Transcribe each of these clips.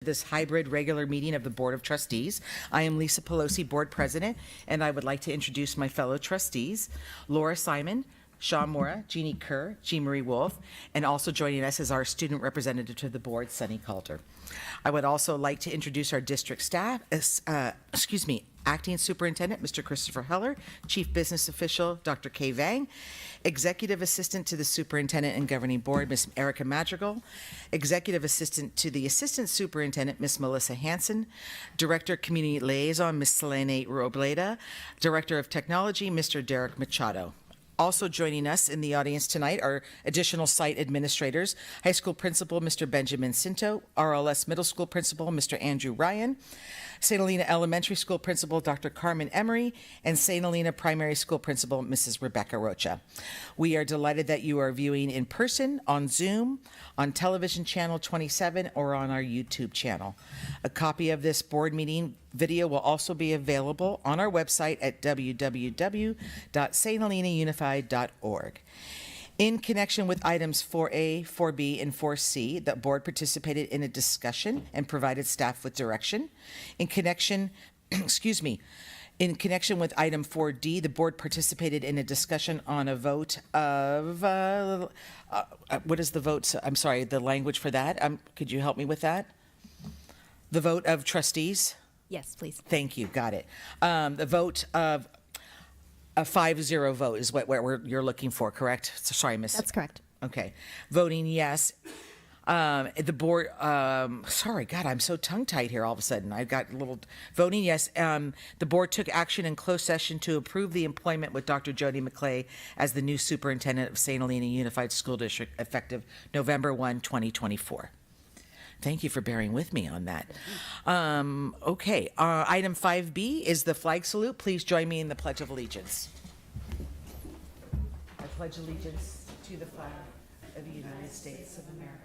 This hybrid regular meeting of the Board of Trustees. I am Lisa Pelosi, Board President, and I would like to introduce my fellow trustees, Laura Simon, Sean Mora, Jeannie Kerr, Jean Marie Wolf, and also joining us is our student representative to the board, Sunny Calder. I would also like to introduce our district staff, Acting Superintendent, Mr. Christopher Heller, Chief Business Official, Dr. Kay Vang, Executive Assistant to the Superintendent and Governing Board, Ms. Erica Madrigal, Executive Assistant to the Assistant Superintendent, Ms. Melissa Hanson, Director Community Liaison, Ms. Selene Robleda, Director of Technology, Mr. Derek Machado. Also joining us in the audience tonight are additional site administrators, High School Principal, Mr. Benjamin Cinto, RLS Middle School Principal, Mr. Andrew Ryan, St. Helena Elementary School Principal, Dr. Carmen Emery, and St. Helena Primary School Principal, Mrs. Rebecca Rocha. We are delighted that you are viewing in person, on Zoom, on television channel 27, or on our YouTube channel. A copy of this board meeting video will also be available on our website at www.sthelena.unified.org. In connection with items 4A, 4B, and 4C, the board participated in a discussion and provided staff with direction. In connection, in connection with item 4D, the board participated in a discussion on a vote of, what is the vote? I'm sorry, the language for that. Could you help me with that? The vote of trustees? Yes, please. Thank you, got it. The vote of a 5-0 vote is what you're looking for, correct? So, sorry, Miss. That's correct. Okay, voting yes. The board, sorry, God, I'm so tongue-tied here all of a sudden. I've got a little, voting yes. The board took action in closed session to approve the employment with Dr. Jody McClay as the new superintendent of St. Helena Unified School District effective November 1, 2024. Thank you for bearing with me on that. Okay, item 5B is the flag salute. Please join me in the Pledge of Allegiance. I pledge allegiance to the flag of the United States of America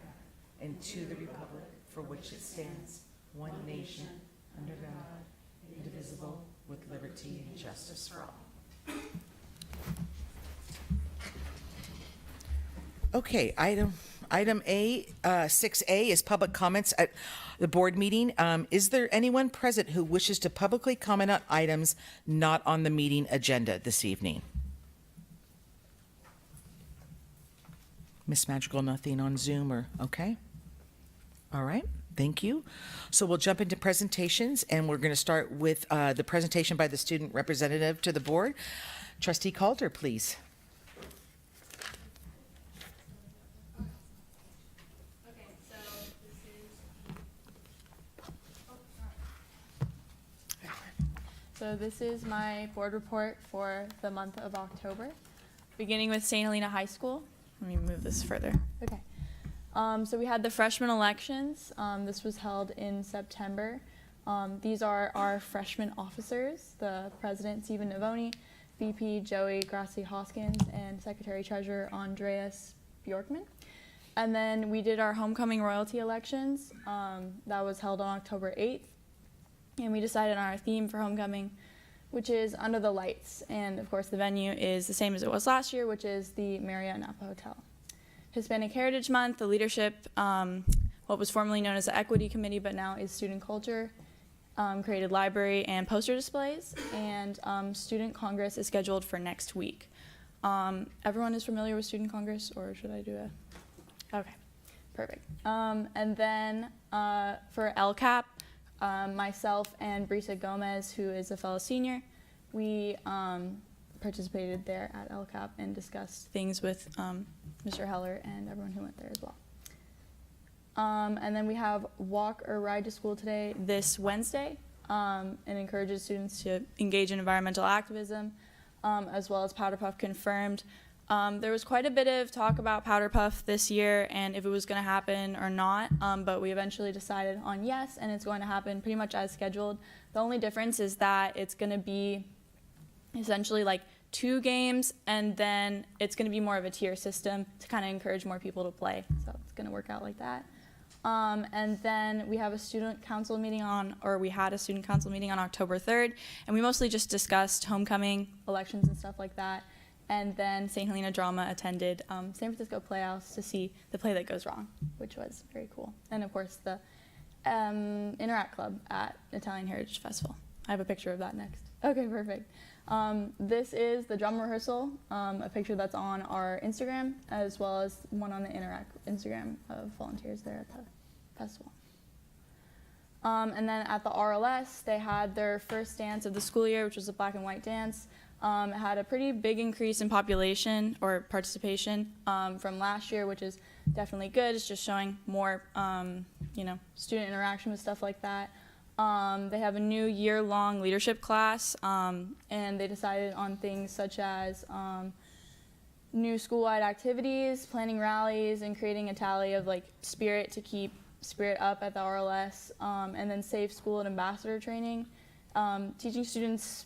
and to the republic for which it stands, one nation, under God, indivisible, with liberty and justice for all. Okay, item A, 6A is public comments at the board meeting. Is there anyone present who wishes to publicly comment on items not on the meeting agenda this evening? Miss Madrigal, nothing on Zoom or, okay. All right, thank you. So we'll jump into presentations, and we're going to start with the presentation by the student representative to the board. Trustee Calder, please. So this is my board report for the month of October, beginning with St. Helena High School. Let me move this further. Okay. So we had the freshman elections. This was held in September. These are our freshman officers, the president, Stephen Navoni, VP Joey Grassi-Hoskins, and Secretary-Treasurer Andreas Bjorkman. And then we did our homecoming royalty elections. That was held on October 8th. And we decided on our theme for homecoming, which is Under the Lights. And of course, the venue is the same as it was last year, which is the Marriott Napa Hotel. Hispanic Heritage Month, the leadership, what was formerly known as the Equity Committee, but now is Student Culture, created library and poster displays. And Student Congress is scheduled for next week. Everyone is familiar with Student Congress, or should I do a? Okay, perfect. And then for LCAP, myself and Brisa Gomez, who is a fellow senior, we participated there at LCAP and discussed things with Mr. Heller and everyone who went there as well. And then we have Walk or Ride to School today this Wednesday, and encourages students to engage in environmental activism, as well as Powder Puff confirmed. There was quite a bit of talk about Powder Puff this year and if it was going to happen or not, but we eventually decided on yes, and it's going to happen pretty much as scheduled. The only difference is that it's going to be essentially like 2 games, and then it's going to be more of a tier system to kind of encourage more people to play. So it's going to work out like that. And then we have a student council meeting we had a student council meeting on October 3rd, and we mostly just discussed homecoming, elections, and stuff like that. And then St. Helena Drama attended San Francisco Playhouse to see the play that goes wrong, which was very cool. And of course, the Interact Club at Italian Heritage Festival. I have a picture of that next. Okay, perfect. This is the drum rehearsal, a picture that's on our Instagram, as well as one on the Interact Instagram of volunteers there at the festival. And then at the RLS, they had their first dance of the school year, which was a black and white dance. It had a pretty big increase in population or participation from last year, which is definitely good. It's just showing more, student interaction with stuff like that. They have a new year-long leadership class, and they decided on things such as new school-wide activities, planning rallies, and creating a tally of spirit to keep spirit up at the RLS, and then safe school and ambassador training, teaching students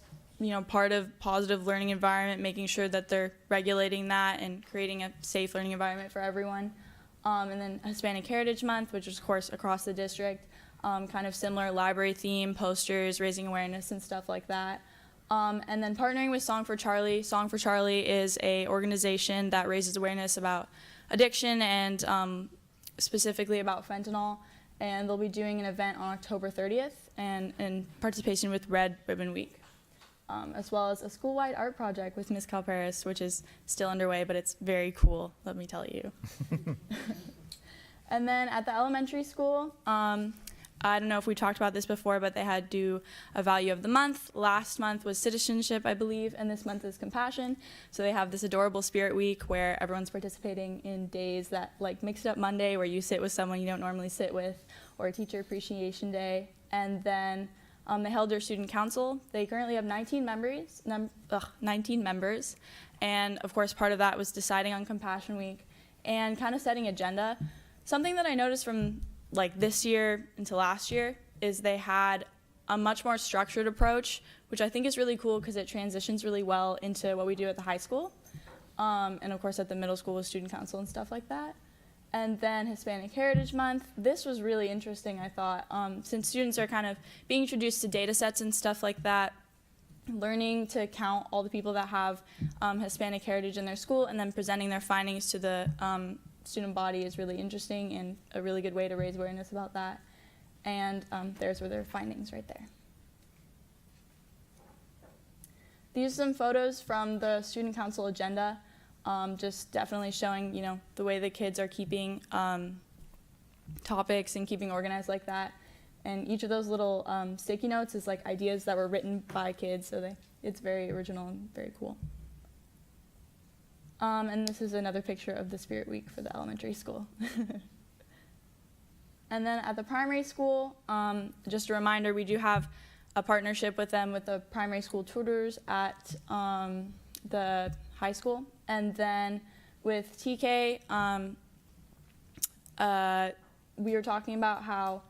part of positive learning environment, making sure that they're regulating that and creating a safe learning environment for everyone. And then Hispanic Heritage Month, which is, of course, across the district, kind of similar library theme, posters, raising awareness and stuff like that. And then partnering with Song for Charlie. Song for Charlie is an organization that raises awareness about addiction and specifically about fentanyl. And they'll be doing an event on October 30th and in participation with Red Ribbon Week. As well as a school-wide art project with Ms. Calparis, which is still underway, but it's very cool, let me tell you. And then at the elementary school, I don't know if we talked about this before, but they had do a value of the month. Last month was citizenship, I believe, and this month is compassion. So they have this adorable spirit week where everyone's participating in days that mix it up Monday where you sit with someone you don't normally sit with, or a teacher appreciation day. And then they held their student council. They currently have 19 members, and of course part of that was deciding on Compassion Week and kind of setting agenda. Something that I noticed from this year into last year is they had a much more structured approach, which I think is really cool because it transitions really well into what we do at the high school, and of course at the middle school with student council and stuff like that. And then Hispanic Heritage Month. This was really interesting, I thought, since students are kind of being introduced to data sets and stuff like that, learning to count all the people that have Hispanic heritage in their school and then presenting their findings to the student body is really interesting and a really good way to raise awareness about that. And there's where their findings right there. These are some photos from the student council agenda. Just definitely showing, the way the kids are keeping topics and keeping organized like that. And each of those little sticky notes is ideas that were written by kids, so it's very original and very cool. And this is another picture of the Spirit Week for the elementary school. And then at the primary school, just a reminder, we do have a partnership with them with the primary school tutors at the high school. And then with TK, we were talking about how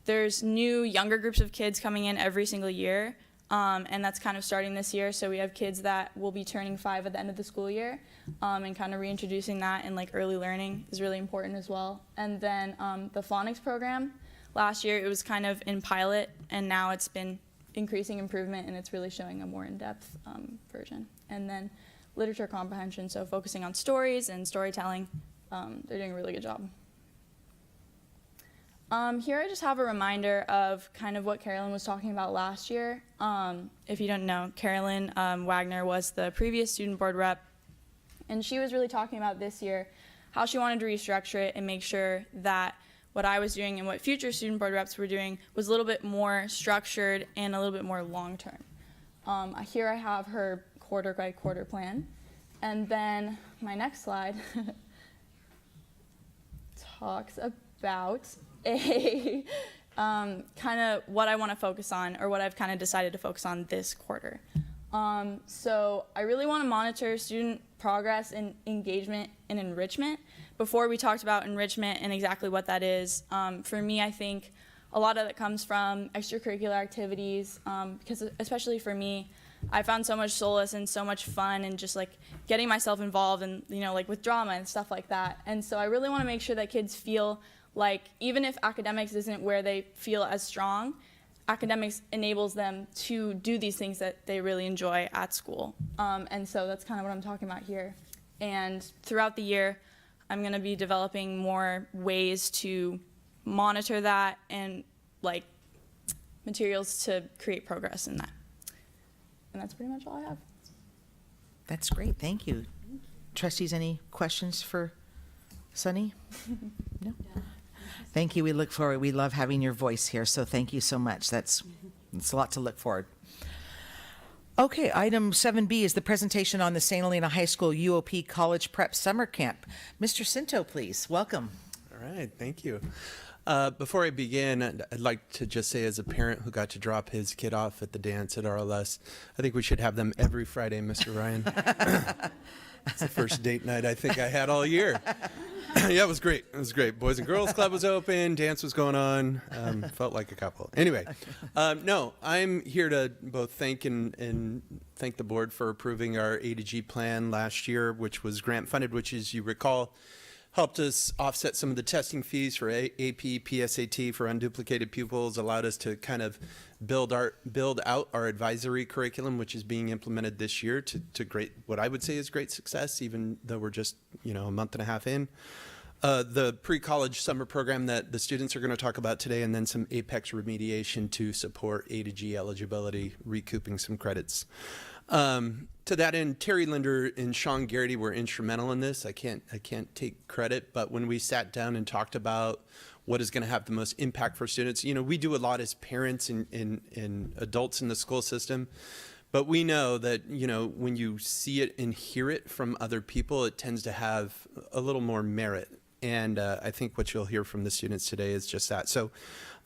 there's new younger groups of kids coming in every single year, and that's kind of starting this year. So we have kids that will be turning 5 at the end of the school year, and kind of reintroducing that in early learning is really important as well. And then the phonics program, last year it was kind of in pilot, and now it's been increasing improvement, and it's really showing a more in-depth version. And then literature comprehension, so focusing on stories and storytelling. They're doing a really good job. Here I just have a reminder of kind of what Carolyn was talking about last year. If you don't know, Carolyn Wagner was the previous student board rep, and she was really talking about this year how she wanted to restructure it and make sure that what I was doing and what future student board reps were doing was a little bit more structured and a little bit more long-term. Here I have her quarter by quarter plan. And then my next slide talks about a kind of what I want to focus on, or what I've kind of decided to focus on this quarter. So I really want to monitor student progress in engagement and enrichment. Before we talked about enrichment and exactly what that is, for me, I think a lot of it comes from extracurricular activities, because especially for me, I found so much solace and so much fun and just getting myself involved and with drama and stuff like that. And so I really want to make sure that kids feel even if academics isn't where they feel as strong, academics enables them to do these things that they really enjoy at school. And so that's kind of what I'm talking about here. And throughout the year, I'm going to be developing more ways to monitor that and like materials to create progress in that. And that's pretty much all I have. That's great. Thank you. Trustees, any questions for Sunny? No? Thank you. We look forward. We love having your voice here, so thank you so much. It's a lot to look forward. Okay, item 7B is the presentation on the St. Helena High School UOP College Prep Summer Camp. Mr. Cinto, please. Welcome. All right, thank you. Before I begin, I'd like to just say, as a parent who got to drop his kid off at the dance at RLS, I think we should have them every Friday, Mr. Ryan. It's the first date night I think I had all year. Yeah, it was great. It was great. Boys and Girls Club was open. Dance was going on. Felt like a couple. Anyway, no, I'm here to both thank and thank the board for approving our A to G plan last year, which was grant funded, which, as you recall, helped us offset some of the testing fees for AP, PSAT for unduplicated pupils, allowed us to kind of build out our advisory curriculum, which is being implemented this year to great, what I would say is great success, even though we're just, a month and a half in. The pre-college summer program that the students are going to talk about today, and then some Apex remediation to support A to G eligibility, recouping some credits. To that end, Terry Linder and Sean Garrity were instrumental in this. I can't take credit, but when we sat down and talked about what is going to have the most impact for students, we do a lot as parents and adults in the school system, but we know that, when you see it and hear it from other people, it tends to have a little more merit. And I think what you'll hear from the students today is just that. So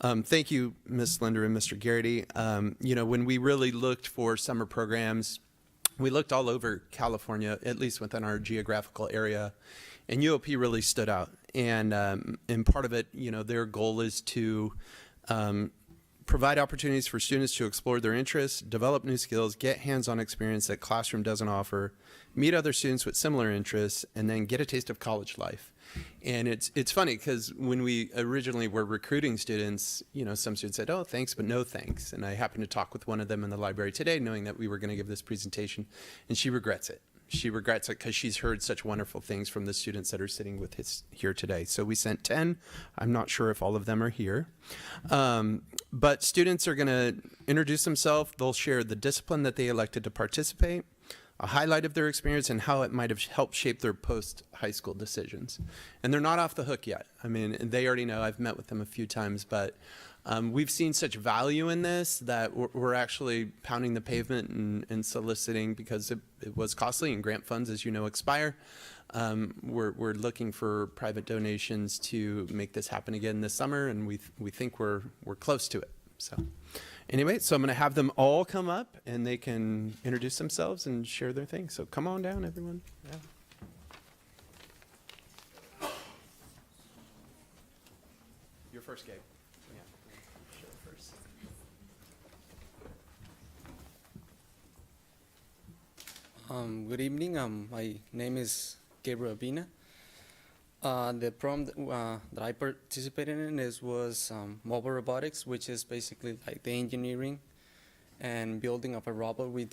thank you, Ms. Linder and Mr. Garrity. When we really looked for summer programs, we looked all over California, at least within our geographical area, and UOP really stood out. And part of it, their goal is to provide opportunities for students to explore their interests, develop new skills, get hands-on experience that classroom doesn't offer, meet other students with similar interests, and then get a taste of college life. And it's funny because when we originally were recruiting students, some students said, "Oh, thanks, but no thanks." And I happened to talk with one of them in the library today, knowing that we were going to give this presentation, and she regrets it. She regrets it because she's heard such wonderful things from the students that are sitting with us here today. So we sent 10. I'm not sure if all of them are here. But students are going to introduce themselves. They'll share the discipline that they elected to participate, a highlight of their experience, and how it might have helped shape their post-high school decisions. And they're not off the hook yet. I mean, they already know. I've met with them a few times, but we've seen such value in this that we're actually pounding the pavement and soliciting, because it was costly, and grant funds, as you know, expire. We're looking for private donations to make this happen again this summer, and we think we're close to it. So anyway, so I'm going to have them all come up, and they can introduce themselves and share their thing. So come on down, everyone. Yeah. You're first, Gabe. Good evening. My name is Gabriel Abina. The program that I participated in was mobile robotics, which is basically like the engineering and building of a robot. We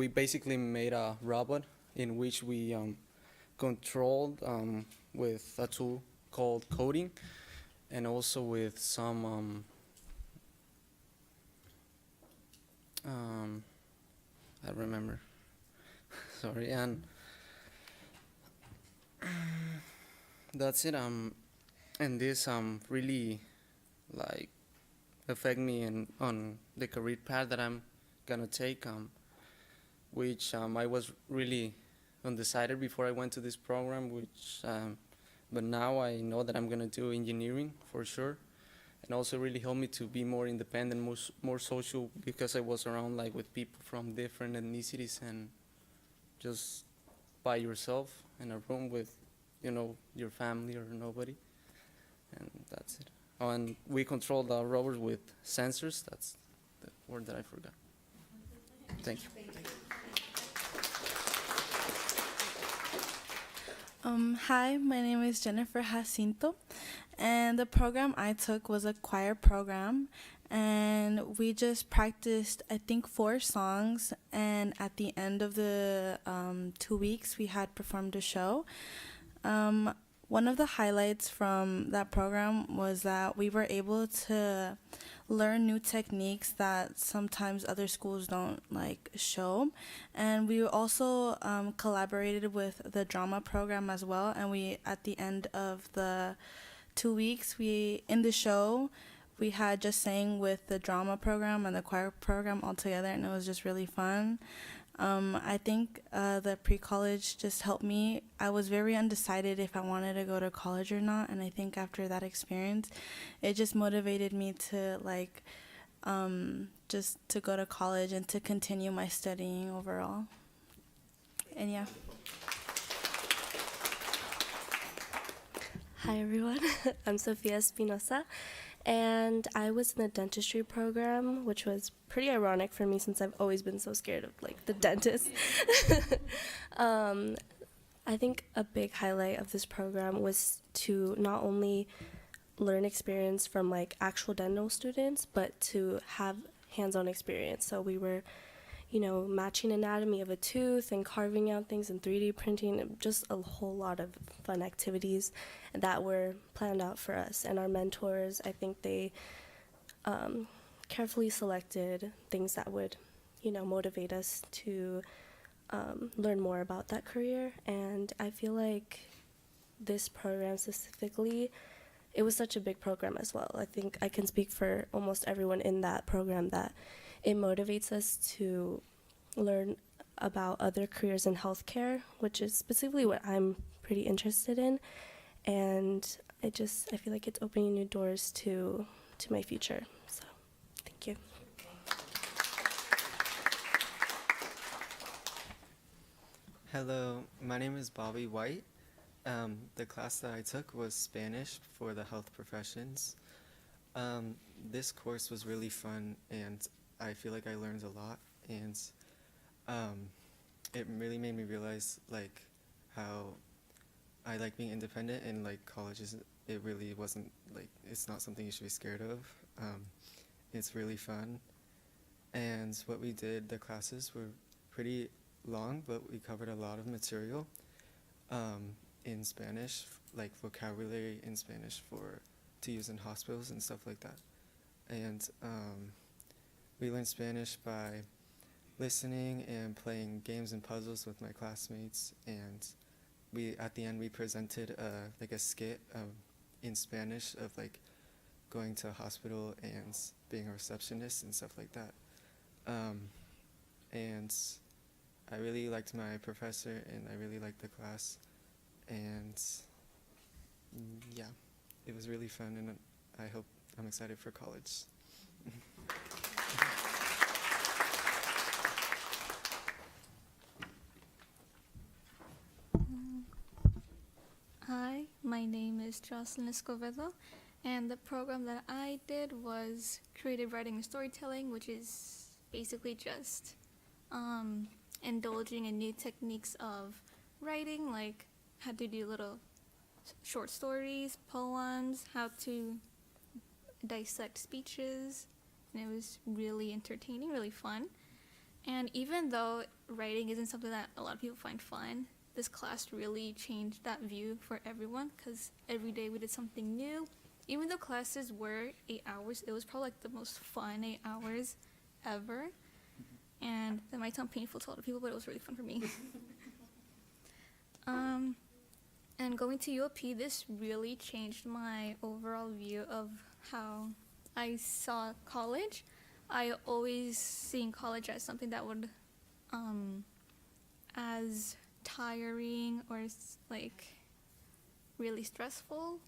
basically made a robot in which we controlled with a tool called coding, and also with some I remember. Sorry, and that's it. And this really like affect me on the career path that I'm gonna take. Which I was really undecided before I went to this program. But now I know that I'm gonna do engineering for sure, and also really helped me to be more independent, more social, because I was around like with people from different ethnicities, and just by yourself in a room with, your family or nobody, and that's it. Oh, and we control the robots with sensors. That's the word that I forgot. Thank you. Hi, my name is Jennifer Jacinto, and the program I took was a choir program, and we just practiced, I think, 4 songs, and at the end of the 2 weeks, we had performed a show. one of the highlights from that program was that we were able to learn new techniques that sometimes other schools don't like show, and we also collaborated with the drama program as well. And we, at the end of the 2 weeks, we in the show we had just sang with the drama program and the choir program all together, and it was just really fun. I think the pre-college just helped me. I was very undecided if I wanted to go to college or not, and I think after that experience, it just motivated me to just to go to college and to continue my studying overall. And yeah. Hi everyone, I'm Sofia Espinosa, and I was in the dentistry program, which was pretty ironic for me since I've always been so scared of like the dentist. I think a big highlight of this program was to not only learn experience from like actual dental students, but to have hands-on experience. So we were, matching anatomy of a tooth and carving out things and 3D printing, and just a whole lot of fun activities that were planned out for us. And our mentors, I think they carefully selected things that would, motivate us to learn more about that career. And I feel like this program specifically, it was such a big program as well. I think I can speak for almost everyone in that program that it motivates us to learn about other careers in healthcare, which is specifically what I'm pretty interested in. And I feel like it's opening new doors to my future. So, thank you. Hello, my name is Bobby White. The class that I took was Spanish for the health professions. This course was really fun, and I feel like I learned a lot, and it really made me realize like how I like being independent, and like it really wasn't like, it's not something you should be scared of. It's really fun, and what we did, the classes were pretty long, but we covered a lot of material in Spanish, like vocabulary in Spanish to use in hospitals and stuff like that. And we learned Spanish by listening and playing games and puzzles with my classmates, and at the end we presented like a skit in Spanish of like going to a hospital and being a receptionist and stuff like that. And I really liked my professor, and I really liked the class, and yeah, it was really fun, and I'm excited for college. Hi, my name is Jocelyn Escovedo, and the program that I did was creative writing and storytelling, which is basically just indulging in new techniques of writing, like how to do little short stories, poems, how to dissect speeches, and it was really entertaining, really fun. And even though writing isn't something that a lot of people find fun, this class really changed that view for everyone, because every day we did something new. Even though classes were 8 hours, it was probably like the most fun 8 hours ever. And that might sound painful to a lot of people, but it was really fun for me. And going to UOP, this really changed my overall view of how I saw college. I always seen college as something that would, as tiring or like really stressful.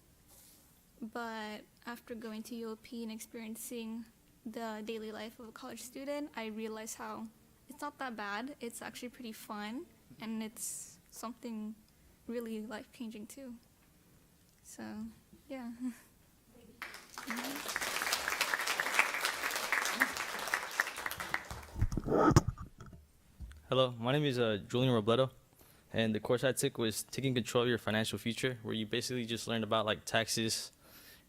But after going to UOP and experiencing the daily life of a college student, I realized how it's not that bad. It's actually pretty fun, and it's something really life-changing too. So, yeah. Hello, my name is Julian Robledo, and the course I took was Taking Control of Your Financial Future, where you basically just learned about like taxes,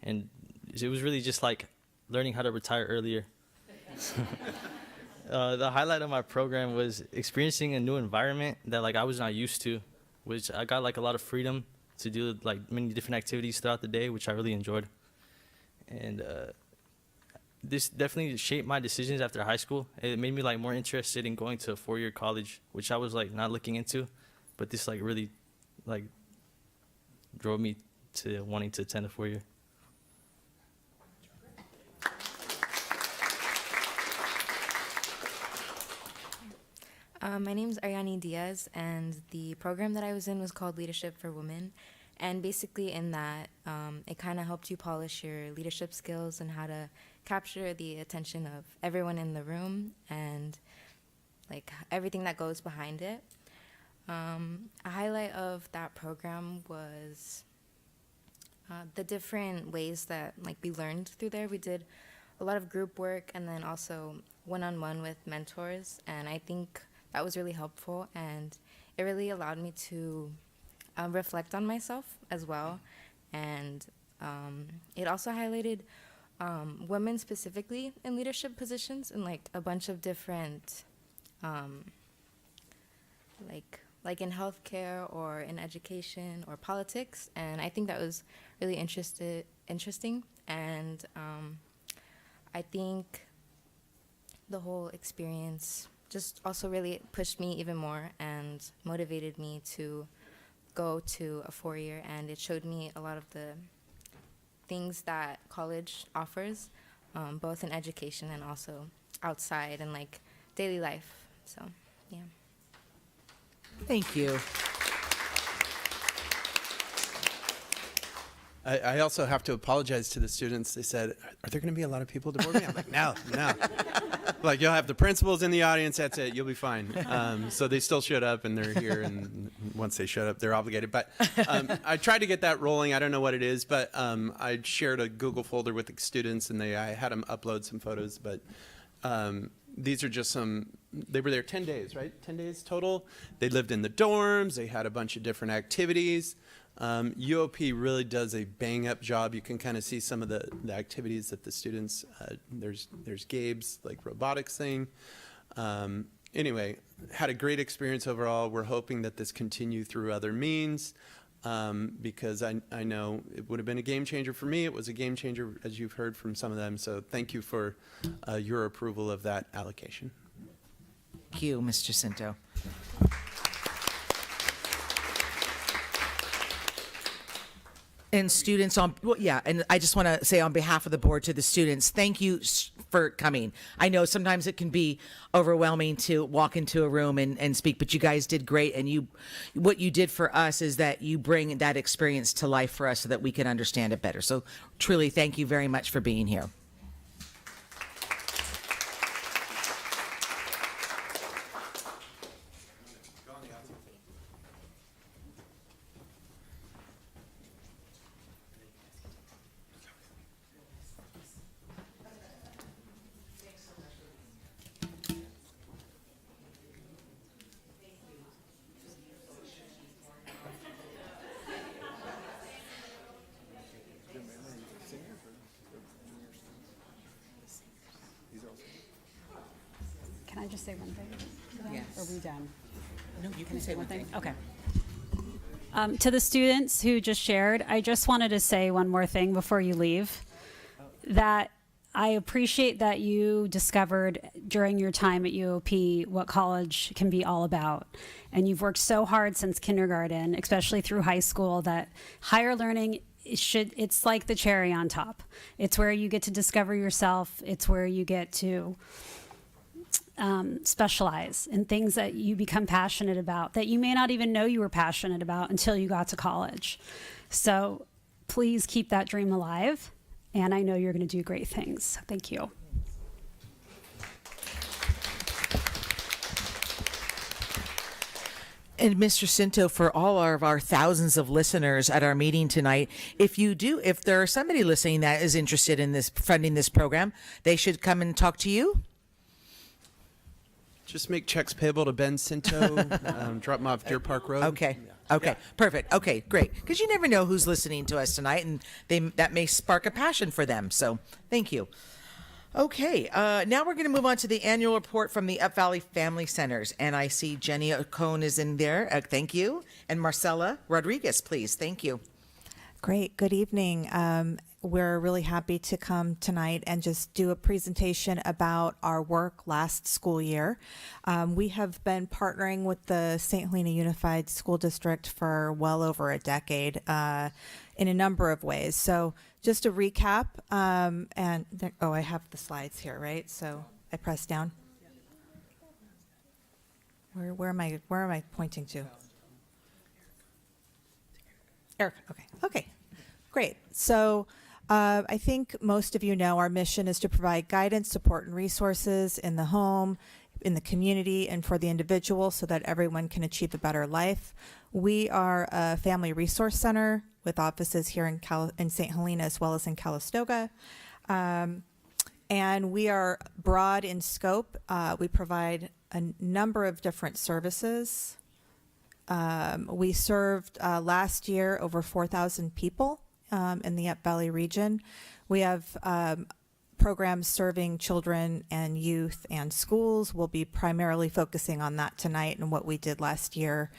and it was really just like learning how to retire earlier. The highlight of my program was experiencing a new environment that like I was not used to, which I got like a lot of freedom to do like many different activities throughout the day, which I really enjoyed. And this definitely shaped my decisions after high school. It made me like more interested in going to a 4-year college, which I was like not looking into, but this like really like drove me to wanting to attend a 4-year. My name is Ariani Diaz, and the program that I was in was called Leadership for Women. And basically in that, it kind of helped you polish your leadership skills and how to capture the attention of everyone in the room and like everything that goes behind it. A highlight of that program was the different ways that like we learned through there. We did a lot of group work and then also one-on-one with mentors, and I think that was really helpful, and it really allowed me to reflect on myself as well. And it also highlighted women specifically in leadership positions in like a bunch of different like in healthcare or in education or politics, and I think that was really interesting, and I think the whole experience just also really pushed me even more and motivated me to go to a 4-year, and it showed me a lot of the things that college offers, both in education and also outside and like daily life. So, yeah. Thank you. I also have to apologize to the students. They said, are there going to be a lot of people to board me? I'm like, no. Like, you'll have the principals in the audience. That's it. You'll be fine. So they still showed up, and they're here. And once they showed up, they're obligated. But I tried to get that rolling. I don't know what it is, but I shared a Google folder with the students, and I had them upload some photos. But these are just they were there 10 days, right? 10 days total. They lived in the dorms. They had a bunch of different activities. UOP really does a bang-up job. You can kind of see some of the activities that the students, there's Gabe's like robotics thing. Anyway, had a great experience overall. We're hoping that this continue through other means, because I know it would have been a game changer for me. It was a game changer, as you've heard from some of them. So thank you for your approval of that allocation. Thank you, Ms. Jacinto. And students and I just want to say on behalf of the board to the students, thank you for coming. I know sometimes it can be overwhelming to walk into a room and speak, but you guys did great. And what you did for us is that you bring that experience to life for us so that we can understand it better. So truly, thank you very much for being here. Can I just say one thing? Yes. Are we done? No, you can say one thing. Okay. To the students who just shared, I just wanted to say one more thing before you leave. That I appreciate that you discovered during your time at UOP what college can be all about. And you've worked so hard since kindergarten, especially through high school, that higher learning it's like the cherry on top. It's where you get to discover yourself. It's where you get to specialize in things that you become passionate about that you may not even know you were passionate about until you got to college. So please keep that dream alive, and I know you're going to do great things. Thank you. And Mr. Cinto, for all of our thousands of listeners at our meeting tonight, if there are somebody listening that is interested in funding this program, they should come and talk to you. Just make checks payable to Ben Cinto, drop them off Deer Park Road. Okay. Yeah. Okay. Perfect. Okay. Great. Because you never know who's listening to us tonight, and that may spark a passion for them. So, thank you. Okay, now we're going to move on to the annual report from the Up Valley Family Centers. And I see Jenny Ocone is in there. Thank you. And Marcela Rodriguez, please. Thank you. Great. Good evening. We're really happy to come tonight and just do a presentation about our work last school year. We have been partnering with the St. Helena Unified School District for well over a decade in a number of ways. So just to recap, I have the slides here, right? So I press down. Where am I pointing to? Erica. Okay. Great. So I think most of you know our mission is to provide guidance, support, and resources in the home, in the community, and for the individual so that everyone can achieve a better life. We are a family resource center with offices here in St. Helena as well as in Calistoga. And we are broad in scope. We provide a number of different services. We served last year over 4,000 people in the Up Valley region. We have programs serving children and youth and schools. We'll be primarily focusing on that tonight and what we did last year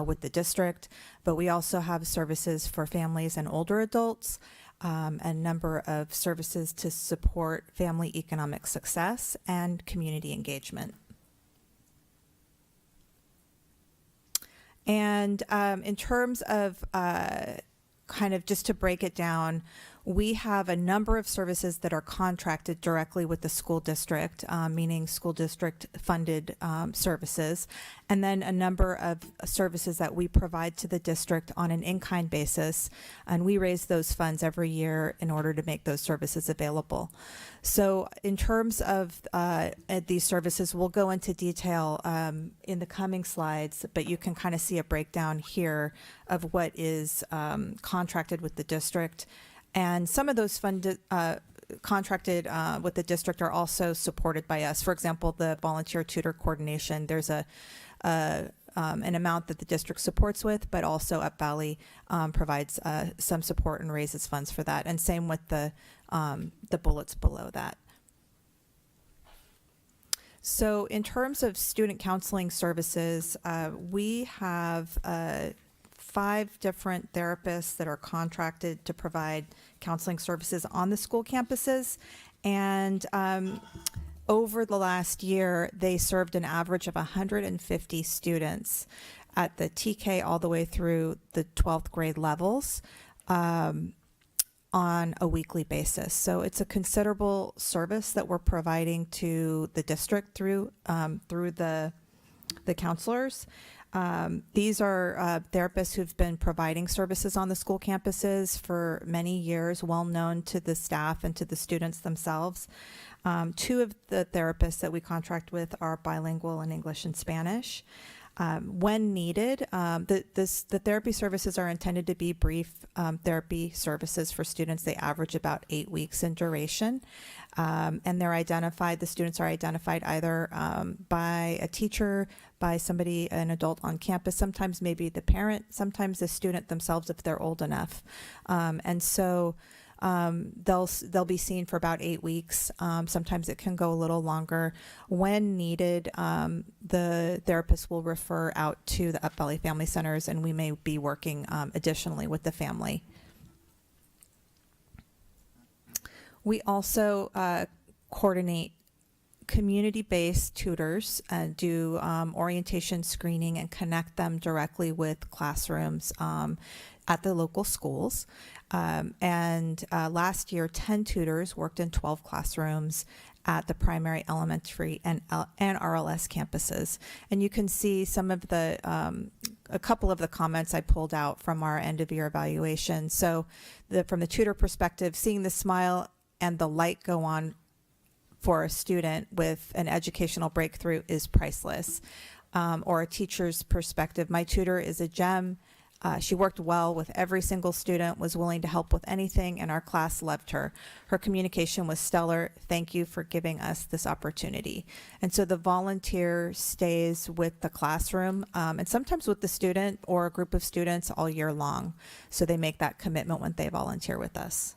with the district. But we also have services for families and older adults, a number of services to support family economic success and community engagement. And in terms of kind of just to break it down, we have a number of services that are contracted directly with the school district, meaning school district funded services, and then a number of services that we provide to the district on an in-kind basis, and we raise those funds every year in order to make those services available. So in terms of these services, we'll go into detail in the coming slides, but you can kind of see a breakdown here of what is contracted with the district. And some of those funded, contracted with the district are also supported by us. For example, the volunteer tutor coordination, there's an amount that the district supports with, but also Up Valley provides some support and raises funds for that. And same with the bullets below that. So in terms of student counseling services, we have 5 different therapists that are contracted to provide counseling services on the school campuses. And over the last year, they served an average of 150 students at the TK all the way through the 12th grade levels on a weekly basis. So it's a considerable service that we're providing to the district through the counselors. These are therapists who've been providing services on the school campuses for many years, well known to the staff and to the students themselves. 2 of the therapists that we contract with are bilingual in English and Spanish. When needed, the therapy services are intended to be brief therapy services for students. They average about 8 weeks in duration. And they're identified, the students are identified either by a teacher, by somebody, an adult on campus, sometimes maybe the parent, sometimes the student themselves if they're old enough. And so they'll be seen for about 8 weeks. Sometimes it can go a little longer. When needed, the therapist will refer out to the Up Valley Family Centers, and we may be working additionally with the family. We also coordinate community-based tutors, do orientation screening and connect them directly with classrooms at the local schools. And last year, 10 tutors worked in 12 classrooms at the primary, elementary, and RLS campuses. And you can see some of the, a couple of the comments I pulled out from our end of year evaluation. So from the tutor perspective, seeing the smile and the light go on for a student with an educational breakthrough is priceless. Or a teacher's perspective, my tutor is a gem. She worked well with every single student, was willing to help with anything, and our class loved her. Her communication was stellar. Thank you for giving us this opportunity. And so the volunteer stays with the classroom and sometimes with the student or a group of students all year long. So they make that commitment when they volunteer with us.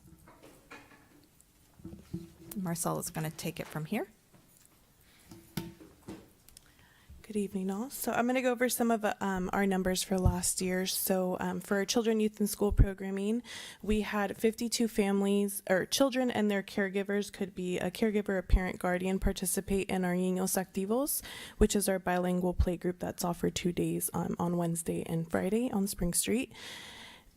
Marcel is going to take it from here. Good evening, all. So I'm going to go over some of our numbers for last year. So for our children, youth, and school programming, we had 52 families, or children and their caregivers, could be a caregiver, a parent, guardian, participate in our Niños Activos, which is our bilingual play group that's offered 2 days on Wednesday and Friday on Spring Street.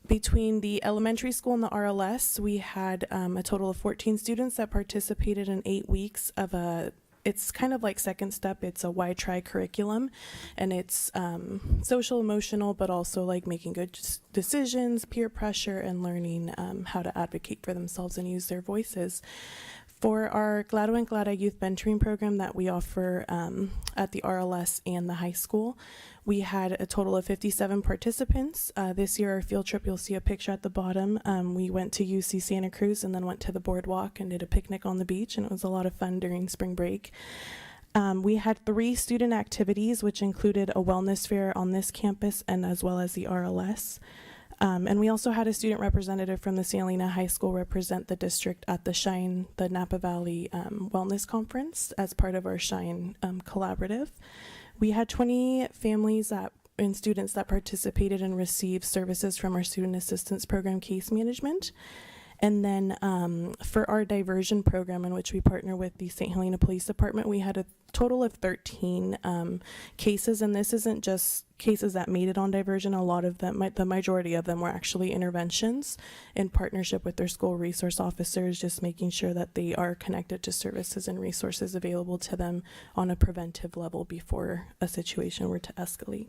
Between the elementary school and the RLS, we had a total of 14 students that participated in 8 weeks of it's kind of like Second Step. It's a Why Try curriculum, and it's social, emotional, but also like making good decisions, peer pressure, and learning how to advocate for themselves and use their voices. For our Claro and Clara youth mentoring program that we offer at the RLS and the high school, we had a total of 57 participants. This year, our field trip, you'll see a picture at the bottom. We went to UC Santa Cruz and then went to the boardwalk and did a picnic on the beach, and it was a lot of fun during spring break. We had 3 student activities, which included a wellness fair on this campus and as well as the RLS. And we also had a student representative from the Santa Elena High School represent the district at the SHINE, the Napa Valley Wellness Conference, as part of our SHINE collaborative. We had 20 families and students that participated and received services from our Student Assistance Program case management. And then for our diversion program, in which we partner with the St. Helena Police Department, we had a total of 13 cases, and this isn't just cases that made it on diversion. A lot of them, the majority of them, were actually interventions in partnership with their school resource officers, just making sure that they are connected to services and resources available to them on a preventive level before a situation were to escalate.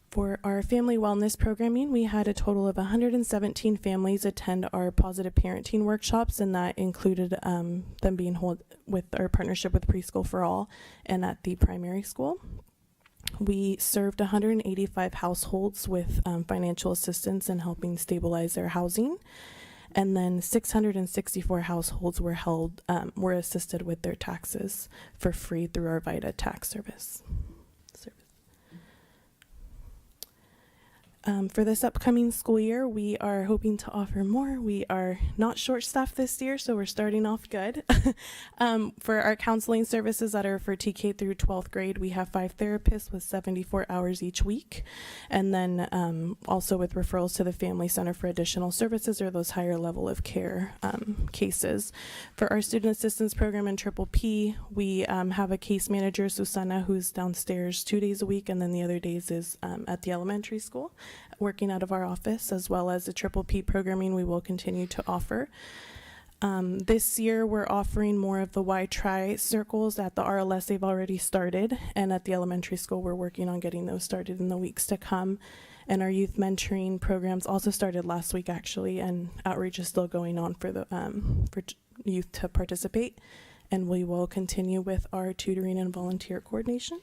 For our family wellness programming, we had a total of 117 families attend our positive parenting workshops, and that included them being held with our partnership with Preschool for All and at the primary school. We served 185 households with financial assistance and helping stabilize their housing. And then 664 households were assisted with their taxes for free through our VITA tax service. For this upcoming school year, we are hoping to offer more. We are not short-staffed this year, so we're starting off good. For our counseling services that are for TK through 12th grade, we have 5 therapists with 74 hours each week. And then also with referrals to the Family Center for additional services or those higher level of care cases. For our student assistance program in Triple P, we have a case manager, Susana, who's downstairs 2 days a week, and then the other days is at the elementary school, working out of our office, as well as the Triple P programming we will continue to offer. This year, we're offering more of the Why Try circles. At the RLS, they've already started, and at the elementary school, we're working on getting those started in the weeks to come. And our youth mentoring programs also started last week, actually, and outreach is still going on for the for youth to participate. And we will continue with our tutoring and volunteer coordination.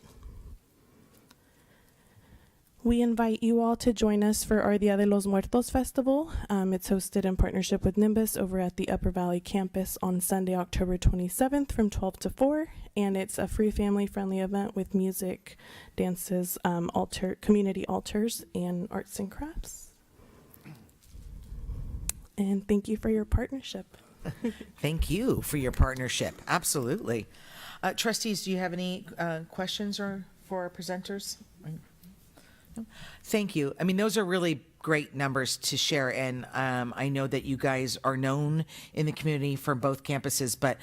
We invite you all to join us for our Dia de los Muertos Festival. It's hosted in partnership with Nimbus over at the Upper Valley campus on Sunday, October 27th from 12 to 4. And it's a free family-friendly event with music, dances, community altars, and arts and crafts. And thank you for your partnership. Thank you for your partnership. Absolutely. Trustees, do you have any questions or for our presenters? Thank you. I mean, those are really great numbers to share, and I know that you guys are known in the community for both campuses, but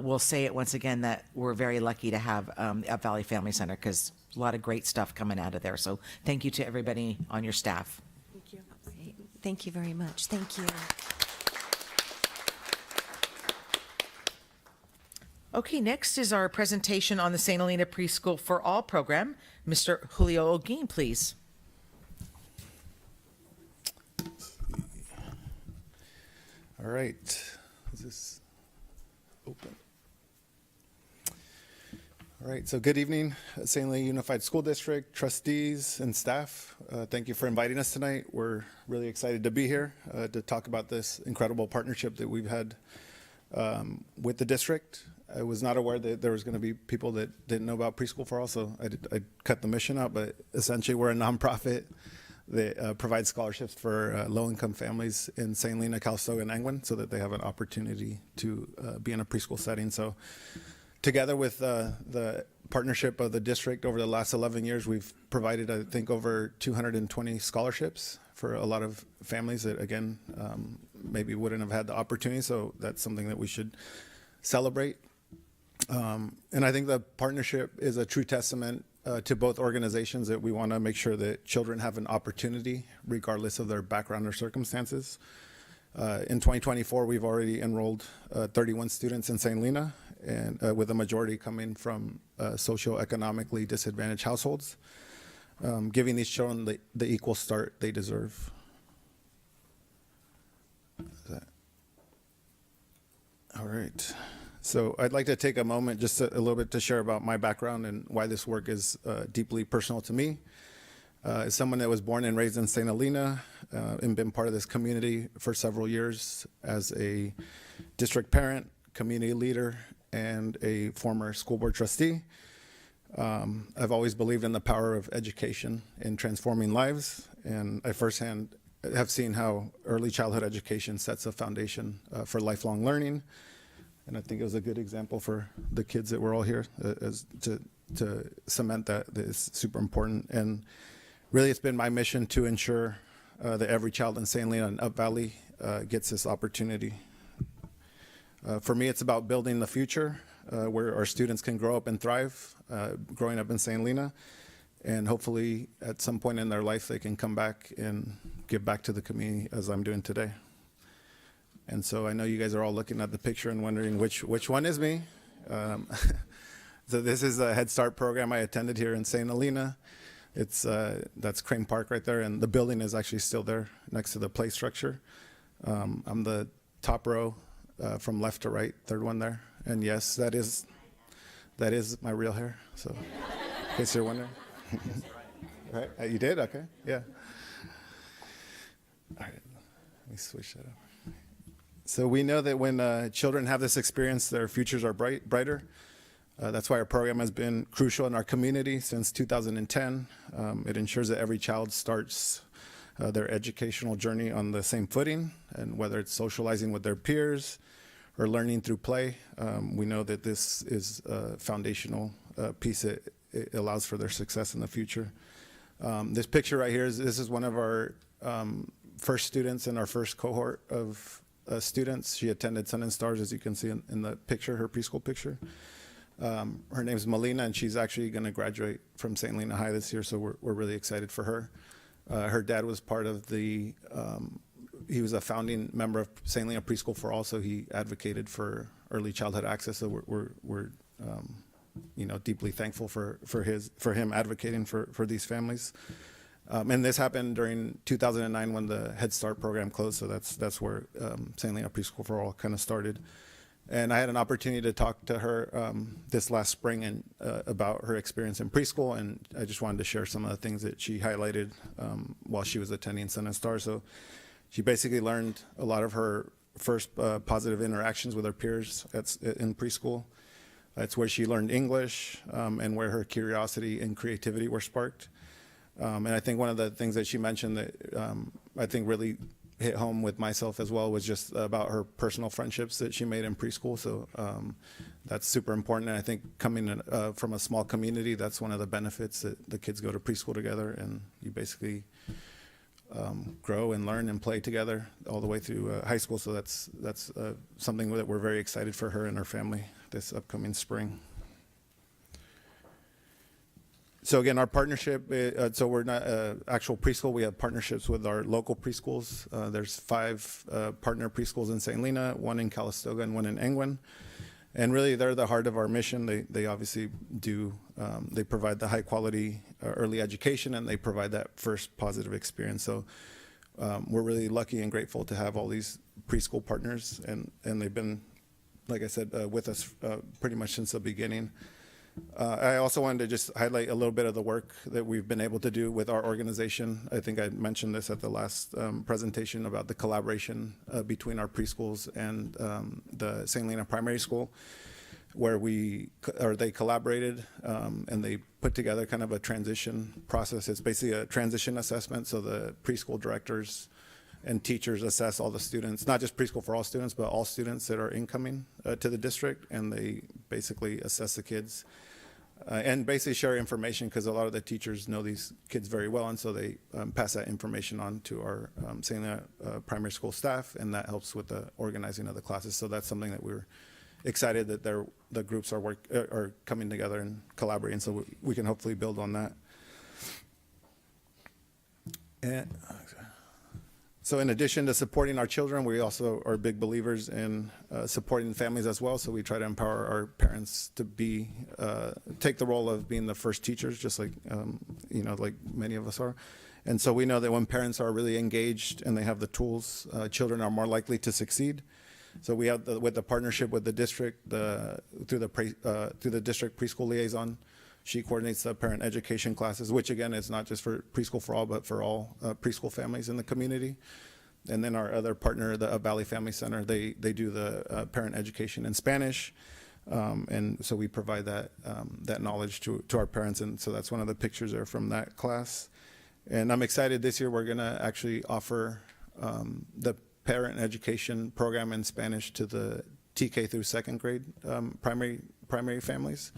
we'll say it once again that we're very lucky to have Up Valley Family Center, because a lot of great stuff coming out of there. So thank you to everybody on your staff. Thank you. Thank you very much. Thank you. Okay, next is our presentation on the St. Helena Preschool for All program. Mr. Julio Olguin, please. All right. Is this open? All right, so good evening, St. Helena Unified School District, trustees and staff. Thank you for inviting us tonight. We're really excited to be here to talk about this incredible partnership that we've had with the district. I was not aware that there was going to be people that didn't know about Preschool for All, so I cut the mission out, but essentially we're a nonprofit They provide scholarships for low-income families in St. Helena, Calistoga, and Angwin so that they have an opportunity to be in a preschool setting. So together with the partnership of the district over the last 11 years, we've provided, I think, over 220 scholarships for a lot of families that, again, maybe wouldn't have had the opportunity. So that's something that we should celebrate. And I think the partnership is a true testament to both organizations, that we want to make sure that children have an opportunity regardless of their background or circumstances. In 2024, we've already enrolled 31 students in St. Helena, and with a majority coming from socioeconomically disadvantaged households, giving these children the equal start they deserve. All right. So I'd like to take a moment just a little bit to share about my background and why this work is deeply personal to me. As someone that was born and raised in St. Helena and been part of this community for several years as a district parent, community leader, and a former school board trustee, I've always believed in the power of education in transforming lives, and I firsthand have seen how early childhood education sets a foundation for lifelong learning. And I think it was a good example for the kids that were all here as to cement that is super important. And really, it's been my mission to ensure that every child in St. Helena and Up Valley gets this opportunity. For me, it's about building the future where our students can grow up and thrive, growing up in St. Helena. And hopefully, at some point in their life, they can come back and give back to the community as I'm doing today. And so I know you guys are all looking at the picture and wondering which one is me. So this is a Head Start program I attended here in St. Helena. That's Crane Park right there, and the building is actually still there next to the play structure. I'm the top row from left to right, third one there. And yes, that is my real hair. So in case you're wondering. Right? You did? Okay. Yeah. All right. Let me switch that up. So we know that when children have this experience, their futures are brighter. That's why our program has been crucial in our community since 2010. It ensures that every child starts their educational journey on the same footing, and whether it's socializing with their peers or learning through play, we know that this is a foundational piece that it allows for their success in the future. This picture right here, this is one of our first students in our first cohort of students. She attended Sun and Stars, as you can see in the picture, her preschool picture. Her name's Melina, and she's actually going to graduate from St. Helena High this year, so we're really excited for her. Her dad was part of he was a founding member of St. Helena Preschool for All, so he advocated for early childhood access. So we're deeply thankful for him advocating for these families. And this happened during 2009 when the Head Start program closed, so that's where St. Helena Preschool for All kind of started. And I had an opportunity to talk to her this last spring and about her experience in preschool, and I just wanted to share some of the things that she highlighted while she was attending Sun and Stars. So she basically learned a lot of her first positive interactions with her peers in preschool. It's where she learned English and where her curiosity and creativity were sparked. And I think one of the things that she mentioned that I think really hit home with myself as well was just about her personal friendships that she made in preschool. So that's super important. And I think coming from a small community, that's one of the benefits, that the kids go to preschool together and you basically grow and learn and play together all the way through high school. So that's something that we're very excited for her and her family this upcoming spring. So again, our partnership, so we're not actual preschool, we have partnerships with our local preschools. There's 5 partner preschools in St. Helena, 1 in Calistoga and 1 in Angwin. And really they're the heart of our mission. They obviously do, they provide the high quality early education, and they provide that first positive experience. So we're really lucky and grateful to have all these preschool partners, and they've been, like I said, with us pretty much since the beginning. I also wanted to just highlight a little bit of the work that we've been able to do with our organization. I think I mentioned this at the last presentation about the collaboration between our preschools and the St. Helena Primary School. where they collaborated and they put together kind of a transition process. It's basically a transition assessment. So the preschool directors and teachers assess all the students, not just preschool for all students, but all students that are incoming to the district, and they basically assess the kids and basically share information, because a lot of the teachers know these kids very well, and so they pass that information on to our primary school staff, and that helps with the organizing of the classes. So that's something that we're excited that the groups are coming together and collaborating, so we can hopefully build on that. And so in addition to supporting our children, we also are big believers in supporting families as well. So we try to empower our parents to take the role of being the first teachers, just like, like many of us are. And so we know that when parents are really engaged and they have the tools, children are more likely to succeed. So we have, with the partnership with the district, through the district preschool liaison, she coordinates the parent education classes, which again is not just for preschool for all, but for all preschool families in the community. And then our other partner, the Valley Family Center, they do the parent education in Spanish. And so we provide that knowledge to our parents. And so that's one of the pictures there from that class. And I'm excited this year we're gonna actually offer the parent education program in Spanish to the TK through second grade primary families.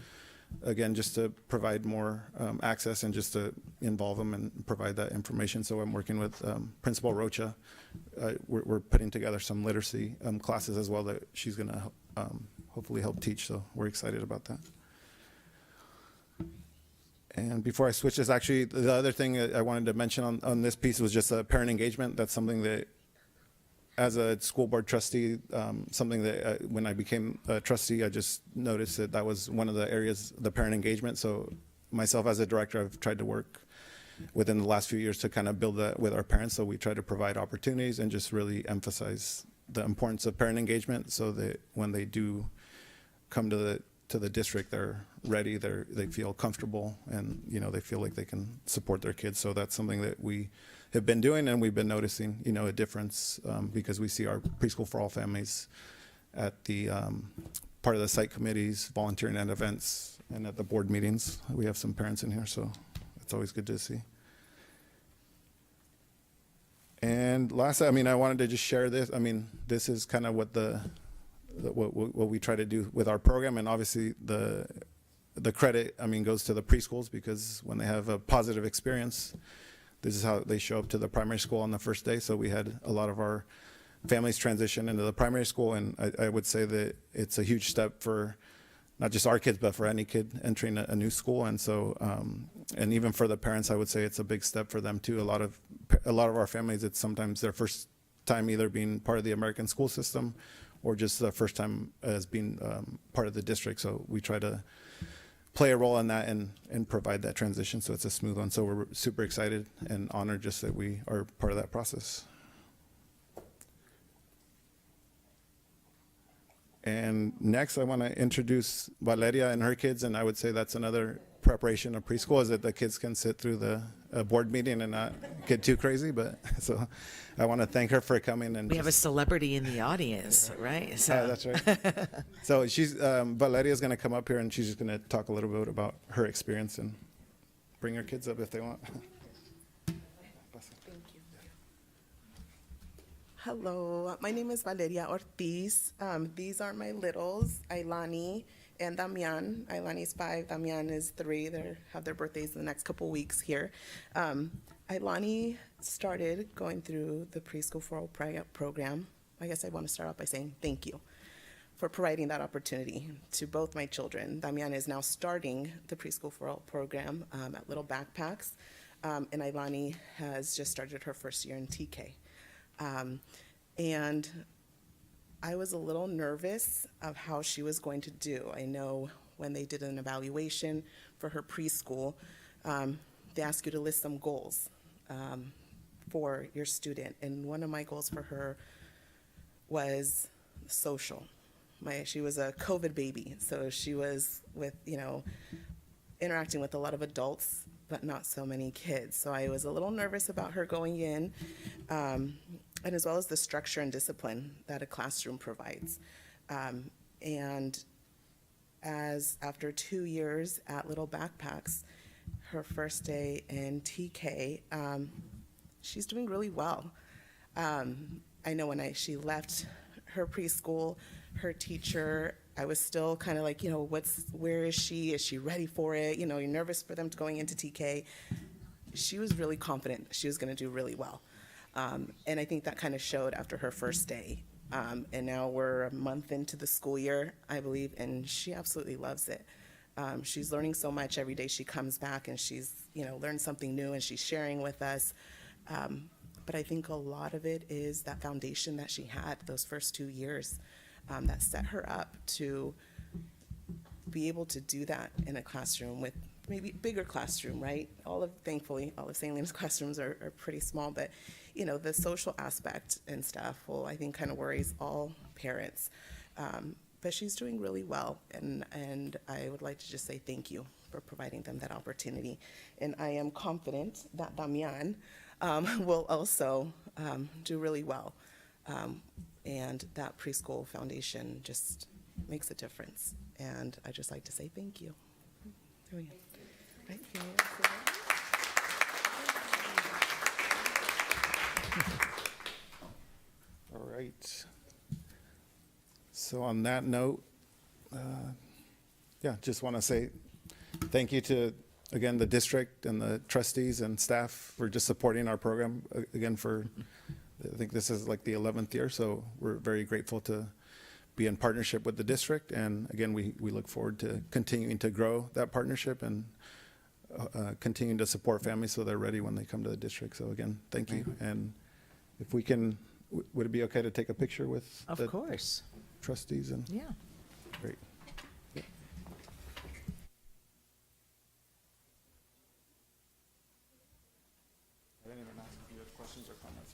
Again, just to provide more access and just to involve them and provide that information. So I'm working with Principal Rocha. We're putting together some literacy classes as well that she's going to hopefully help teach. So we're excited about that. And before I switch this, actually, the other thing I wanted to mention on this piece was just parent engagement. That's something that, as a school board trustee, something that when I became a trustee, I just noticed that was one of the areas, the parent engagement. So myself as a director, I've tried to work within the last few years to kind of build that with our parents. So we try to provide opportunities and just really emphasize the importance of parent engagement, so that when they do come to the district, they're ready, they feel comfortable, and they feel like they can support their kids. So that's something that we have been doing, and we've been noticing, a difference because we see our preschool for all families at the part of the site committees, volunteering at events, and at the board meetings. We have some parents in here, so it's always good to see. And lastly, I wanted to just share this. This is kind of what what we try to do with our program, and obviously the credit, goes to the preschools, because when they have a positive experience, this is how they show up to the primary school on the first day. So we had a lot of our families transition into the primary school, and I would say that it's a huge step for not just our kids, but for any kid entering a new school. And so, and even for the parents, I would say it's a big step for them too. A lot of our families, it's sometimes their first time either being part of the American school system or just the first time as being part of the district. So we try to play a role in that and provide that transition so it's a smooth one. So we're super excited and honored just that we are part of that process. And next, I want to introduce Valeria and her kids, and I would say that's another preparation of preschool, is that the kids can sit through the board meeting and not get too crazy. But so I want to thank her for coming. And we have a celebrity in the audience, right? So. That's right. So Valeria's going to come up here, and she's just going to talk a little bit about her experience and bring her kids up if they want. Hello, my name is Valeria Ortiz. These are my littles, Ailani and Damian. Ailani's 5, Damian is 3. They have their birthdays in the next couple weeks here. Ailani started going through the Preschool for All program. I guess I want to start off by saying thank you for providing that opportunity to both my children. Damian is now starting the Preschool for All program at Little Backpacks, and Ailani has just started her first year in TK. And I was a little nervous of how she was going to do. I know when they did an evaluation for her preschool, they ask you to list some goals for your student. And one of my goals for her was social. She was a COVID baby, so she was with, interacting with a lot of adults, but not so many kids. So I was a little nervous about her going in, and as well as the structure and discipline that a classroom provides. And as after 2 years at Little Backpacks, her first day in TK, she's doing really well. I know when she left her preschool, her teacher, I was still kind of like, where is she? Is she ready for it? You're nervous for them going into TK. She was really confident she was going to do really well. And I think that kind of showed after her first day. And now we're a month into the school year, I believe, and she absolutely loves it. She's learning so much every day she comes back, and she's, learned something new, and she's sharing with us. But I think a lot of it is that foundation that she had those first 2 years that set her up to be able to do that in a classroom with maybe bigger classroom, right? Thankfully, all of St. Lena's classrooms are pretty small, but the social aspect and stuff, I think kind of worries all parents. But she's doing really well, and I would like to just say thank you for providing them that opportunity. And I am confident that Damian will also do really well. And that preschool foundation just makes a difference. And I just like to say thank you. There we go. Right here. All right. So on that note, just want to say thank you to, again, the district and the trustees and staff for just supporting our program. Again, I think this is like the 11th year, so we're very grateful to be in partnership with the district. And again, we look forward to continuing to grow that partnership and continuing to support families so they're ready when they come to the district. So again, thank you. And if we can, would it be okay to take a picture with Of the course. trustees? And Yeah. great. I didn't even ask if you had questions or comments.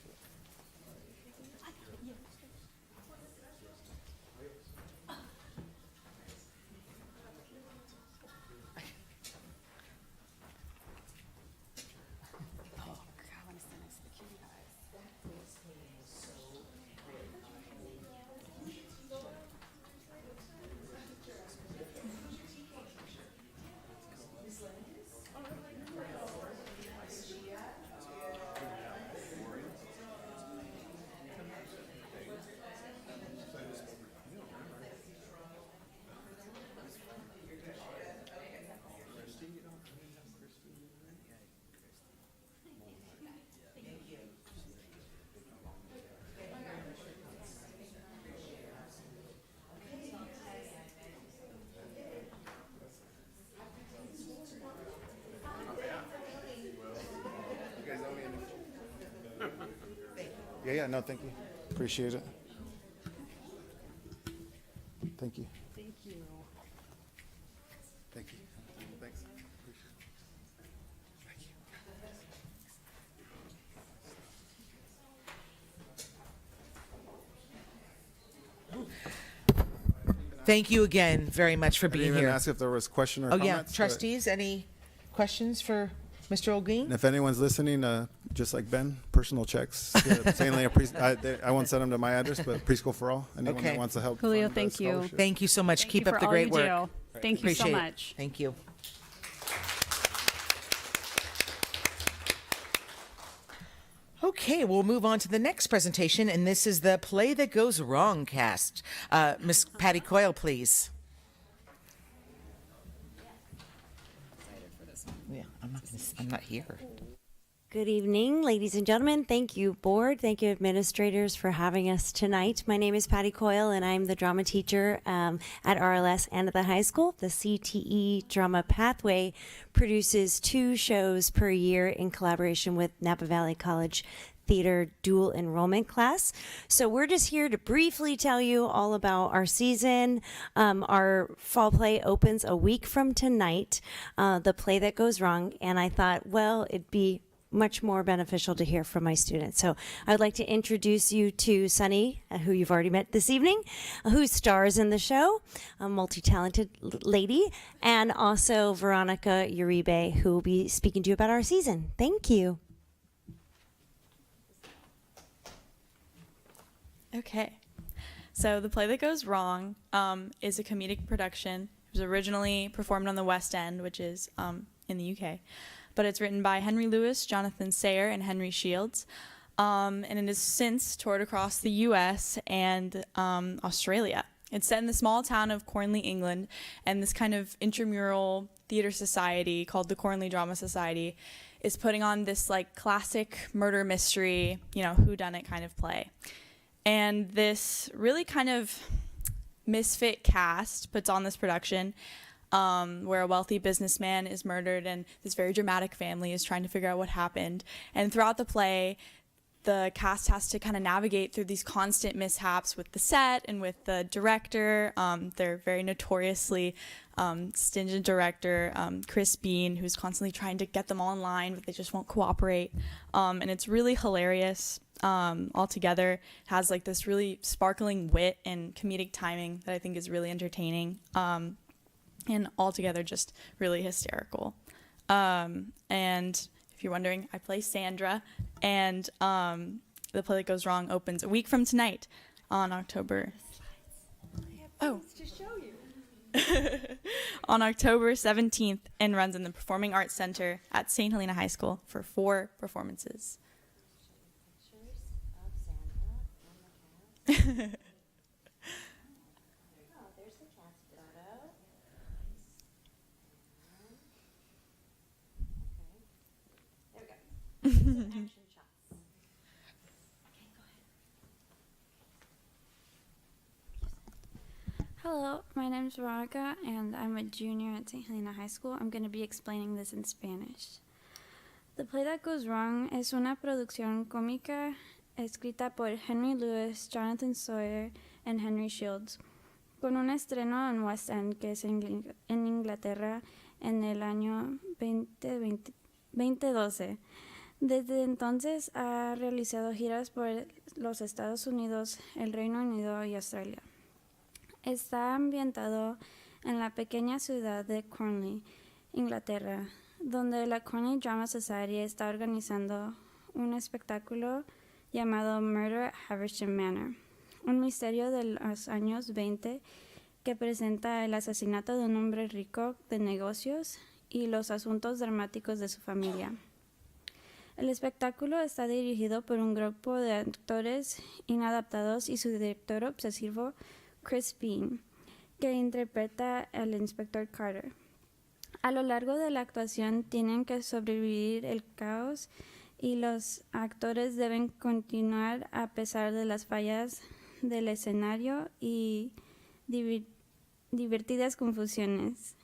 Yeah, no, thank you. Appreciate it. Thank you. Thank you. Thank you. Thanks. Appreciate it. Thank you. Thank you again very much for I didn't being even here. ask if there was question or Oh, comments. yeah. but- Trustees, any questions for Mr. Olguin? And if anyone's listening, just like Ben, personal checks. St. Lena I won't send them to my address, but Preschool for All. Anyone Okay. that wants to help. Julio, fund the thank you. scholarship. Thank you so much. Thank Keep you up for the all great you work. do. Thank you so Appreciate it. much. Thank you. Okay, we'll move on to the next presentation, and this is the Play That Goes Wrong cast. Miss Patty Coyle, please. Yeah, I'm not here. Good evening, ladies and gentlemen. Thank you, board. Thank you, administrators, for having us tonight. My name is Patty Coyle, and I'm the drama teacher at RLS and at the high school. The CTE Drama Pathway produces 2 shows per year in collaboration with Napa Valley College Theater dual enrollment class. So we're just here to briefly tell you all about our season. Our fall play opens a week from tonight, The Play That Goes Wrong, and I thought, well, it'd be much more beneficial to hear from my students. So I'd like to introduce you to Sunny, who you've already met this evening, who stars in the show, a multi-talented lady, and also Veronica Uribe, who will be speaking to you about our season. Thank you. Okay. So The Play That Goes Wrong is a comedic production It was originally performed on the West End, which is in the UK. But it's written by Henry Lewis, Jonathan Sayer, and Henry Shields. And it has since toured across the US and Australia. It's set in the small town of Cornley, England, and this kind of intramural theater society called the Cornley Drama Society is putting on this like classic murder mystery, whodunit kind of play. And this really kind of misfit cast puts on this production where a wealthy businessman is murdered and this very dramatic family is trying to figure out what happened. And throughout the play, the cast has to kind of navigate through these constant mishaps with the set and with the director. They're very notoriously stingent director, Chris Bean, who's constantly trying to get them all in line, but they just won't cooperate. And it's really hilarious altogether. It has like this really sparkling wit and comedic timing that I think is really entertaining. And altogether just really hysterical. And if you're wondering, I play Sandra, and The Play That Goes Wrong opens a week from tonight on October. Oh. To show you. On October 17th and runs in the Performing Arts Center at St. Helena High School for 4 performances. Hello, my name is Veronica, and I'm a junior at St. Helena High School. I'm going to be explaining this in Spanish. The Play That Goes Wrong es una producción cómica escrita por Henry Lewis, Jonathan Sawyer, and Henry Shields, con un estreno en West End, que es en Inglaterra, en el año 2012. Desde entonces ha realizado giras por los Estados Unidos, el Reino Unido y Australia. Está ambientado en la pequeña ciudad de Cornley, Inglaterra, donde la Cornley Drama Society está organizando un espectáculo llamado Murder at Haversham Manor, un misterio de los años 20 que presenta el asesinato de un hombre rico de negocios y los asuntos dramáticos de su familia. El espectáculo está dirigido por un grupo de actores inadaptados y su director obsesivo, Chris Bean, que interpreta al inspector Carter. A lo largo de la actuación tienen que sobrevivir el caos y los actores deben continuar a pesar de las fallas del escenario y divertidas confusiones.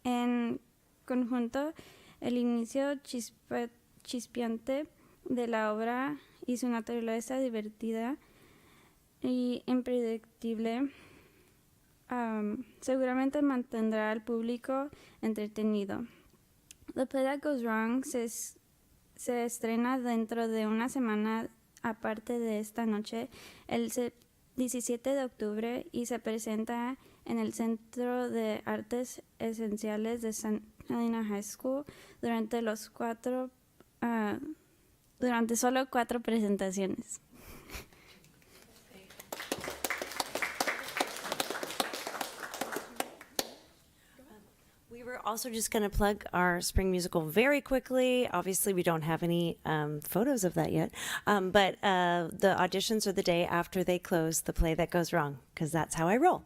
En conjunto, el inicio chispeante de la obra y su naturaleza divertida y impredictible seguramente mantendrá al público entretenido. The Play That Goes Wrong se estrena dentro de una semana aparte de esta noche, el 17 de octubre, y se presenta en el Centro de Artes Esenciales de St. Helena High School durante solo 4 presentaciones. We were also just going to plug our spring musical very quickly. Obviously, we don't have any photos of that yet, but the auditions are the day after they close The Play That Goes Wrong, because that's how I roll.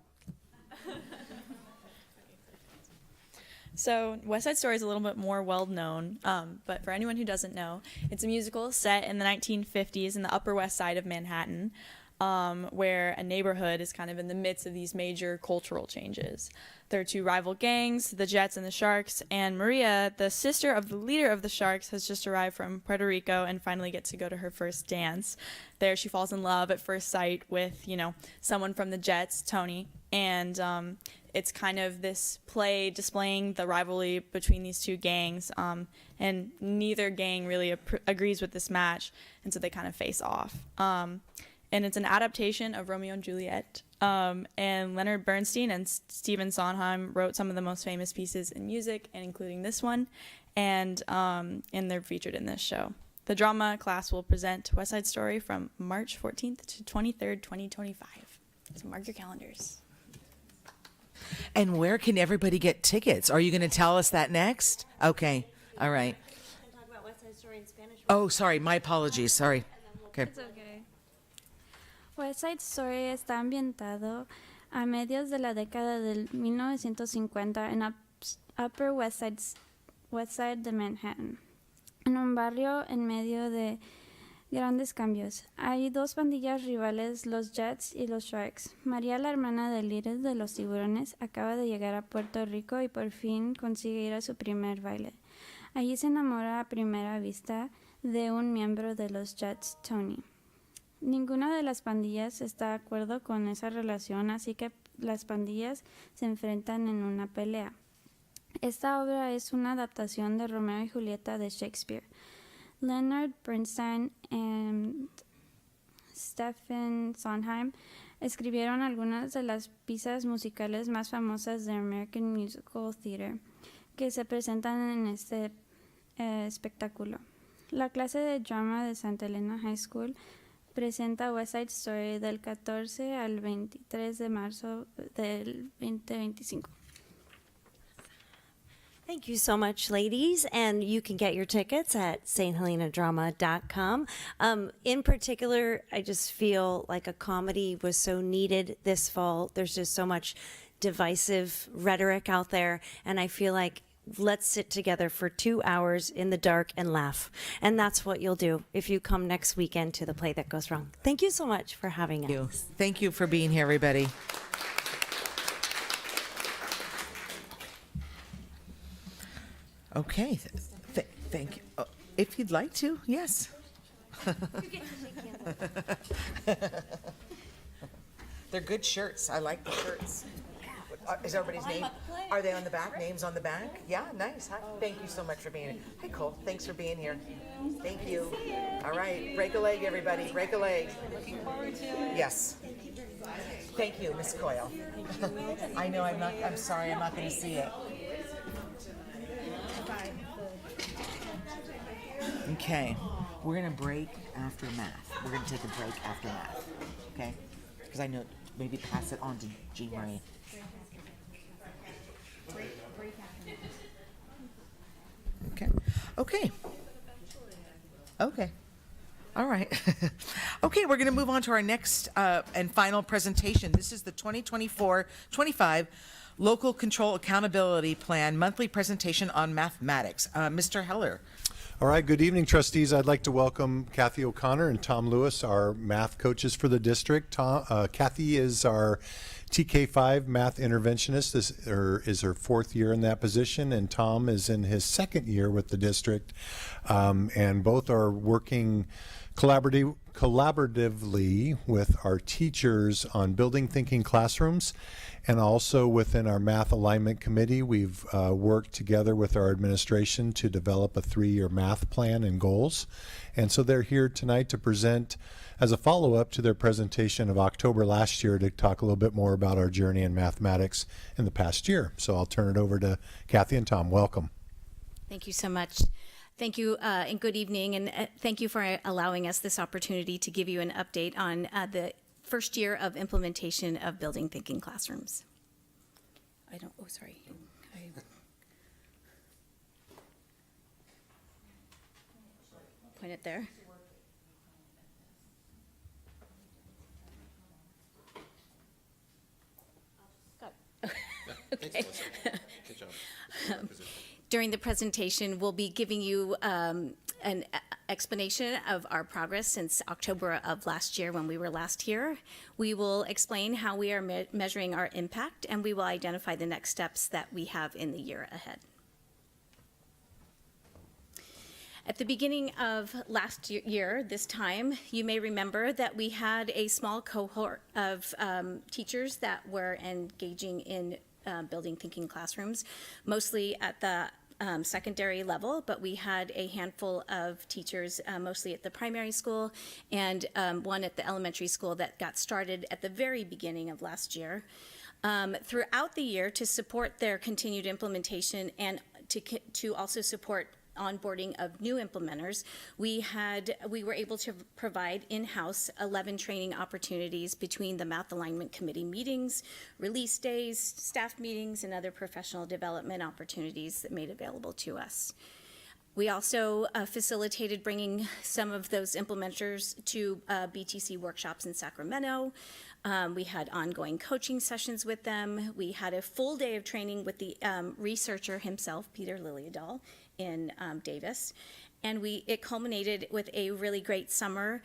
So West Side Story is a little bit more well-known, but for anyone who doesn't know, it's a musical set in the 1950s in the Upper West Side of Manhattan, where a neighborhood is kind of in the midst of these major cultural changes. There are 2 rival gangs, the Jets and the Sharks, and Maria, the sister of the leader of the Sharks, has just arrived from Puerto Rico and finally gets to go to her first dance. There she falls in love at first sight with, someone from the Jets, Tony, and it's kind of this play displaying the rivalry between these 2 gangs, and neither gang really agrees with this match, and so they kind of face off. And it's an adaptation of Romeo and Juliet, and Leonard Bernstein and Stephen Sondheim wrote some of the most famous pieces in music, and including this one, and they're featured in this show. The drama class will present West Side Story from March 14th to 23rd, 2025. So mark your calendars. And where can everybody get tickets? Are you going to tell us that next? Okay. All right. Oh, sorry. My apologies. Sorry. Okay. It's okay. West Side Story está ambientado a mediados de la década del 1950 en Upper West Side de Manhattan, en un barrio en medio de grandes cambios. Hay dos pandillas rivales, los Jets y los Sharks. María, la hermana del líder de los tiburones, acaba de llegar a Puerto Rico y por fin consigue ir a su primer baile. Allí se enamora a primera vista de un miembro de los Jets, Tony. Ninguna de las pandillas está de acuerdo con esa relación, así que las pandillas se enfrentan en una pelea. Esta obra es una adaptación de Romeo y Julieta de Shakespeare. Leonard Bernstein y Stephen Sondheim escribieron algunas de las piezas musicales más famosas de American Musical Theater que se presentan en este espectáculo. La clase de drama de Santa Elena High School presenta West Side Story del 14 al 23 de marzo del 2025. Thank you so much, ladies. And you can get your tickets at stHelenadrama.com. In particular, I just feel like a comedy was so needed this fall. There's just so much divisive rhetoric out there. And I feel like let's sit together for 2 hours in the dark and laugh. And that's what you'll do if you come next weekend to the Play That Goes Wrong. Thank you so much for having us. Thank you for being here, everybody. Okay, thank you. Oh, if you'd like to, yes. They're good shirts. I like the shirts. Is everybody's name? Are they on the back? Names on the back? Yeah, nice. Hi. Thank you so much for being here. Hi, Cole. Thanks for being here. Thank you. All right, break a leg, everybody. Break a leg. Looking forward to it. Yes. Thank you, Miss Coyle. I know I'm sorry, I'm not going to see it. Okay, we're going to break after math. We're going to take a break after math, okay? Because I know, maybe pass it on to Jean Marie. Okay, okay. Okay, all right. Okay, we're going to move on to our next and final presentation. This is the 2024-25 Local Control Accountability Plan monthly presentation on mathematics. Mr. Heller. All right, good evening, trustees. I'd like to welcome Kathy O'Connor and Tom Lewis, our math coaches for the district. Kathy is our TK5 math interventionist. This is her 4th year in that position, and Tom is in his 2nd year with the district. And both are working collaboratively with our teachers on building thinking classrooms. And also within our math alignment committee, we've worked together with our administration to develop a 3-year math plan and goals. And so they're here tonight to present as a follow-up to their presentation of October last year to talk a little bit more about our journey in mathematics in the past year. So I'll turn it over to Kathy and Tom. Welcome. Thank you so much. Thank you and good evening. And thank you for allowing us this opportunity to give you an update on the first year of implementation of building thinking classrooms. Point it there. Okay. Good job. During the presentation, we'll be giving you an explanation of our progress since October of last year when we were last here. We will explain how we are measuring our impact, and we will identify the next steps that we have in the year ahead. At the beginning of last year, this time, you may remember that we had a small cohort of teachers that were engaging in building thinking classrooms, mostly at the secondary level, but we had a handful of teachers, mostly at the primary school, and one at the elementary school that got started at the very beginning of last year. Throughout the year, to support their continued implementation and to also support onboarding of new implementers, we were able to provide in-house 11 training opportunities between the Math Alignment Committee meetings, release days, staff meetings, and other professional development opportunities that made available to us. We also facilitated bringing some of those implementers to BTC workshops in Sacramento. We had ongoing coaching sessions with them. We had a full day of training with the researcher himself, Peter Liljedahl, in Davis. And it culminated with a really great summer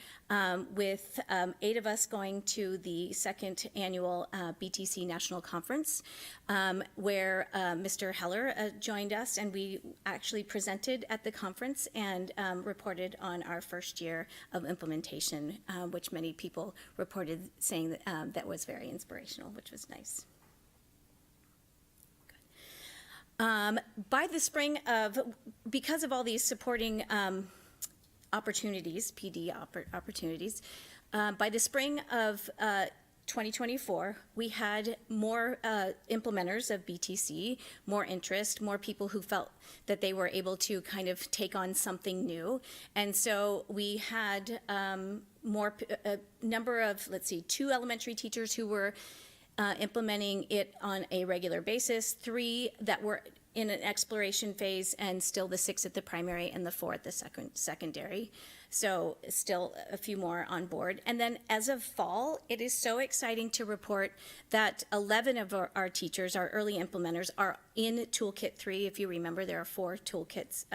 with 8 of us going to the second annual BTC National Conference, where Mr. Heller joined us, and we actually presented at the conference and reported on our first year of implementation, which many people reported saying that was very inspirational, which was nice. By the spring because of all these supporting opportunities, PD opportunities, by the spring of 2024, we had more implementers of BTC, more interest, more people who felt that they were able to kind of take on something new. And so we had a number of, 2 elementary teachers who were implementing it on a regular basis, 3 that were in an exploration phase, and still the 6 at the primary and the 4 at the secondary. So still a few more on board. And then as of fall, it is so exciting to report that 11 of our teachers, our early implementers, are in Toolkit 3. If you remember, there are 4 toolkits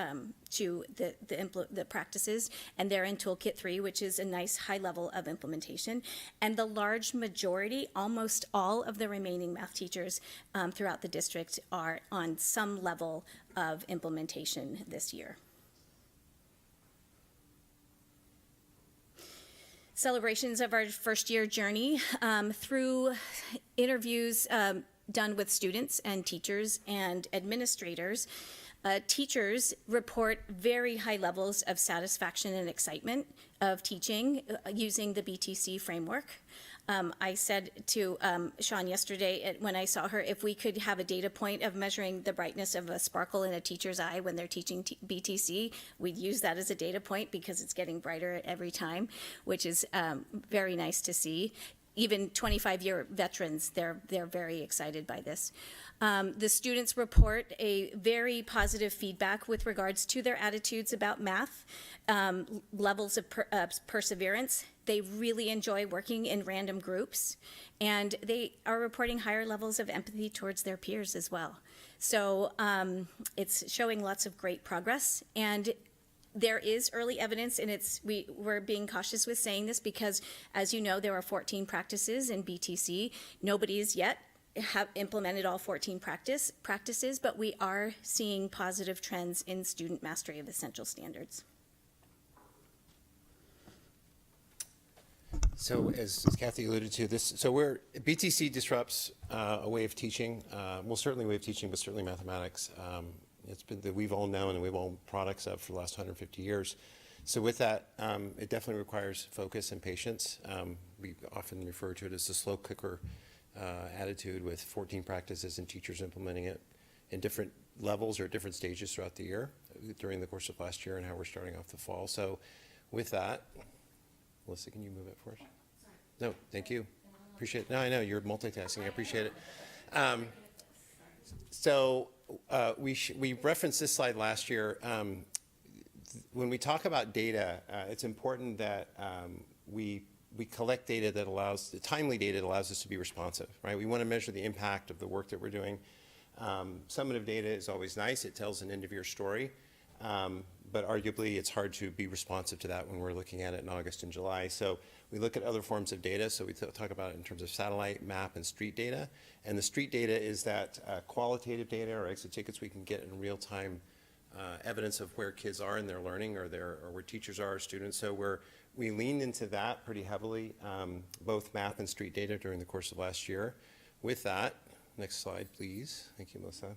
to the practices, and they're in Toolkit 3, which is a nice high level of implementation. And the large majority, almost all of the remaining math teachers throughout the district are on some level of implementation this year. Celebrations of our first year journey through interviews done with students and teachers and administrators. Teachers report very high levels of satisfaction and excitement of teaching using the BTC framework. I said to Sean yesterday when I saw her, if we could have a data point of measuring the brightness of a sparkle in a teacher's eye when they're teaching BTC, we'd use that as a data point because it's getting brighter every time, which is very nice to see. Even 25-year veterans, they're very excited by this. The students report a very positive feedback with regards to their attitudes about math, levels of perseverance. They really enjoy working in random groups, and they are reporting higher levels of empathy towards their peers as well. So it's showing lots of great progress, and there is early evidence, and we're being cautious with saying this because, as you know, there are 14 practices in BTC. Nobody has yet have implemented all 14 practices, but we are seeing positive trends in student mastery of essential standards. So as Kathy alluded to, BTC disrupts a way of teaching, well, certainly a way of teaching, but certainly mathematics. It's been that we've all known and we've all products of for the last 150 years. So with that, it definitely requires focus and patience. We often refer to it as the slow cooker attitude, with 14 practices and teachers implementing it in different levels or different stages throughout the year during the course of last year and how we're starting off the fall. So with that, Melissa, can you move it for us? No, thank you. Appreciate it. No, I know you're multitasking. I appreciate it. We referenced this slide last year. When we talk about data, it's important that we collect data that allows, timely data that allows us to be responsive, right? We want to measure the impact of the work that we're doing. Summative data is always nice. It tells an end-of-year story. But arguably, it's hard to be responsive to that when we're looking at it in August and July. So we look at other forms of data. So we talk about it in terms of satellite, map, and street data. And the street data is that qualitative data or exit tickets we can get in real time evidence of where kids are in their learning or where teachers are or students. So we leaned into that pretty heavily, both map and street data during the course of last year. With that, next slide, please. Thank you, Melissa.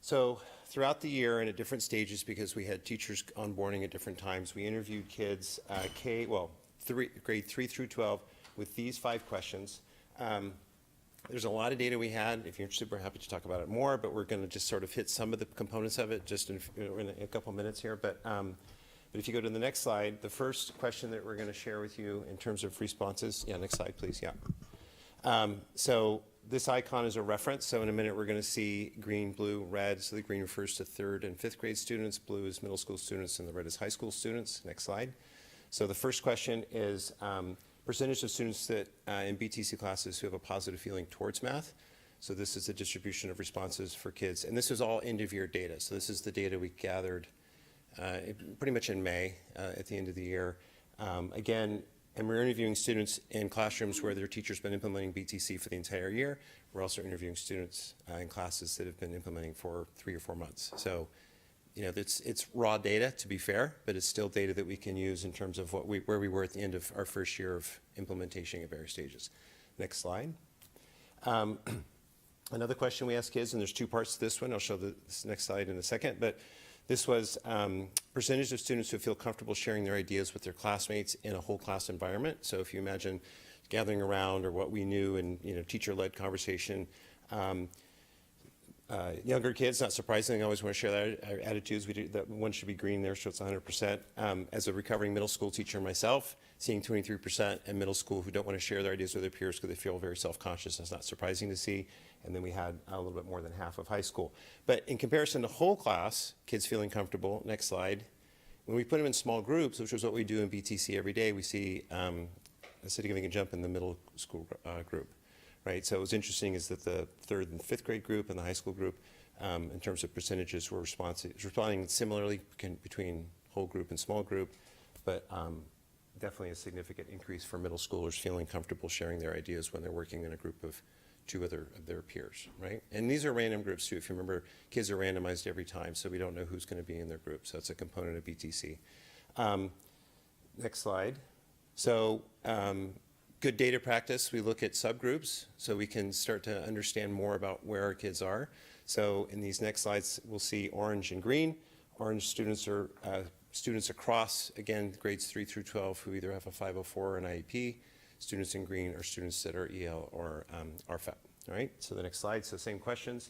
So throughout the year and at different stages, because we had teachers onboarding at different times, we interviewed kids, grade 3 through 12, with these 5 questions. There's a lot of data we had. If you're interested, we're happy to talk about it more, but we're going to just sort of hit some of the components of it just in a couple minutes here. But if you go to the next slide, the first question that we're going to share with you in terms of responses, next slide, please, so this icon is a reference. So in a minute, we're going to see green, blue, red. So the green refers to 3rd and 5th grade students, blue is middle school students, and the red is high school students. Next slide. So the first question is percentage of students that in BTC classes who have a positive feeling towards math. So this is the distribution of responses for kids. And this is all end of year data. So this is the data we gathered pretty much in May at the end of the year. Again, and we're interviewing students in classrooms where their teacher's been implementing BTC for the entire year. We're also interviewing students in classes that have been implementing for 3 or 4 months. So, it's raw data, to be fair, but it's still data that we can use in terms of where we were at the end of our first year of implementation at various stages. Next slide. Another question we ask kids, and there's 2 parts to this one. I'll show this next slide in a second, but this was percentage of students who feel comfortable sharing their ideas with their classmates in a whole class environment. So if you imagine gathering around or what we knew in teacher-led conversation, younger kids, not surprisingly, always want to share their attitudes. That one should be green there, so it's 100%. As a recovering middle school teacher myself, seeing 23% in middle school who don't want to share their ideas with their peers because they feel very self-conscious, that's not surprising to see. And then we had a little bit more than half of high school. But in comparison to whole class, kids feeling comfortable, next slide, when we put them in small groups, which is what we do in BTC every day, we see a significant jump in the middle school group. Right, so what was interesting is that the 3rd and 5th grade group and the high school group, in terms of percentages, were responding similarly between whole group and small group, but definitely a significant increase for middle schoolers feeling comfortable sharing their ideas when they're working in a group of 2 other of their peers, right? And these are random groups too. If you remember, kids are randomized every time, so we don't know who's going to be in their group. So that's a component of BTC. Next slide. So good data practice, we look at subgroups so we can start to understand more about where our kids are. So in these next slides, we'll see orange and green. Orange students are students across, again, grades 3 through 12 who either have a 504 or an IEP. Students in green are students that are EL or RFEP, all right? So the next slide, so same questions.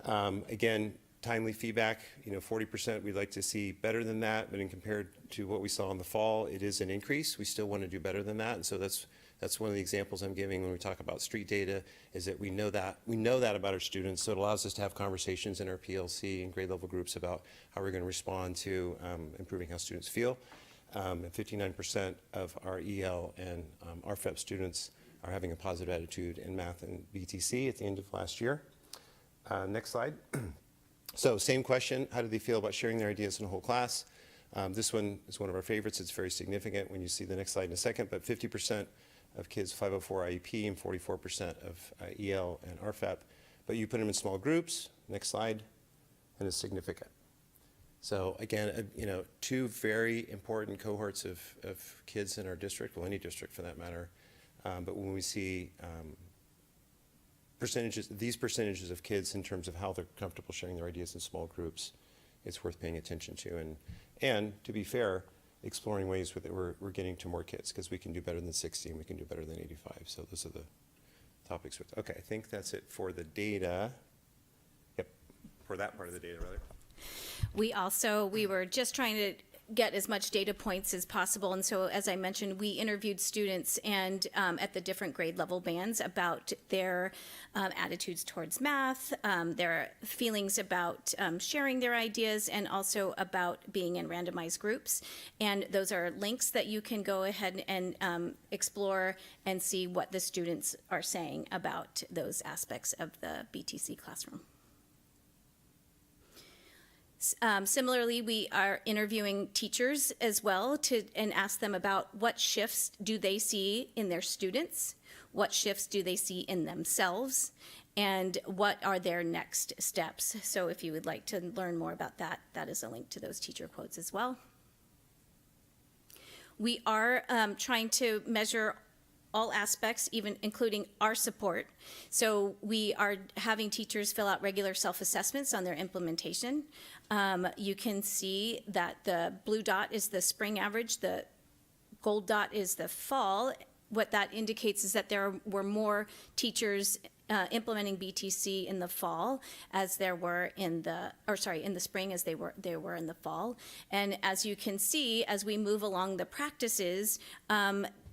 Again, timely feedback, 40% we'd like to see better than that, but in compared to what we saw in the fall, it is an increase. We still want to do better than that, and so that's one of the examples I'm giving when we talk about street data, is that we know that about our students, so it allows us to have conversations in our PLC and grade level groups about how we're going to respond to improving how students feel. And 59% of our EL and RFEP students are having a positive attitude in math and BTC at the end of last year. Next slide. So same question, how do they feel about sharing their ideas in a whole class? This one is one of our favorites. It's very significant when you see the next slide in a second, but 50% of kids 504 IEP and 44% of EL and RFEP. But you put them in small groups, next slide, and it's significant. So again, 2 very important cohorts of kids in our district, well, any district for that matter. But when we see these percentages of kids in terms of how they're comfortable sharing their ideas in small groups, it's worth paying attention to. And to be fair, exploring ways that we're getting to more kids, because we can do better than 60 and we can do better than 85. So those are the topics. Okay, I think that's it for the data. Yep, for that part of the data, rather. We were just trying to get as much data points as possible. And so, as I mentioned, we interviewed students and at the different grade level bands about their attitudes towards math, their feelings about sharing their ideas, and also about being in randomized groups. And those are links that you can go ahead and explore and see what the students are saying about those aspects of the BTC classroom. Similarly, we are interviewing teachers as well and ask them about what shifts do they see in their students, what shifts do they see in themselves, and what are their next steps. So if you would like to learn more about that, that is a link to those teacher quotes as well. We are trying to measure all aspects, even including our support. So we are having teachers fill out regular self-assessments on their implementation. You can see that the blue dot is the spring average, the gold dot is the fall what that indicates is that there were more teachers implementing BTC in the fall as there were in the spring as they were in the fall. And as you can see, as we move along the practices,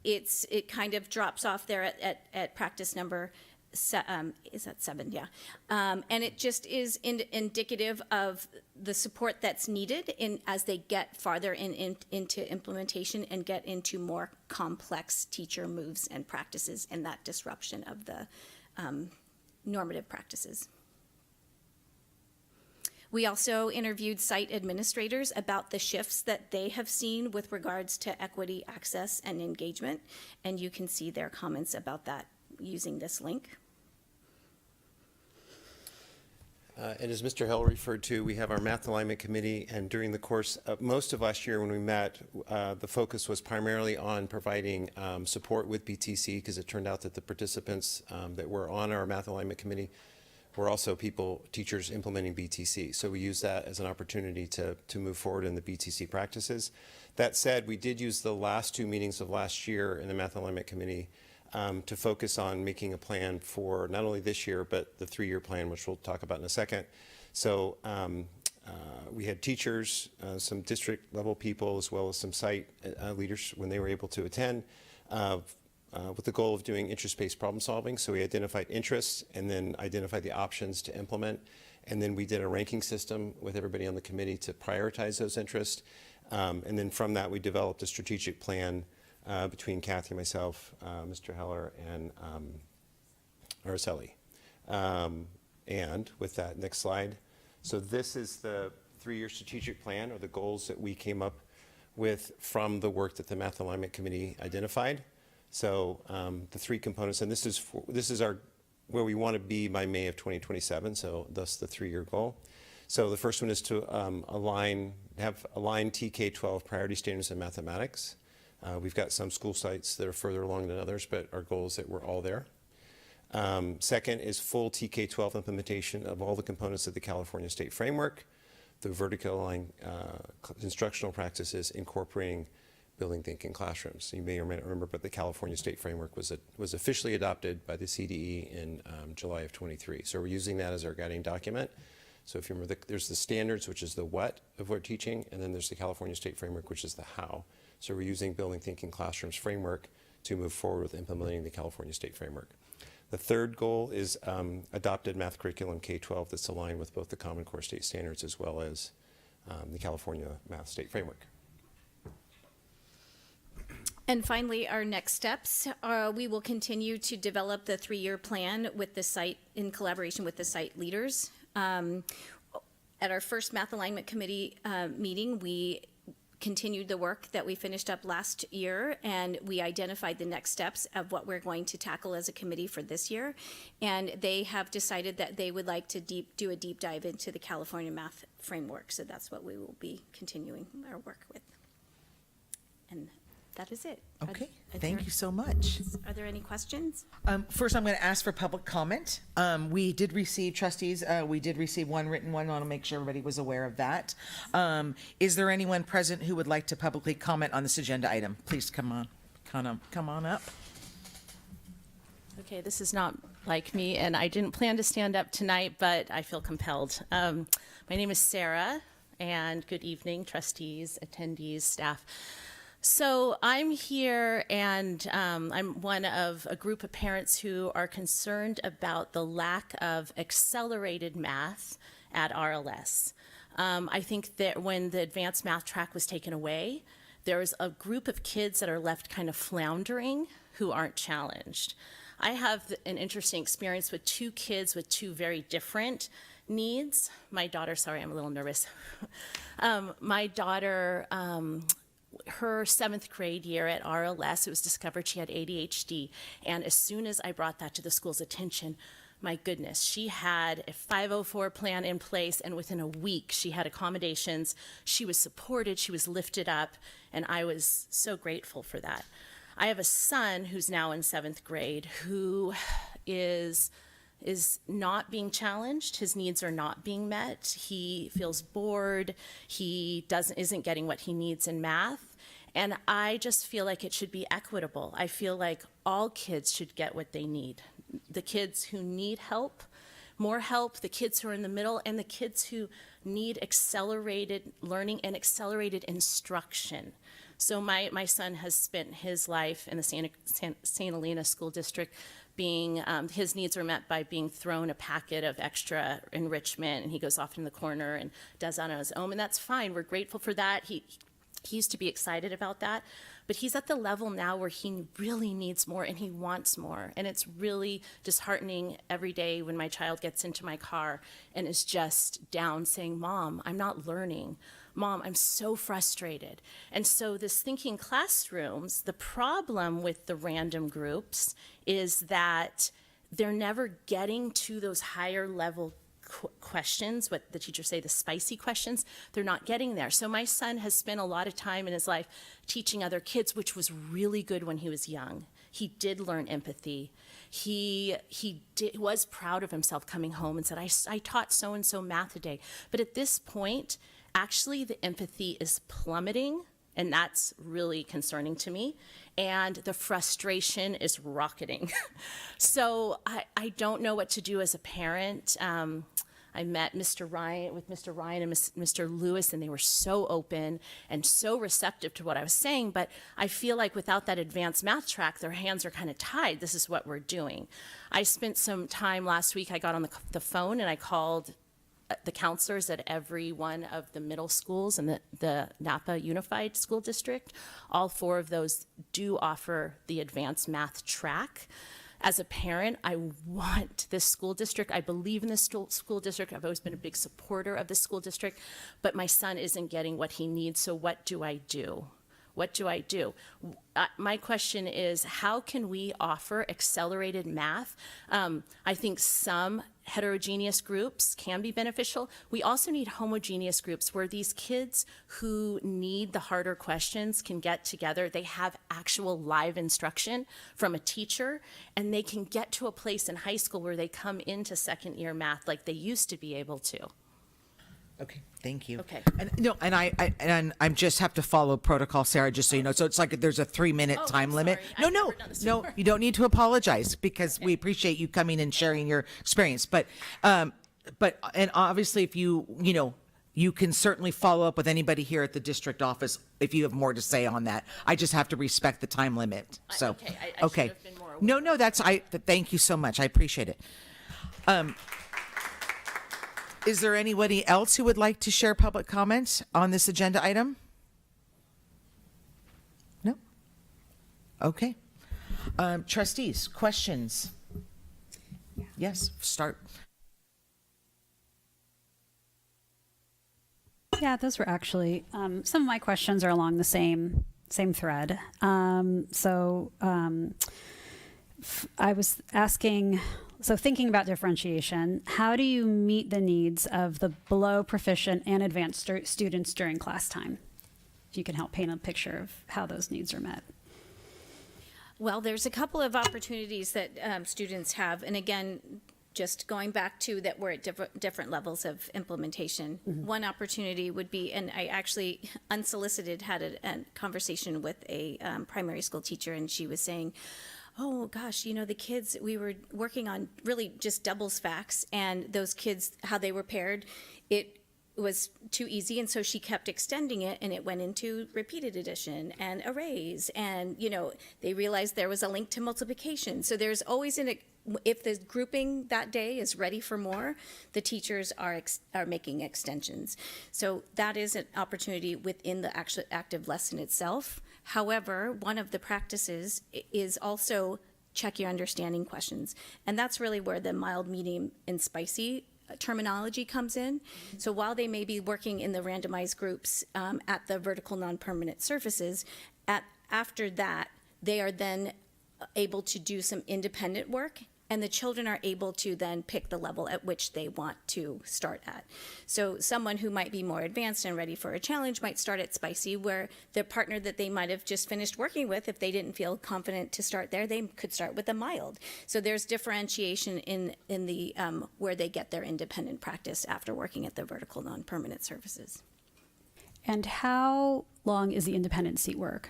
it kind of drops off there at practice number is that 7? Yeah. And it just is indicative of the support that's needed as they get farther into implementation and get into more complex teacher moves and practices and that disruption of the normative practices. We also interviewed site administrators about the shifts that they have seen with regards to equity, access, and engagement, and you can see their comments about that using this link. And as Mr. Hill referred to, we have our Math Alignment Committee, and during the course of most of last year when we met, the focus was primarily on providing support with BTC, because it turned out that the participants that were on our Math Alignment Committee were also teachers implementing BTC. So we used that as an opportunity to move forward in the BTC practices. That said, we did use the last 2 meetings of last year in the Math Alignment Committee to focus on making a plan for not only this year, but the 3-year plan, which we'll talk about in a second. So we had teachers, some district level people, as well as some site leaders when they were able to attend, with the goal of doing interest-based problem solving. So we identified interests and then identified the options to implement. And then we did a ranking system with everybody on the committee to prioritize those interests. And then from that, we developed a strategic plan between Kathy, myself, Mr. Heller, and Araceli. And with that, next slide. So this is the 3-year strategic plan, or the goals that we came up with from the work that the Math Alignment Committee identified. So the 3 components, and this is where we want to be by May of 2027. So thus the 3-year goal. So the first one is to align TK-12 priority standards in mathematics. We've got some school sites that are further along than others, but our goal is that we're all there. Second is full TK-12 implementation of all the components of the California State Framework, the vertical aligned instructional practices incorporating building thinking classrooms. You may or may not remember, but the California State Framework was officially adopted by the CDE in July of 23. So we're using that as our guiding document. So if you remember, there's the standards, which is the what of what we're teaching, and then there's the California State Framework, which is the how. So we're using Building Thinking Classrooms framework to move forward with implementing the California State Framework. The third goal is adopted math curriculum K-12 that's aligned with both the Common Core state standards as well as the California Math State Framework. And finally, our next steps are we will continue to develop the 3-year plan with the site in collaboration with the site leaders. At our first Math Alignment Committee meeting, we continued the work that we finished up last year, and we identified the next steps of what we're going to tackle as a committee for this year. And they have decided that they would like to do a deep dive into the California Math Framework. So that's what we will be continuing our work with. And that is it. Okay, thank you so much. Are there any questions? First, I'm going to ask for public comment. We did receive, trustees, we did receive one written one. I want to make sure everybody was aware of that. Is there anyone present who would like to publicly comment on this agenda item? Please come on up. Okay, this is not like me, and I didn't plan to stand up tonight, but I feel compelled. My name is Sarah, and good evening, trustees, attendees, staff. So I'm here, and I'm one of a group of parents who are concerned about the lack of accelerated math at RLS. I think that when the advanced math track was taken away, there was a group of kids that are left kind of floundering who aren't challenged. I have an interesting experience with 2 kids with 2 very different needs. My daughter, sorry, I'm a little nervous. My daughter, her 7th grade year at RLS, it was discovered she had ADHD. And as soon as I brought that to the school's attention, my goodness, she had a 504 plan in place, and within a week she had accommodations. She was supported, she was lifted up, and I was so grateful for that. I have a son who's now in 7th grade who is not being challenged. His needs are not being met. He feels bored. He isn't getting what he needs in math. And I just feel like it should be equitable. I feel like all kids should get what they need. The kids who need help, more help, the kids who are in the middle, and the kids who need accelerated learning and accelerated instruction. So my son has spent his life in the St. Helena School District being, his needs are met by being thrown a packet of extra enrichment, and he goes off in the corner and does that on his own, and that's fine. We're grateful for that. He used to be excited about that, but he's at the level now where he really needs more and he wants more. And it's really disheartening every day when my child gets into my car and is just down saying, "Mom, I'm not learning. Mom, I'm so frustrated." And so this thinking classrooms, the problem with the random groups is that they're never getting to those higher level questions, what the teachers say, the spicy questions. They're not getting there. So my son has spent a lot of time in his life teaching other kids, which was really good when he was young. He did learn empathy. He was proud of himself coming home and said, I taught so-and-so math today. But at this point, actually the empathy is plummeting, and that's really concerning to me. And the frustration is rocketing. So I don't know what to do as a parent. I met Mr. Ryan and Mr. Lewis, and they were so open and so receptive to what I was saying. But I feel like without that advanced math track, their hands are kind of tied. This is what we're doing. I spent some time last week. I got on the phone and I called the counselors at every one of the middle schools in the Napa Unified School District. All 4 of those do offer the advanced math track. As a parent, I want this school district. I believe in this school district. I've always been a big supporter of the school district, but my son isn't getting what he needs, so what do I do? What do I do? My question is, how can we offer accelerated math? I think some heterogeneous groups can be beneficial. We also need homogeneous groups where these kids who need the harder questions can get together. They have actual live instruction from a teacher, and they can get to a place in high school where they come into second year math like they used to be able to. Okay, thank you. Okay. And I just have to follow protocol, Sarah, just so you know. So it's like there's a 3-minute time limit. sorry. No, you don't need to apologize because we appreciate you coming and sharing your experience. But and obviously, if you can certainly follow up with anybody here at the district office if you have more to say on that. I just have to respect the time limit. So Okay, I should have been more aware. No, thank you so much. I appreciate it. Is there anybody else who would like to share public comments on this agenda item? No? Okay. Trustees, questions? Yes, start. Yeah, those were actually some of my questions are along the same thread. I was asking. So thinking about differentiation, how do you meet the needs of the below proficient and advanced students during class time? If you can help paint a picture of how those needs are met. Well, there's a couple of opportunities that students have. And again, just going back to that we're at different levels of implementation. Mm-hmm. One opportunity would be, and I actually unsolicited had a conversation with a primary school teacher, and she was saying, oh gosh, the kids, we were working on really just doubles facts, and those kids, how they were paired, it was too easy, and so she kept extending it, and it went into repeated addition and arrays, and they realized there was a link to multiplication. So there's always if the grouping that day is ready for more, the teachers are making extensions. So that is an opportunity within the actual active lesson itself. However, one of the practices is also check your understanding questions. And that's really where the mild, medium, and spicy terminology comes in. So while they may be working in the randomized groups at the vertical non-permanent surfaces, after that, they are then able to do some independent work, and the children are able to then pick the level at which they want to start at. So someone who might be more advanced and ready for a challenge might start at spicy, where the partner that they might have just finished working with, if they didn't feel confident to start there, they could start with a mild. So there's differentiation in the where they get their independent practice after working at the vertical non-permanent surfaces. And how long is the independent seat work?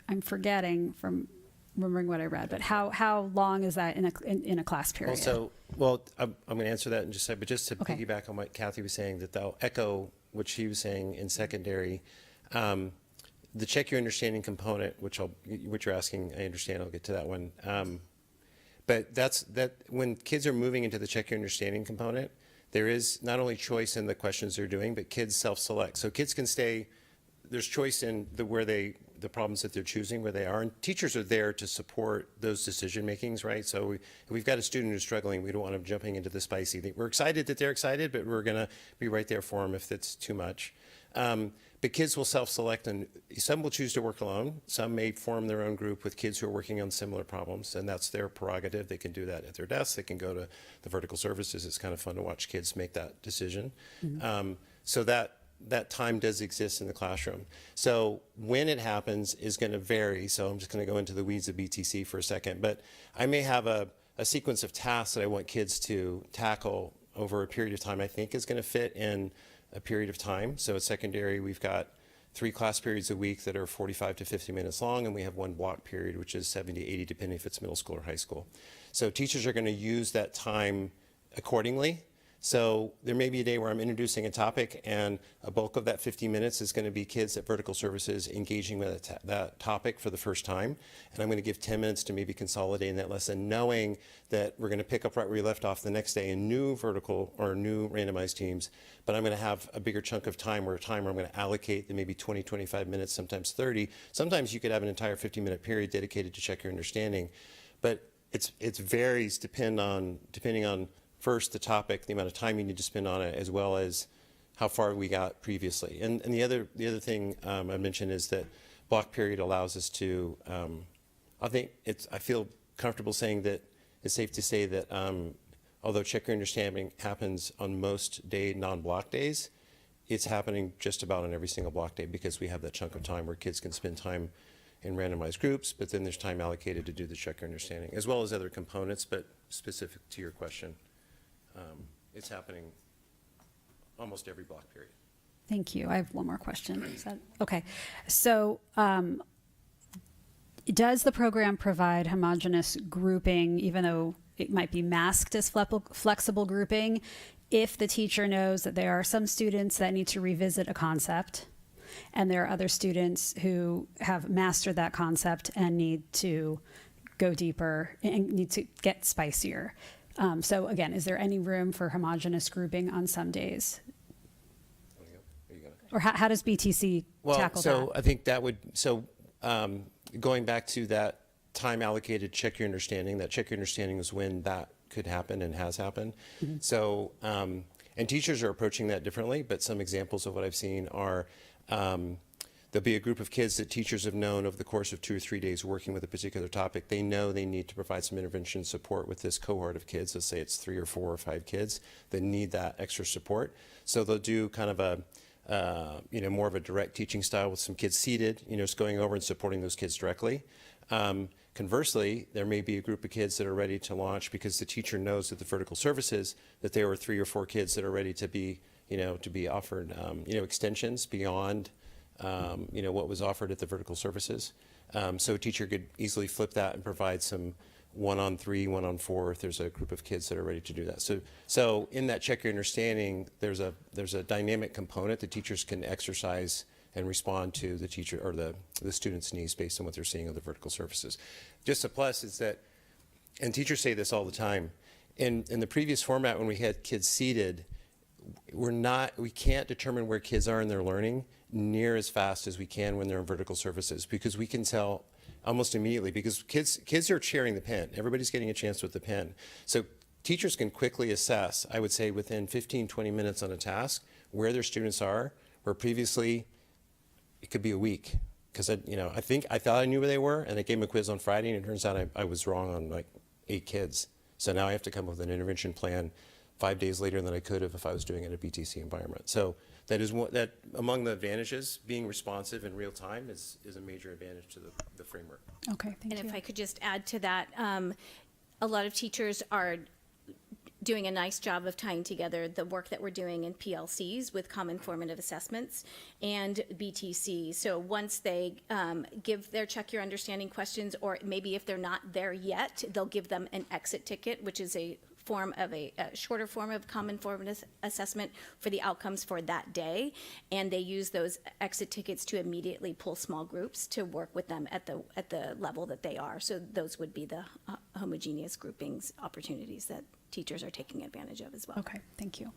I'm forgetting from remembering what I read, but how long is that in a class period? I'm going to answer that in just a second, but just to piggyback on what Kathy was saying, that I'll echo what she was saying in secondary. The check your understanding component, what you're asking, I understand. I'll get to that one. But that when kids are moving into the check your understanding component, there is not only choice in the questions they're doing, but kids self-select. So kids can stay. There's choice in the problems that they're choosing where they are, and teachers are there to support those decision makings, right? So if we've got a student who's struggling, we don't want them jumping into the spicy thing. We're excited that they're excited, but we're going to be right there for them if it's too much. But kids will self-select, and some will choose to work alone. Some may form their own group with kids who are working on similar problems, and that's their prerogative. They can do that at their desk. They can go to the vertical services. It's kind of fun to watch kids make that decision. So that time does exist in the classroom. So when it happens is going to vary. So I'm just going to go into the weeds of BTC for a second. But I may have a sequence of tasks that I want kids to tackle over a period of time I think is going to fit in a period of time. So at secondary, we've got 3 class periods a week that are 45 to 50 minutes long, and we have 1 block period, which is 70 to 80, depending if it's middle school or high school. So teachers are going to use that time accordingly. So there may be a day where I'm introducing a topic, and a bulk of that 50 minutes is going to be kids at vertical services engaging with that topic for the first time. And I'm going to give 10 minutes to maybe consolidating that lesson, knowing that we're going to pick up right where we left off the next day in new vertical or new randomized teams. But I'm going to have a bigger chunk of time where I'm going to allocate the maybe 20, 25 minutes, sometimes 30. Sometimes you could have an entire 50-minute period dedicated to check your understanding. But it varies depending on first, the topic, the amount of time you need to spend on it, as well as how far we got previously. And the other thing I mentioned is that block period allows us to, I feel comfortable saying that it's safe to say that although check your understanding happens on most non-block days, it's happening just about on every single block day because we have that chunk of time where kids can spend time in randomized groups, but then there's time allocated to do the check your understanding, as well as other components, but specific to your question. It's happening almost every block period. Thank you. I have one more question. Okay. So does the program provide homogeneous grouping, even though it might be masked as flexible grouping, if the teacher knows that there are some students that need to revisit a concept and there are other students who have mastered that concept and need to go deeper and need to get spicier? So again, is there any room for homogeneous grouping on some days? Or how does BTC tackle that? I think that would, going back to that time allocated check your understanding, that check your understanding is when that could happen and has happened. Mm-hmm. So, and teachers are approaching that differently, but some examples of what I've seen are, there'll be a group of kids that teachers have known over the course of 2 or 3 days working with a particular topic. They know they need to provide some intervention support with this cohort of kids. Let's say it's 3 or 4 or 5 kids that need that extra support. So they'll do kind of a, more of a direct teaching style with some kids seated, just going over and supporting those kids directly. Conversely, there may be a group of kids that are ready to launch because the teacher knows at the vertical services that there are 3 or 4 kids that are ready to be, to be offered, extensions beyond what was offered at the vertical services. So a teacher could easily flip that and provide some 1-on-3, 1-on-4 if there's a group of kids that are ready to do that. So in that check your understanding, there's a dynamic component that teachers can exercise and respond to the teacher or the student's needs based on what they're seeing on the vertical surfaces. Just a plus is that, and teachers say this all the time, in the previous format when we had kids seated, we can't determine where kids are in their learning near as fast as we can when they're in vertical surfaces, because we can tell almost immediately, because kids are sharing the pen. Everybody's getting a chance with the pen. So teachers can quickly assess, I would say within 15, 20 minutes on a task, where their students are, where previously it could be a week. Because I thought I knew where they were, and I gave them a quiz on Friday, and it turns out I was wrong on like 8 kids. So now I have to come up with an intervention plan 5 days later than I could have if I was doing it in a BTC environment. So that is that among the advantages, being responsive in real time is a major advantage to the framework. Okay, thank you. And if I could just add to that, a lot of teachers are doing a nice job of tying together the work that we're doing in PLCs with common formative assessments and BTC. So once they give their check your understanding questions, or maybe if they're not there yet, they'll give them an exit ticket, which is a shorter form of common formative assessment for the outcomes for that day. And they use those exit tickets to immediately pull small groups to work with them at the level that they are. So those would be the homogeneous groupings opportunities that teachers are taking advantage of as well. Okay, thank you.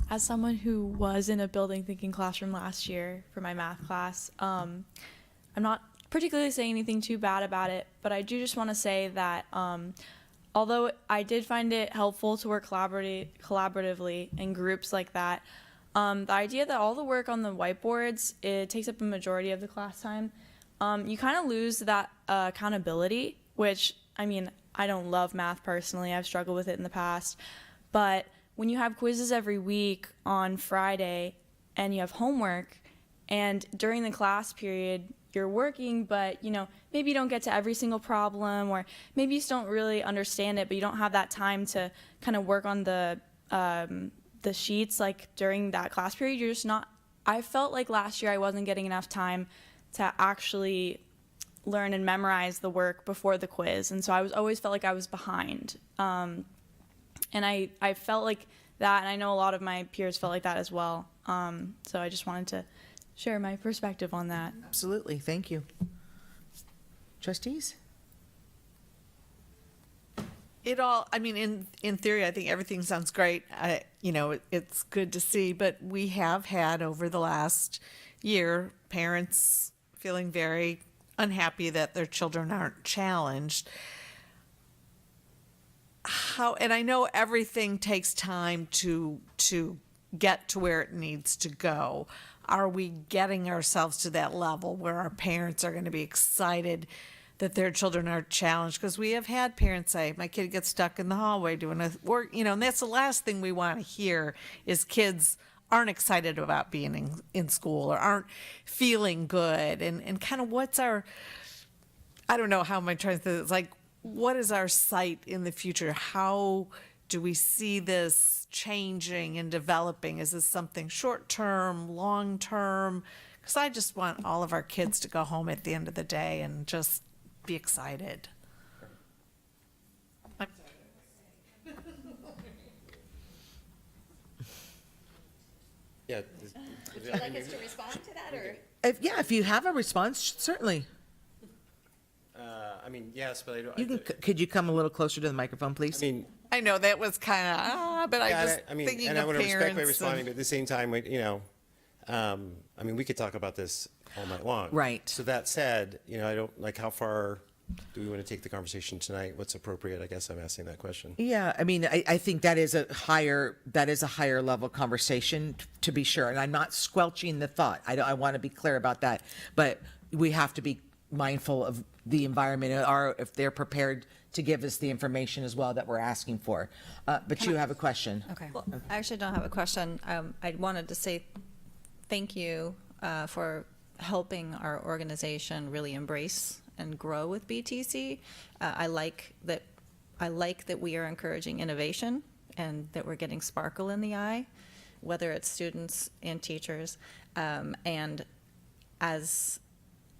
As someone who was in a building thinking classroom last year for my math class, I'm not particularly saying anything too bad about it, but I do just want to say that although I did find it helpful to work collaboratively in groups like that, the idea that all the work on the whiteboards, it takes up a majority of the class time, you kind of lose that accountability, which, I mean, I don't love math personally. I've struggled with it in the past, but when you have quizzes every week on Friday and you have homework, and during the class period you're working, but maybe you don't get to every single problem, or maybe you just don't really understand it, but you don't have that time to kind of work on the sheets like during that class period. You're just not. I felt like last year I wasn't getting enough time to actually learn and memorize the work before the quiz, and so I always felt like I was behind. And I felt like that, and I know a lot of my peers felt like that as well. So I just wanted to share my perspective on that. Absolutely, thank you. Trustees? I mean, in theory, I think everything sounds great. It's good to see, but we have had over the last year parents feeling very unhappy that their children aren't challenged. And I know everything takes time to get to where it needs to go. Are we getting ourselves to that level where our parents are going to be excited that their children are challenged? Because we have had parents say, my kid gets stuck in the hallway doing a work, and that's the last thing we want to hear is kids aren't excited about being in school or aren't feeling good. And kind of what's our, I don't know how am I trying to, it's like, what is our sight in the future? How do we see this changing and developing? Is this something short-term, long-term? Because I just want all of our kids to go home at the end of the day and just be excited. Yeah. Would you like us to respond to that, or? If you have a response, certainly. I mean, yes, but I don't. You can. Could you come a little closer to the microphone, please? I mean, I know that was kind of, but yeah, I just I mean, thinking and of I want to respect by parents responding, and- but at the same time, I mean, we could talk about this all night long. Right. So that said, I don't like how far do we want to take the conversation tonight? What's appropriate? I guess I'm asking that question. Yeah, I mean, I think that is a higher level conversation to be sure, and I'm not squelching the thought. I want to be clear about that, but we have to be mindful of the environment, or if they're prepared to give us the information as well that we're asking for. But you have a question. Okay. Well, I actually don't have a question. I wanted to say thank you for helping our organization really embrace and grow with BTC. I like that we are encouraging innovation and that we're getting sparkle in the eye, whether it's students and teachers. And as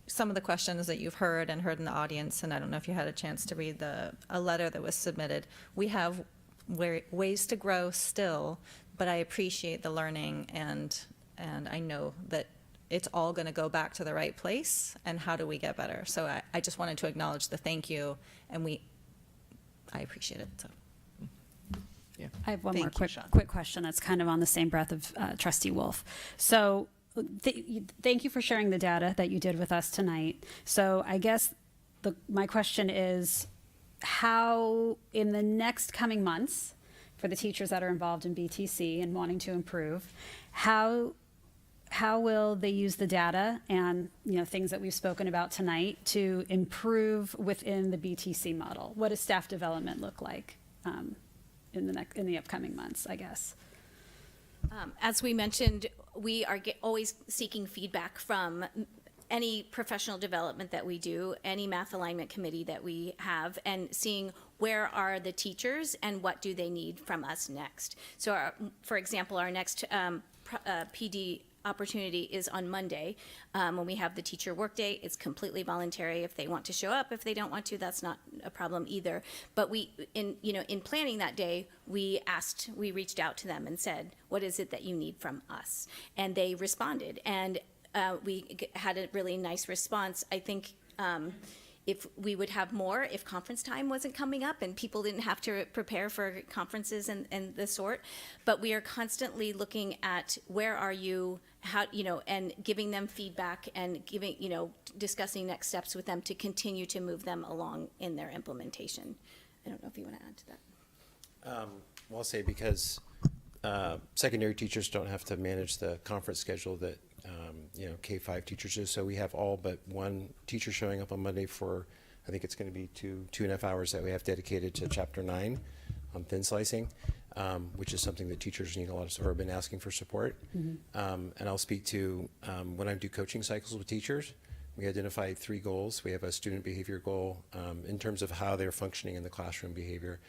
some of the questions that you've heard in the audience, and I don't know if you had a chance to read a letter that was submitted, we have ways to grow still, but I appreciate the learning, and I know that it's all going to go back to the right place, and how do we get better? So I just wanted to acknowledge the thank you, and I appreciate it. So. Yeah. I have one Thank more you, quick question that's kind of on the same breath of Trustee Wolf. So thank you for sharing the data that you did with us tonight. So I guess my question is, how in the next coming months, for the teachers that are involved in BTC and wanting to improve, how will they use the data and things that we've spoken about tonight to improve within the BTC model? What does staff development look like in the upcoming months, I guess? As we mentioned, we are always seeking feedback from any professional development that we do, any math alignment committee that we have, and seeing where are the teachers and what do they need from us next. So, for example, our next PD opportunity is on Monday when we have the teacher workday. It's completely voluntary. If they want to show up, if they don't want to, that's not a problem either. But in planning that day, we reached out to them and said, what is it that you need from us? And they responded, and we had a really nice response. I think if we would have more if conference time wasn't coming up and people didn't have to prepare for conferences and the sort. But we are constantly looking at where are you, how, and giving them feedback and discussing next steps with them to continue to move them along in their implementation. I don't know if you want to add to that. Well, I'll say because secondary teachers don't have to manage the conference schedule that K-5 teachers do. So we have all but one teacher showing up on Monday for, I think it's going to be 2.5 hours that we have dedicated to Chapter 9 on thin slicing, which is something that teachers need a lot of, or have been asking for support. And I'll speak to when I do coaching cycles with teachers, we identify 3 goals. We have a student behavior goal in terms of how they're functioning in the classroom behavior,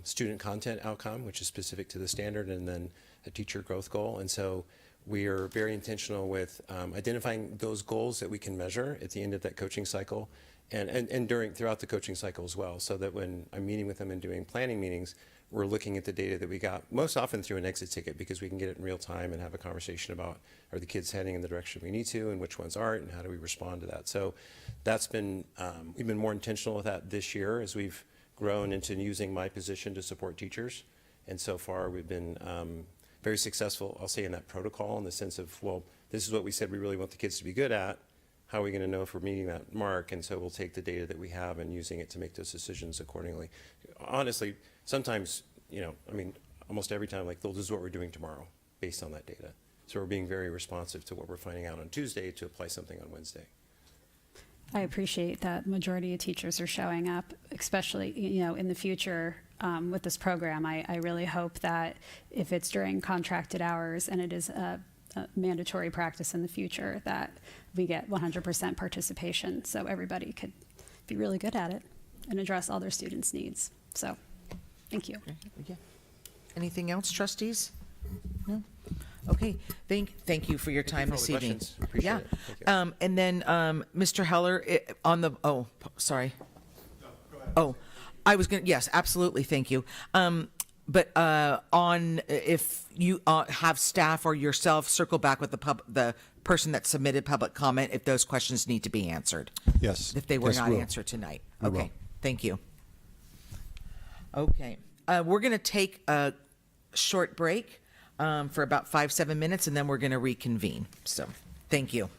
student content outcome, which is specific to the standard, and then a teacher growth goal. And so we are very intentional with identifying those goals that we can measure at the end of that coaching cycle and throughout the coaching cycle as well, so that when I'm meeting with them and doing planning meetings, we're looking at the data that we got, most often through an exit ticket, because we can get it in real time and have a conversation about, are the kids heading in the direction we need to, and which ones aren't, and how do we respond to that. So that's been, we've been more intentional with that this year as we've grown into using my position to support teachers. And so far we've been very successful, I'll say, in that protocol, in the sense of, well, this is what we said we really want the kids to be good at. How are we going to know if we're meeting that mark? And so we'll take the data that we have and using it to make those decisions accordingly. Honestly, sometimes, almost every time, like, this is what we're doing tomorrow based on that data. So we're being very responsive to what we're finding out on Tuesday to apply something on Wednesday. I appreciate that majority of teachers are showing up, especially, in the future with this program. I really hope that if it's during contracted hours and it is a mandatory practice in the future, that we get 100% participation so everybody could be really good at it and address all their students' needs. So, thank you. Yeah. Anything else, trustees? No? Okay, thank you for your time Thank you for all this the evening. questions. Appreciate it. Thank you. And then Mr. Heller sorry. No, go ahead. Oh, I was going to, yes, absolutely, thank you. But on, if you have staff or yourself circle back with the person that submitted public comment, if those questions need to be answered. Yes. If they were Yes, not will. answered tonight. We Okay, will. thank you. Okay, we're going to take a short break for about 5-7 minutes, and then we're going to reconvene. So, thank you.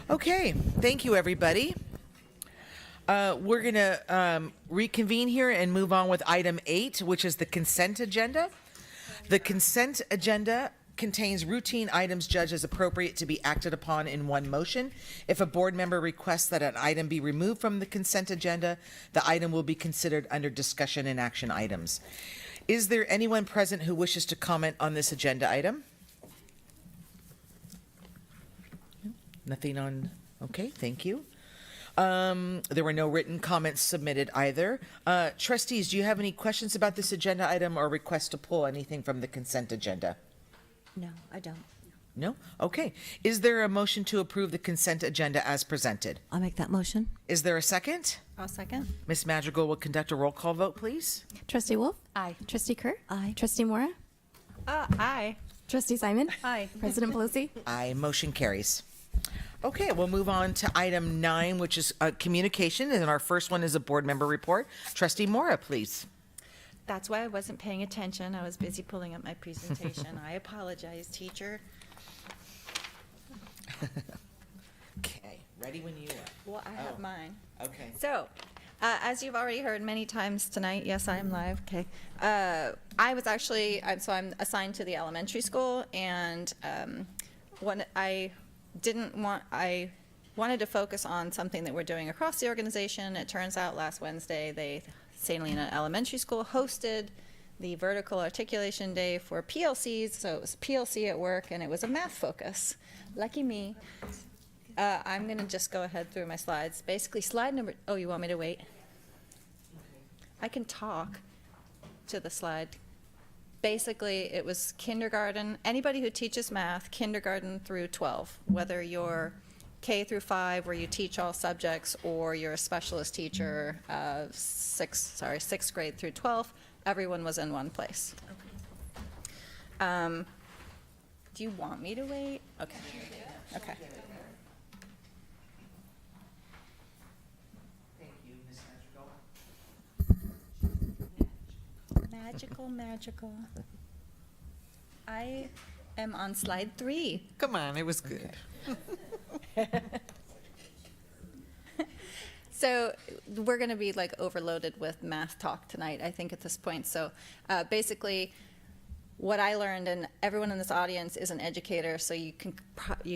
Okay, thank you, everybody. We're going to reconvene here and move on with item 8, which is the consent agenda. The consent agenda contains routine items judged as appropriate to be acted upon in one motion. If a board member requests that an item be removed from the consent agenda, the item will be considered under discussion and action items. Is there anyone present who wishes to comment on this agenda item? Nothing on, okay, thank you. There were no written comments submitted either. Trustees, do you have any questions about this agenda item or request to pull anything from the consent agenda? No, I don't. No? Okay. Is there a motion to approve the consent agenda as presented? I'll make that motion. Is there a second? I'll second. Ms. Madrigal will conduct a roll call vote, please. Trustee Wolf? Aye. Trustee Kerr? Aye. Trustee Mora? Aye. Trustee Simon? Aye. President Pelosi? Aye. Motion carries. Okay, we'll move on to item 9, which is communication, and our first one is a board member report. Trustee Mora, please. That's why I wasn't paying attention. I was busy pulling up my presentation. I apologize, teacher. Okay, ready when you are. Well, I have mine. Okay. So, as you've already heard many times tonight, yes, I am live. Okay. I'm assigned to the elementary school, and I wanted to focus on something that we're doing across the organization. It turns out last Wednesday, St. Helena Elementary School hosted the Vertical Articulation Day for PLCs, so it was PLC at work, and it was a math focus. Lucky me. I'm going to just go ahead through my slides. Basically, slide number, oh, you want me to wait? I can talk to the slide. Basically, it was kindergarten, anybody who teaches math, kindergarten through 12, whether you're K through 5, where you teach all subjects, or you're a specialist teacher, sixth grade through 12, everyone was in one place. Do you want me to wait? Okay. Okay. Thank you, Ms. Madrigal. Magical. I am on slide 3. Come on, it was good. So we're going to be like overloaded with math talk tonight, I think, at this point. So basically, what I learned, and everyone in this audience is an educator, so you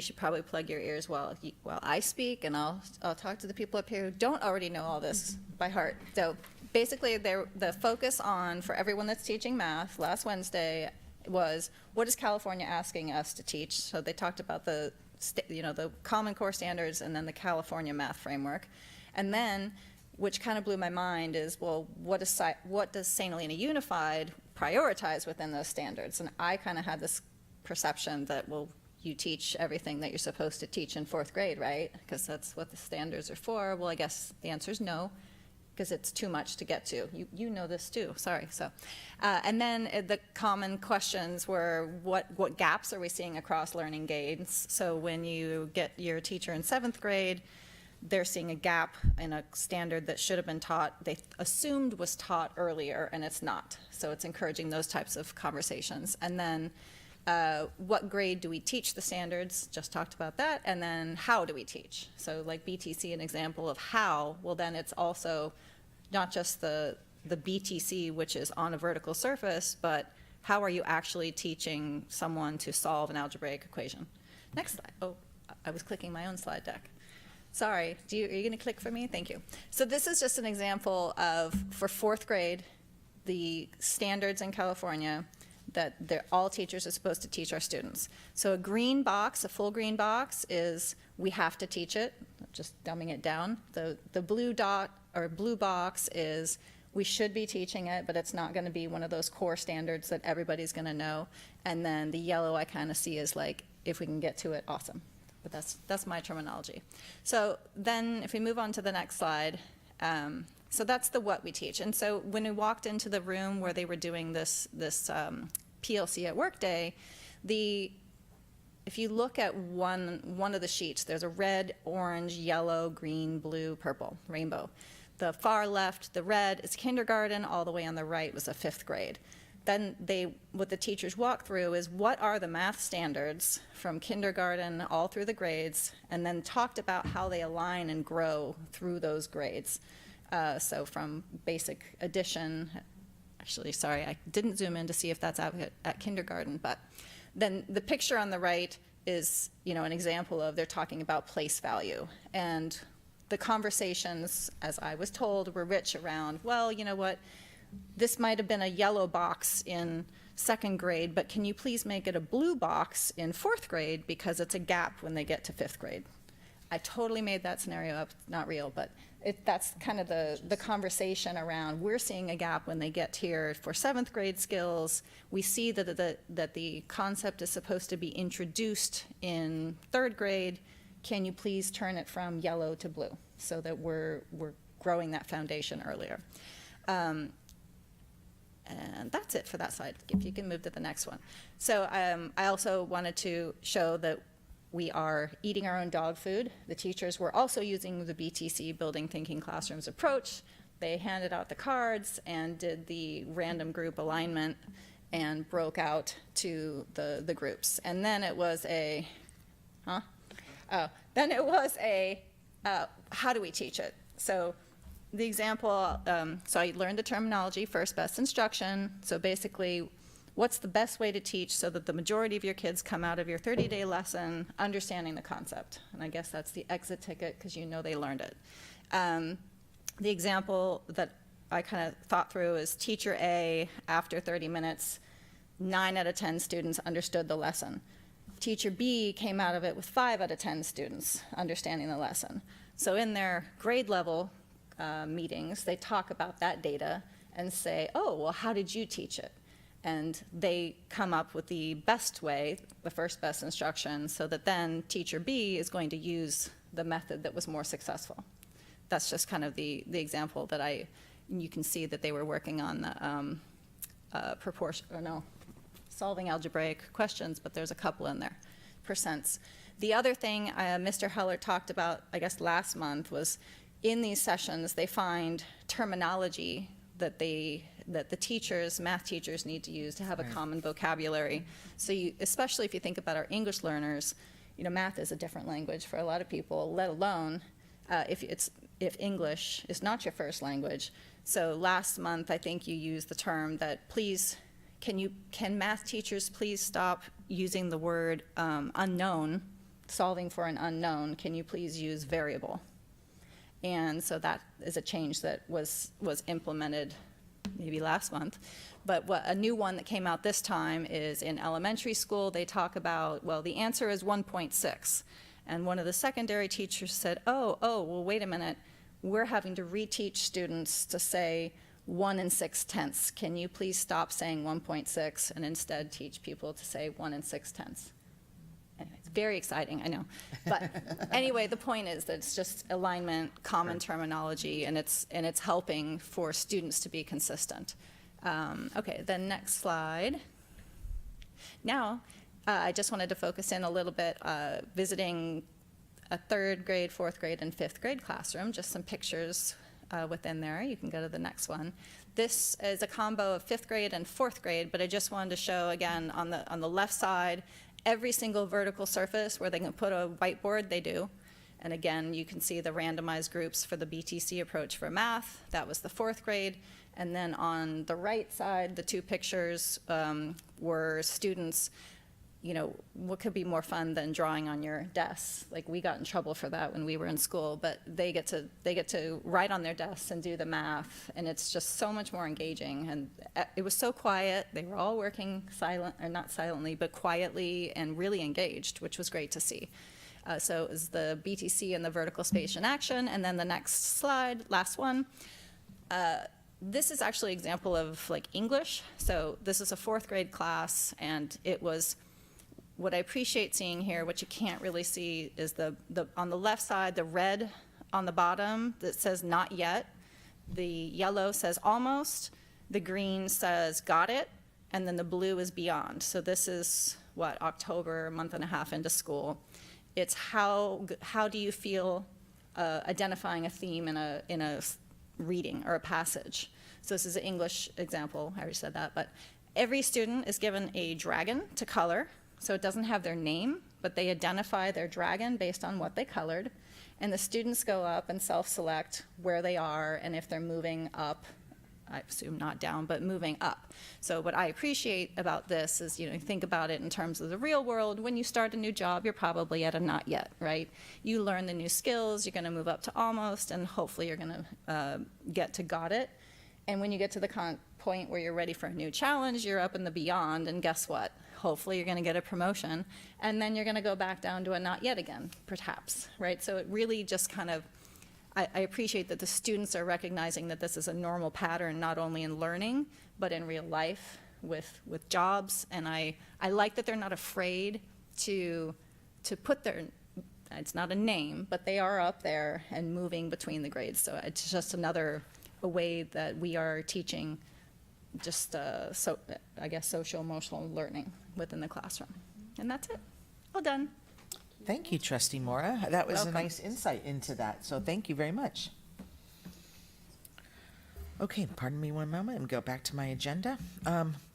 should probably plug your ears while I speak, and I'll talk to the people up here who don't already know all this by heart. So basically, the focus for everyone that's teaching math last Wednesday was, what is California asking us to teach? So they talked about the Common Core standards and then the California math framework. And then, which kind of blew my mind, is, well, what does St. Helena Unified prioritize within those standards? And I kind of had this perception that, well, you teach everything that you're supposed to teach in 4th grade, right? Because that's what the standards are for. Well, I guess the answer is no, because it's too much to get to. You know this too, sorry. So, and then the common questions were, what gaps are we seeing across learning gains? So when you get your teacher in 7th grade, they're seeing a gap in a standard that should have been taught, they assumed was taught earlier, and it's not. So it's encouraging those types of conversations. And then what grade do we teach the standards? Just talked about that. And then how do we teach? So like BTC, an example of how, well then it's also not just the BTC, which is on a vertical surface, but how are you actually teaching someone to solve an algebraic equation? Next slide. Oh, I was clicking my own slide deck. Sorry, are you going to click for me? Thank you. So this is just an example of, for 4th grade, the standards in California that all teachers are supposed to teach our students. So a green box, a full green box, is we have to teach it, just dumbing it down. The blue dot or blue box is we should be teaching it, but it's not going to be one of those core standards that everybody's going to know. And then the yellow I kind of see is like, if we can get to it, awesome. But that's my terminology. So then if we move on to the next slide, so that's the what we teach. And so when we walked into the room where they were doing this PLC at Work Day, if you look at one of the sheets, there's a red, orange, yellow, green, blue, purple, rainbow. The far left, the red, is kindergarten. All the way on the right was a 5th grade. then what the teachers walk through is what are the math standards from kindergarten all through the grades, and then talked about how they align and grow through those grades. So from basic addition, actually, sorry, I didn't zoom in to see if that's out at kindergarten, but then the picture on the right is, an example of they're talking about place value. And the conversations, as I was told, were rich around, well, you know what, this might have been a yellow box in 2nd grade, but can you please make it a blue box in 4th grade because it's a gap when they get to 5th grade. I totally made that scenario up, not real, but that's kind of the conversation around, we're seeing a gap when they get here for 7th grade skills. We see that the concept is supposed to be introduced in 3rd grade. Can you please turn it from yellow to blue so that we're growing that foundation earlier? And that's it for that slide. If you can move to the next one. So I also wanted to show that we are eating our own dog food. The teachers were also using the BTC Building Thinking Classrooms approach. They handed out the cards and did the random group alignment and broke out to the groups. And then it was how do we teach it? So the example, so I learned the terminology, first best instruction. So basically, what's the best way to teach so that the majority of your kids come out of your 30-day lesson understanding the concept? And I guess that's the exit ticket because they learned it. The example that I kind of thought through is teacher A, after 30 minutes, 9 out of 10 students understood the lesson. Teacher B came out of it with 5 out of 10 students understanding the lesson. So in their grade level meetings, they talk about that data and say, oh, well, how did you teach it? And they come up with the best way, the first best instruction, so that then teacher B is going to use the method that was more successful. That's just kind of the example that you can see that they were working on the solving algebraic questions, but there's a couple in there, percents. The other thing Mr. Heller talked about, I guess last month, was in these sessions, they find terminology that the math teachers need to use to have a common vocabulary. So especially if you think about our English learners, math is a different language for a lot of people, let alone if English is not your first language. So last month, I think you used the term that can math teachers please stop using the word unknown, solving for an unknown, can you please use variable? And so that is a change that was implemented maybe last month. But a new one that came out this time is in elementary school, they talk about, well, the answer is 1.6. And one of the secondary teachers said, oh, well, wait a minute. We're having to reteach students to say 1 6/10. Can you please stop saying 1.6 and instead teach people to say 1 6/10? Anyway, it's very exciting, I know. But anyway, the point is that it's just alignment, common terminology, and it's helping for students to be consistent. Okay, then next slide. Now, I just wanted to focus in a little bit, visiting a 3rd grade, 4th grade, and 5th grade classroom, just some pictures within there. You can go to the next one. This is a combo of 5th grade and 4th grade, but I just wanted to show, again, on the left side, every single vertical surface where they can put a whiteboard, they do. And again, you can see the randomized groups for the BTC approach for math. That was the 4th grade. And then on the right side, the 2 pictures were students, what could be more fun than drawing on your desks? Like, we got in trouble for that when we were in school, but they get to write on their desks and do the math, and it's just so much more engaging. And it was so quiet. They were all working not silently, but quietly and really engaged, which was great to see. So it was the BTC and the vertical space in action. And then the next slide, last one. This is actually an example of English. So this is a 4th grade class, and it was, what I appreciate seeing here, what you can't really see, is on the left side, the red on the bottom that says not yet. The yellow says almost. The green says got it. And then the blue is beyond. So this is, October, a month and a half into school. It's how do you feel identifying a theme in a reading or a passage. So this is an English example. I already said that. every student is given a dragon to color, so it doesn't have their name, but they identify their dragon based on what they colored. And the students go up and self-select where they are and if they're moving up, I assume not down, but moving up. So what I appreciate about this is, think about it in terms of the real world. When you start a new job, you're probably at a not yet, right? You learn the new skills, you're gonna move up to almost, and hopefully you're gonna get to got it. And when you get to the point where you're ready for a new challenge, you're up in the beyond, and guess what? Hopefully you're gonna get a promotion, and then you're gonna go back down to a not yet again, perhaps, right? So it really just kind of, I appreciate that the students are recognizing that this is a normal pattern, not only in learning, but in real life with jobs. And I like that they're not afraid to put their, it's not a name, but they are up there and moving between the grades. So it's just another way that we are teaching just, I guess, social emotional learning within the classroom. And that's it. All done. Thank you, Trustee Mora. That was Welcome. a nice insight into that, so thank you very much. Okay, pardon me one moment and go back to my agenda.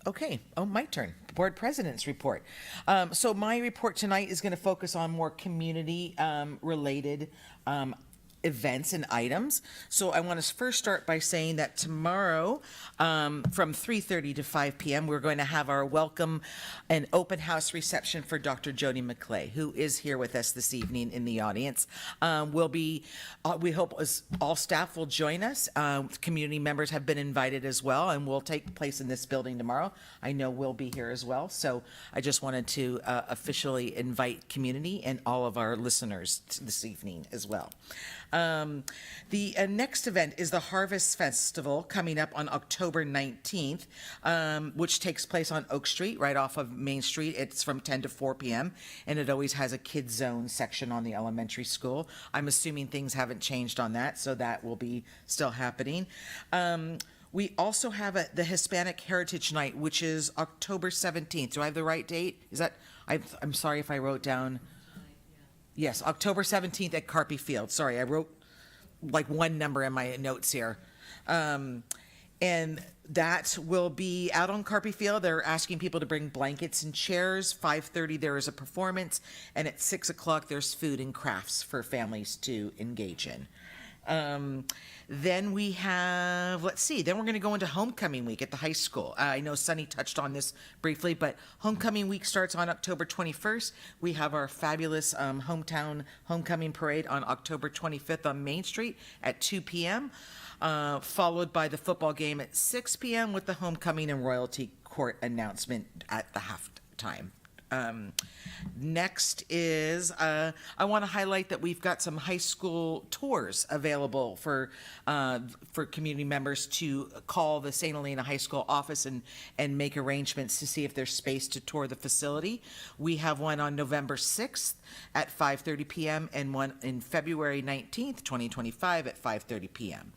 Okay, my turn. Board President's report. So my report tonight is going to focus on more community related events and items. So I want to first start by saying that tomorrow from 3:30 to 5 p.m. we're going to have our welcome and open house reception for Dr. Jody McClay, who is here with us this evening in the audience. We hope all staff will join us. Community members have been invited as well and will take place in this building tomorrow. I know we'll be here as well. So I just wanted to officially invite community and all of our listeners this evening as well. The next event is the Harvest Festival coming up on October 19th, which takes place on Oak Street, right off of Main Street. It's from 10 to 4 p.m., and it always has a kids zone section on the elementary school. I'm assuming things haven't changed on that, so that will be still happening. We also have the Hispanic Heritage Night, which is October 17th. Do I have the right date? Is that, I'm sorry if I wrote down. Yes, October 17th at Carpi Field. Sorry, I wrote like one number in my notes here. And that will be out on Carpi Field. They're asking people to bring blankets and chairs. 5:30 there is a performance, and at 6 o'clock there's food and crafts for families to engage in. Then we have, then we're going to go into homecoming week at the high school. I know Sunny touched on this briefly, but homecoming week starts on October 21st. We have our fabulous hometown homecoming parade on October 25th on Main Street at 2 p.m., followed by the football game at 6 p.m. with the homecoming and royalty court announcement at the halftime. Next is, I want to highlight that we've got some high school tours available for community members to call the St. Helena High School office and make arrangements to see if there's space to tour the facility. We have one on November 6th at 5:30 p.m. and one in February 19th, 2025 at 5:30 p.m.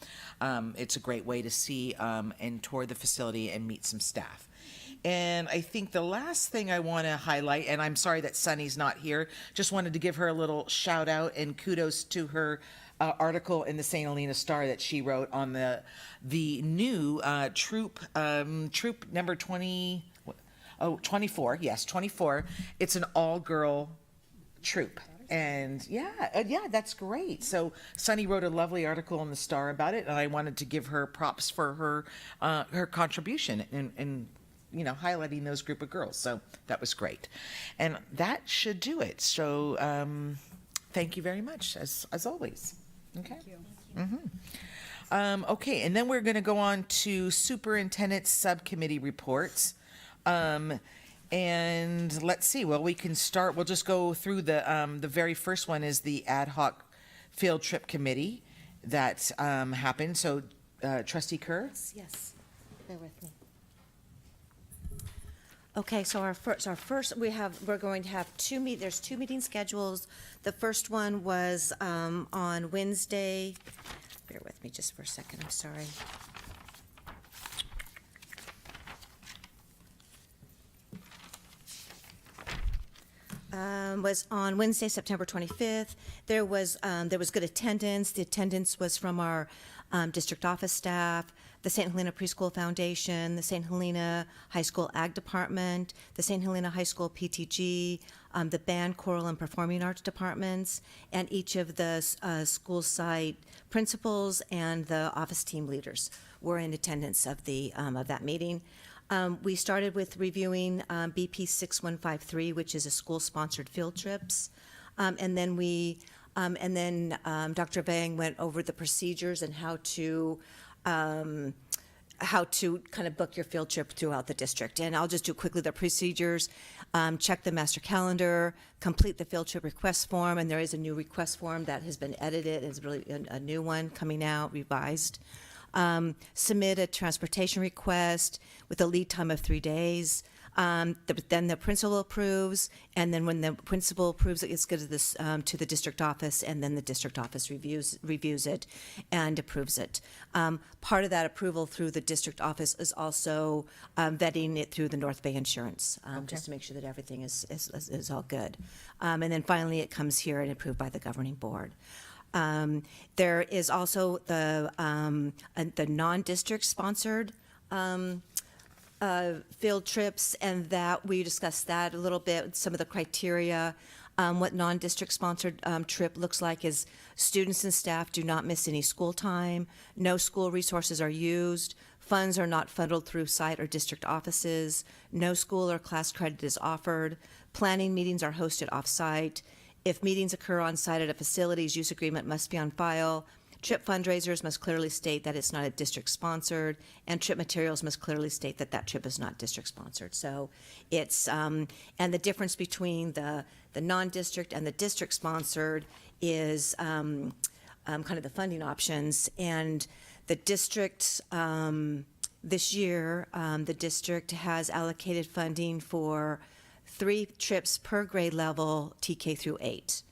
It's a great way to see and tour the facility and meet some staff. And I think the last thing I want to highlight, and I'm sorry that Sunny's not here, just wanted to give her a little shout out and kudos to her article in the St. Helena Star that she wrote on the new troop number 24. Yes, 24. It's an all-girl troop. And yeah, that's great. So Sunny wrote a lovely article in the Star about it, and I wanted to give her props for her contribution and highlighting those group of girls. So that was great. And that should do it. So thank you very much, as always. Okay. Thank you. Okay, and then we're going to go on to Superintendent Subcommittee reports. And let's see, well, we can start, we'll just go through the very first one is the Ad Hoc Field Trip Committee that happened. So Trustee Kerr? Yes, bear with me. Okay, so our first we're going to have there's two meeting schedules. The first one was on Wednesday. Bear with me just for a second, I'm sorry. Was on Wednesday, September 25th. There was good attendance. The attendance was from our district office staff, the St. Helena Preschool Foundation, the St. Helena High School Ag Department, the St. Helena High School PTG, the band, choral, and performing arts departments, and each of the school site principals and the office team leaders were in attendance of that meeting. We started with reviewing BP 6153, which is a school-sponsored field trips, and then Dr. Vang went over the procedures and how to kind of book your field trip throughout the district. And I'll just do quickly the procedures. Check the master calendar, complete the field trip request form, and there is a new request form that has been edited. It's really a new one coming out, revised. Submit a transportation request with a lead time of 3 days. Then the principal approves, and then when the principal approves it, it's good to the district office, and then the district office reviews it and approves it. Part of that approval through the district office is also vetting it through the North Bay Insurance, just to make sure that everything is all good. And then finally, it comes here and approved by the governing board. There is also the non-district sponsored field trips, and that we discussed that a little bit, some of the criteria. What non-district sponsored trip looks like is students and staff do not miss any school time, no school resources are used, funds are not funneled through site or district offices, no school or class credit is offered, planning meetings are hosted off-site. If meetings occur on site at a facility's use agreement must be on file. Trip fundraisers must clearly state that it's not a district sponsored, and trip materials must clearly state that that trip is not district sponsored. So it's, and the difference between the non-district and the district sponsored is kind of the funding options. And the district, this year, the district has allocated funding for 3 trips per grade level, TK through 8.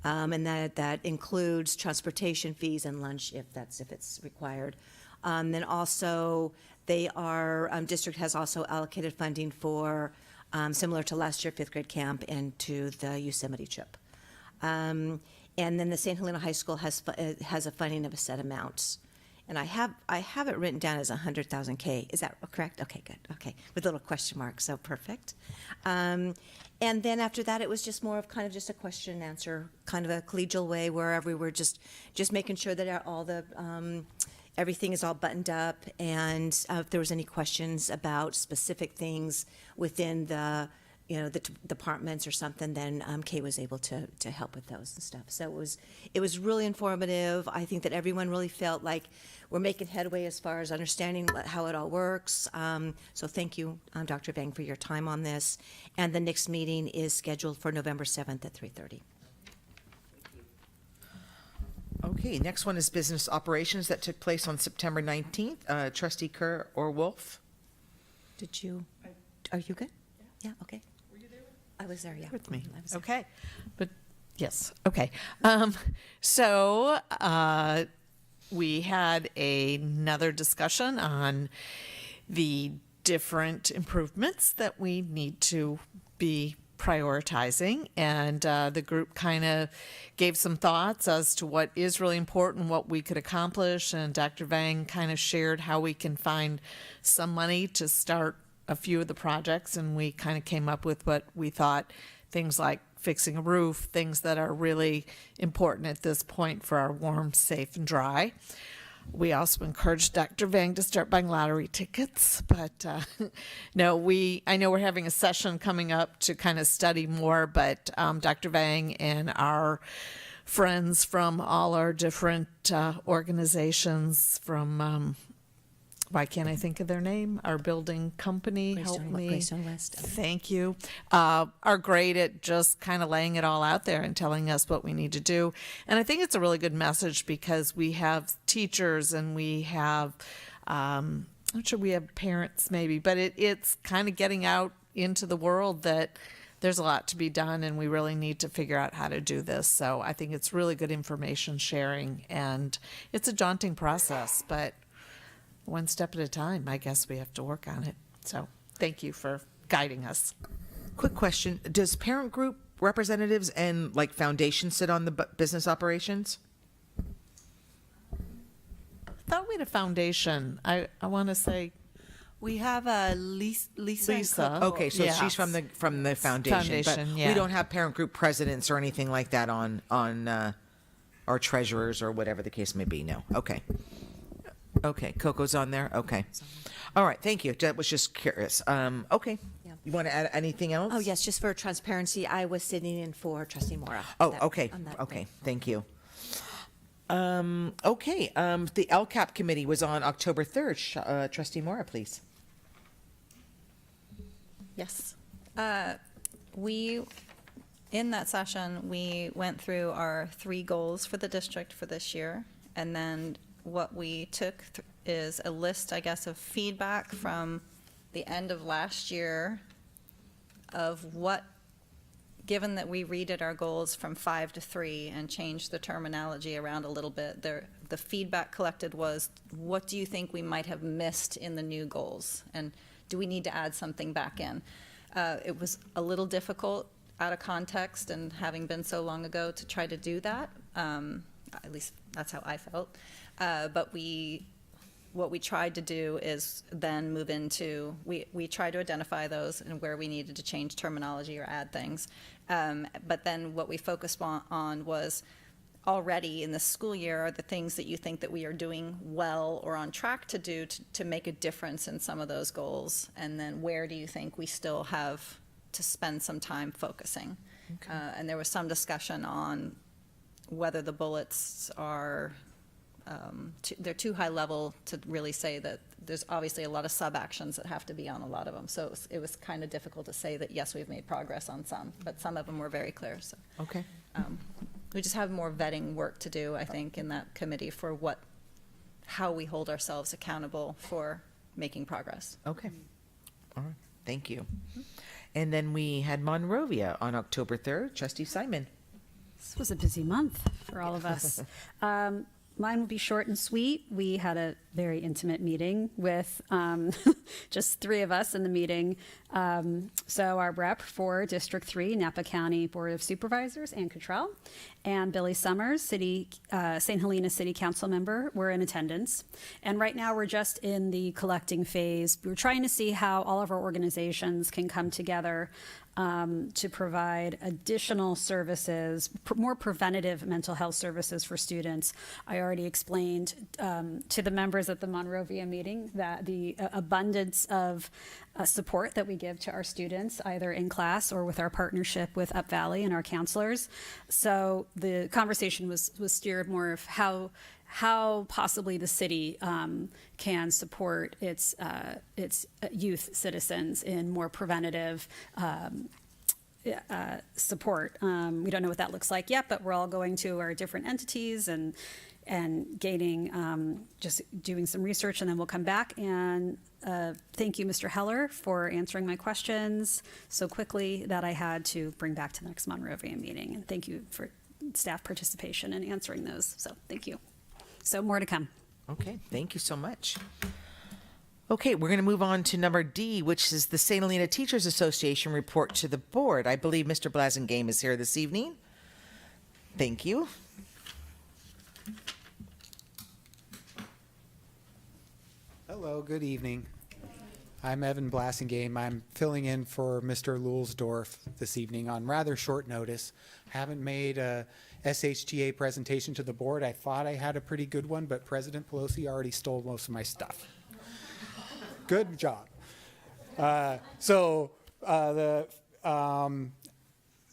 And that includes transportation fees and lunch if it's required. Then also, district has also allocated funding for, similar to last year, 5th grade camp and to the Yosemite trip. And then the St. Helena High School has a funding of a set amount. And I have it written down as 100,000 K. Is that correct? Okay, good. Okay, with a little question mark, so perfect. And then after that, it was just more of kind of just a question and answer, kind of a collegial way where we were just making sure that all the everything is all buttoned up, and if there was any questions about specific things within the departments or something, then Kay was able to help with those and stuff. So it was really informative. I think that everyone really felt like we're making headway as far as understanding how it all works. So thank you, Dr. Vang, for your time on this. And the next meeting is scheduled for November 7th at 3:30. Okay, next one is business operations that took place on September 19th. Trustee Kerr or Wolf? Are you good? Yeah, okay. I was there, yeah. With me. I was there. Okay. But yes, okay. So we had another discussion on the different improvements that we need to be prioritizing, and the group kind of gave some thoughts as to what is really important, what we could accomplish, and Dr. Vang kind of shared how we can find some money to start a few of the projects, and we kind of came up with what we thought, things like fixing a roof, things that are really important at this point for our warm, safe, and dry. We also encouraged Dr. Vang to start buying lottery tickets, but no, I know we're having a session coming up to kind of study more, but Dr. Vang and our friends from all our different organizations from why can't I think of their name? Our building company, help me. Greystone West. Thank you. Are great at just kind of laying it all out there and telling us what we need to do. And I think it's a really good message because we have teachers and we have, I'm not sure we have parents maybe, but it's kind of getting out into the world that there's a lot to be done and we really need to figure out how to do this. So I think it's really good information sharing, and it's a daunting process, but one step at a time, I guess we have to work on it. So thank you for guiding us. Quick question. Does parent group representatives and like foundations sit on the business operations? I thought we had a foundation. I want to say We have Lisa. Lisa. Okay, so Yes. she's from the foundation, but Foundation, yeah. we don't have parent group presidents or anything like that on our treasurers or whatever the case may be. No. Okay. Okay, Coco's on there. Okay. All right. Thank you. That was just curious. Okay. You want to add anything else? Oh, yes, just for transparency, I was sitting in for Trustee Mora. Oh, that- okay. on that Okay. day. Thank you. Okay. The LCAP committee was on October 3rd. Trustee Mora, please. Yes. In that session, we went through our 3 goals for the district for this year. And then what we took is a list, I guess, of feedback from the end of last year of what, given that we redid our goals from 5 to 3 and changed the terminology around a little bit, the feedback collected was, what do you think we might have missed in the new goals? And do we need to add something back in? It was a little difficult out of context and having been so long ago to try to do that. At least that's how I felt. But what we tried to do is then move into, we tried to identify those and where we needed to change terminology or add things. But then what we focused on was already in the school year are the things that you think that we are doing well or on track to do to make a difference in some of those goals. And then where do you think we still have to spend some time focusing? And there was some discussion on whether the bullets are they're too high level to really say that there's obviously a lot of sub-actions that have to be on a lot of them. So it was kind of difficult to say that, yes, we've made progress on some, but some of them were very clear. So Okay. we just have more vetting work to do, I think, in that committee for how we hold ourselves accountable for making progress. Okay. All right. Thank you. And then we had Monrovia on October 3rd. Trustee Simon. This was a busy month for all of us. Mine will be short and sweet. We had a very intimate meeting with just 3 of us in the meeting. So our rep for District 3, Napa County Board of Supervisors, Ann Cottrell, and Billy Summers, St. Helena City Council member, were in attendance. And right now we're just in the collecting phase. We're trying to see how all of our organizations can come together to provide additional services, more preventative mental health services for students. I already explained to the members at the Monrovia meeting that the abundance of support that we give to our students, either in class or with our partnership with Up Valley and our counselors. So the conversation was steered more of how possibly the city can support its youth citizens in more preventative support. We don't know what that looks like yet, but we're all going to our different entities and gaining, just doing some research, and then we'll come back. And thank you, Mr. Heller, for answering my questions so quickly that I had to bring back to the next Monrovia meeting. And thank you for staff participation in answering those. So thank you. So more to come. Okay, thank you so much. Okay, we're going to move on to number D, which is the St. Helena Teachers Association report to the board. I believe Mr. Blasingame is here this evening. Thank you. Hello, good evening. I'm Evan Blasingame. I'm filling in for Mr. Lulsdorf this evening on rather short notice. I haven't made a SHTA presentation to the board. I thought I had a pretty good one, but President Pelosi already stole most of my stuff. Good job.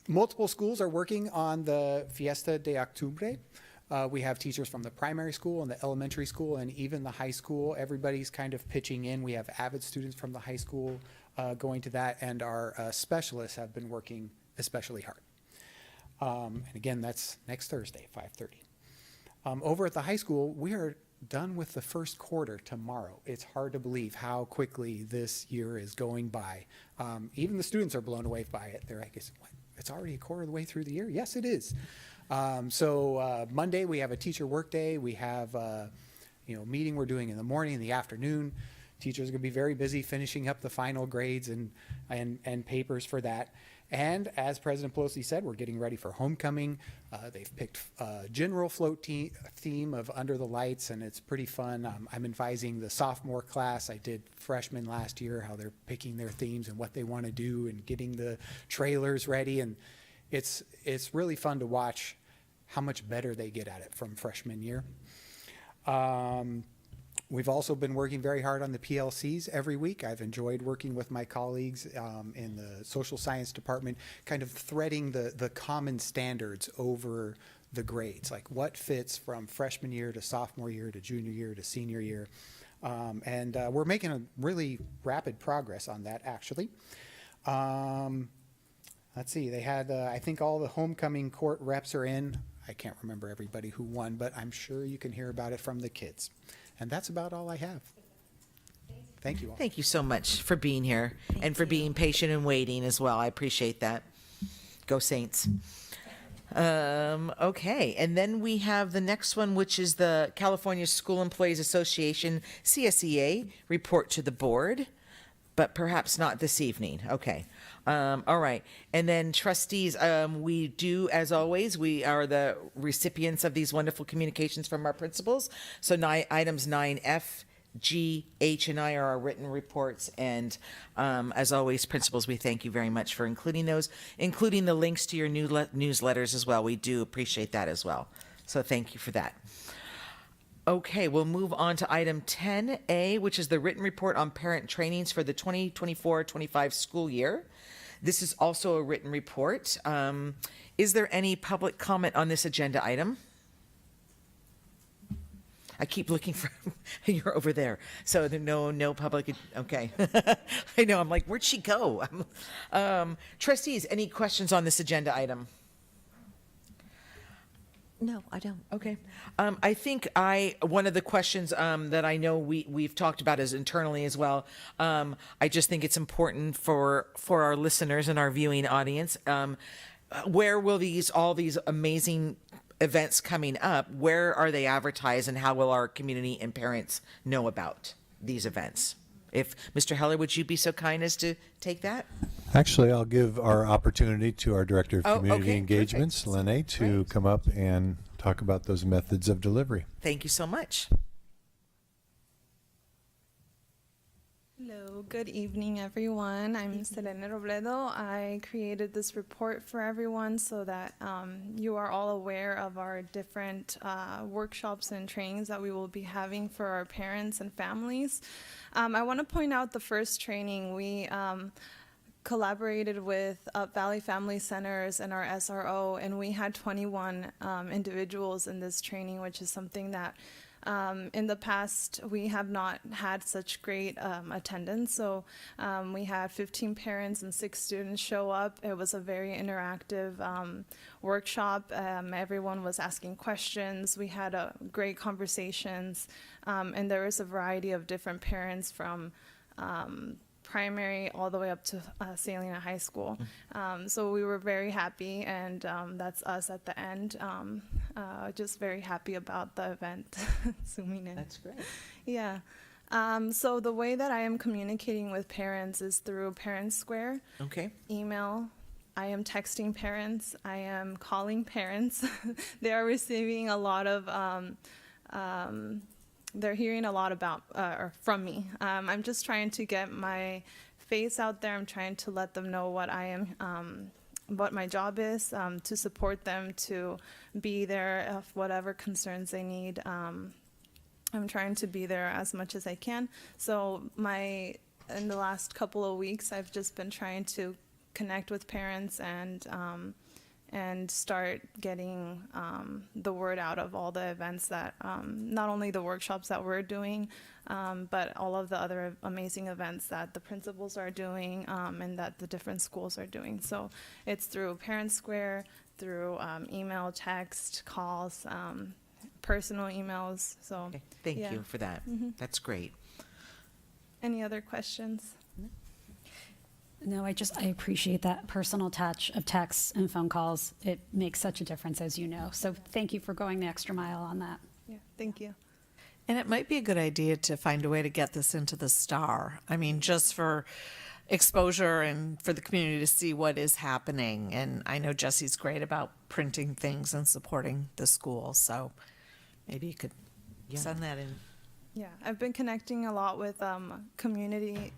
Multiple schools are working on the Fiesta de Octubre. We have teachers from the primary school and the elementary school and even the high school. Everybody's kind of pitching in. We have avid students from the high school going to that, and our specialists have been working especially hard. And again, that's next Thursday, 5:30. Over at the high school, we are done with the first quarter tomorrow. It's hard to believe how quickly this year is going by. Even the students are blown away by it. They're like, what? It's already a quarter of the way through the year? Yes, it is. Monday we have a teacher work day. We have a meeting we're doing in the morning and the afternoon. Teachers are going to be very busy finishing up the final grades and papers for that. And as President Pelosi said, we're getting ready for homecoming. They've picked a general float theme of Under the Lights, and it's pretty fun. I'm advising the sophomore class. I did freshmen last year, how they're picking their themes and what they want to do and getting the trailers ready. And it's really fun to watch how much better they get at it from freshman year. We've also been working very hard on the PLCs every week. I've enjoyed working with my colleagues in the social science department, kind of threading the common standards over the grades, like what fits from freshman year to sophomore year to junior year to senior year. And we're making a really rapid progress on that, actually. Let's see, they had, I think all the homecoming court reps are in. I can't remember everybody who won, but I'm sure you can hear about it from the kids. And that's about all I have. Thank you all. Thank you so much for being here and for being patient and waiting as well. I appreciate that. Go Saints. Okay, and then we have the next one, which is the California School Employees Association, CSEA, report to the board, but perhaps not this evening. Okay. All right. And then trustees, we do, as always, we are the recipients of these wonderful communications from our principals. So items 9F, G, H, and I are our written reports. And as always, principals, we thank you very much for including those, including the links to your newsletters as well. We do appreciate that as well. So thank you for that. Okay, we'll move on to item 10A, which is the written report on parent trainings for the 2024-25 school year. This is also a written report. Is there any public comment on this agenda item? I keep looking for, you're over there. So there no public, okay. I know, I'm like, where'd she go? Trustees, any questions on this agenda item? No, I don't. Okay. I think one of the questions that I know we've talked about is internally as well. I just think it's important for our listeners and our viewing audience. Where will all these amazing events coming up, where are they advertised, and how will our community and parents know about these events? If Mr. Heller, would you be so kind as to take that? Actually, I'll give our opportunity to our Director of Community okay, Engagements, Lene, to come up and talk about those methods of delivery. Thank you so much. Hello, good evening, everyone. I'm Selene Robledo. I created this report for everyone so that you are all aware of our different workshops and trainings that we will be having for our parents and families. I want to point out the first training. We collaborated with Up Valley Family Centers and our SRO, and we had 21 individuals in this training, which is something that in the past, we have not had such great attendance. So we had 15 parents and 6 students show up. It was a very interactive workshop. Everyone was asking questions. We had great conversations. And there was a variety of different parents from primary all the way up to St. Helena High School. So we were very happy, and that's us at the end. Just very happy about the event. Zooming in. That's great. Yeah. So the way that I am communicating with parents is through Parent Square. Okay. Email. I am texting parents. I am calling parents. They are receiving a lot of they're hearing a lot about or from me. I'm just trying to get my face out there. I'm trying to let them know what I am, what my job is, to support them, to be there if whatever concerns they need. I'm trying to be there as much as I can. So in the last couple of weeks, I've just been trying to connect with parents and start getting the word out of all the events that, not only the workshops that we're doing, but all of the other amazing events that the principals are doing and that the different schools are doing. So it's through Parent Square, through email, text, calls, personal emails. So Okay. Thank yeah. you for that. Mhm. That's great. Any other questions? No, I appreciate that personal touch of texts and phone calls. It makes such a difference, as you know. So thank you for going the extra mile on that. Yeah, thank you. And it might be a good idea to find a way to get this into the Star. I mean, just for exposure and for the community to see what is happening. And I know Jesse's great about printing things and supporting the school. So maybe you could send that in. Yeah, I've been connecting a lot with community,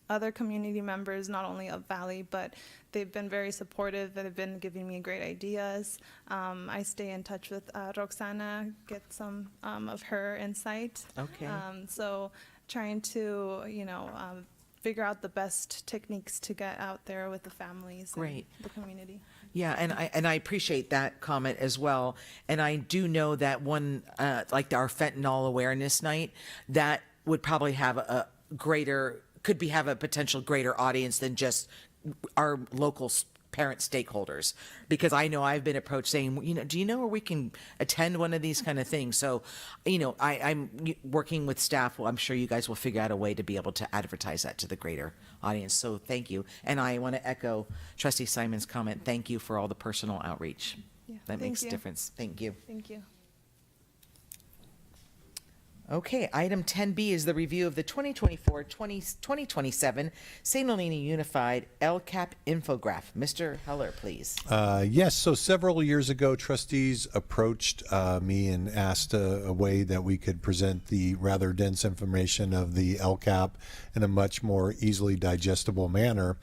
other community members, not only of Valley, but they've been very supportive. They've been giving me great ideas. I stay in touch with Roxana, get some of her insight. Okay. So trying to, figure out the best techniques to get out there with the families Great. and the community. Yeah, and I appreciate that comment as well. And I do know that one, like our fentanyl awareness night, that would probably have a greater, have a potential greater audience than just our local parent stakeholders. Because I know I've been approached saying, do you know where we can attend one of these kind of things? So, I'm working with staff. Well, I'm sure you guys will figure out a way to be able to advertise that to the greater audience. So thank you. And I want to echo Trustee Simon's comment. Thank you for all the personal outreach. Yeah, That thank makes a you. difference. Thank you. Thank you. Okay, item 10B is the review of the 2024-2027 St. Helena Unified LCAP infograph. Mr. Heller, please. Yes, so several years ago, trustees approached me and asked a way that we could present the rather dense information of the LCAP in a much more easily digestible manner.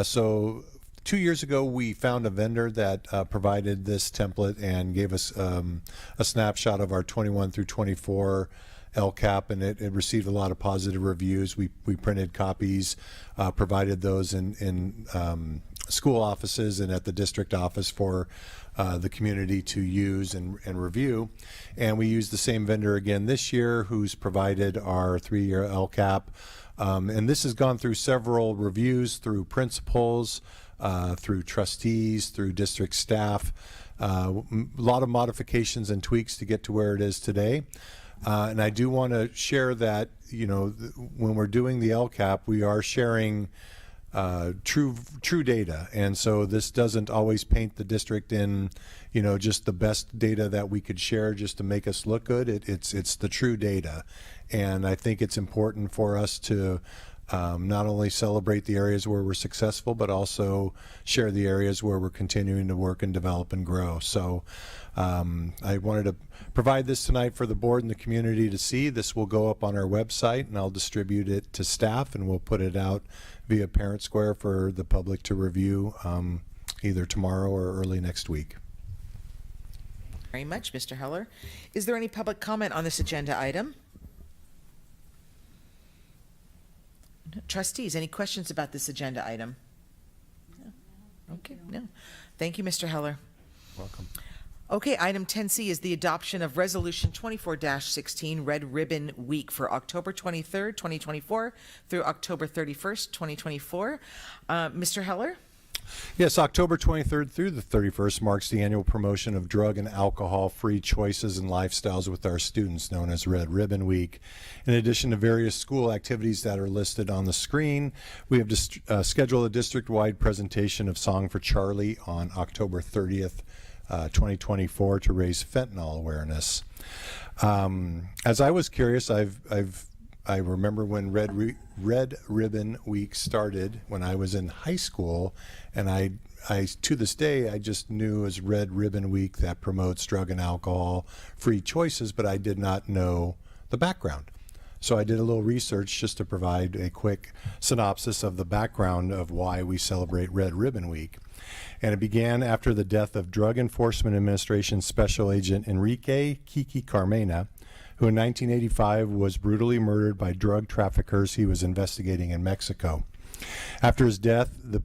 So 2 years ago, we found a vendor that provided this template and gave us a snapshot of our 21 through 24 LCAP, and it received a lot of positive reviews. We printed copies, provided those in school offices and at the district office for the community to use and review. And we used the same vendor again this year, who's provided our 3-year LCAP. And this has gone through several reviews through principals, through trustees, through district staff, a lot of modifications and tweaks to get to where it is today. And I do want to share that, when we're doing the LCAP, we are sharing true data. And so this doesn't always paint the district in, just the best data that we could share just to make us look good. It's the true data. And I think it's important for us to not only celebrate the areas where we're successful, but also share the areas where we're continuing to work and develop and grow. So I wanted to provide this tonight for the board and the community to see. This will go up on our website, and I'll distribute it to staff, and we'll put it out via Parent Square for the public to review either tomorrow or early next week. Very much, Mr. Heller. Is there any public comment on this agenda item? Trustees, any questions about this agenda item? No. Okay, no. Thank you, Mr. Heller. Welcome. Okay, item 10C is the adoption of Resolution 24-16 Red Ribbon Week for October 23rd, 2024 through October 31st, 2024. Mr. Heller? Yes, October 23rd through the 31st marks the annual promotion of drug and alcohol-free choices and lifestyles with our students, known as Red Ribbon Week. In addition to various school activities that are listed on the screen, we have scheduled a district-wide presentation of Song for Charlie on October 30th, 2024 to raise fentanyl awareness. As I was curious, I remember when Red Ribbon Week started when I was in high school, and I to this day I just knew as Red Ribbon Week that promotes drug and alcohol free choices, but I did not know the background. So I did a little research just to provide a quick synopsis of the background of why we celebrate Red Ribbon Week. And it began after the death of Drug Enforcement Administration Special Agent Enrique Kiki Carmena, who in 1985 was brutally murdered by drug traffickers he was investigating in Mexico. After his death, the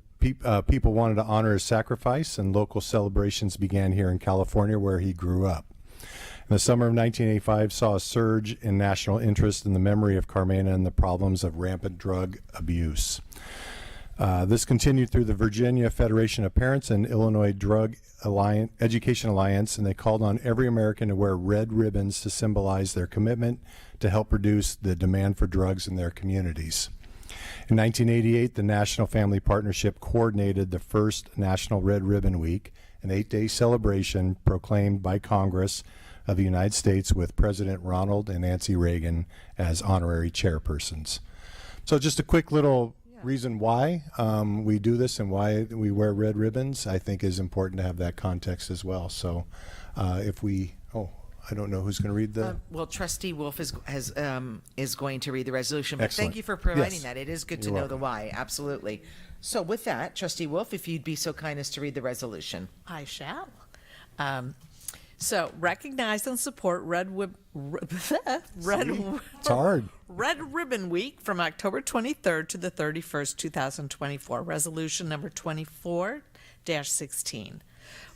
people wanted to honor his sacrifice, and local celebrations began here in California, where he grew up. The summer of 1985 saw a surge in national interest in the memory of Carmena and the problems of rampant drug abuse. This continued through the Virginia Federation of Parents and Illinois Drug Education Alliance, and they called on every American to wear red ribbons to symbolize their commitment to help reduce the demand for drugs in their communities. In 1988, the National Family Partnership coordinated the first National Red Ribbon Week, an 8-day celebration proclaimed by Congress of the United States with President Ronald and Nancy Reagan as honorary chairpersons. So just a quick little reason why we do this and why we wear red ribbons, I think is important to have that context as well. So I don't know who's going to read the. Well, Trustee Wolf is going to read the resolution, but Excellent. thank you for providing Yes. that. It is good to You're know the welcome. why, absolutely. So with that, Trustee Wolf, if you'd be so kind as to read the resolution. I shall. So recognize and support It's hard. Red Ribbon Week from October 23rd to the 31st, 2024. Resolution number 24-16.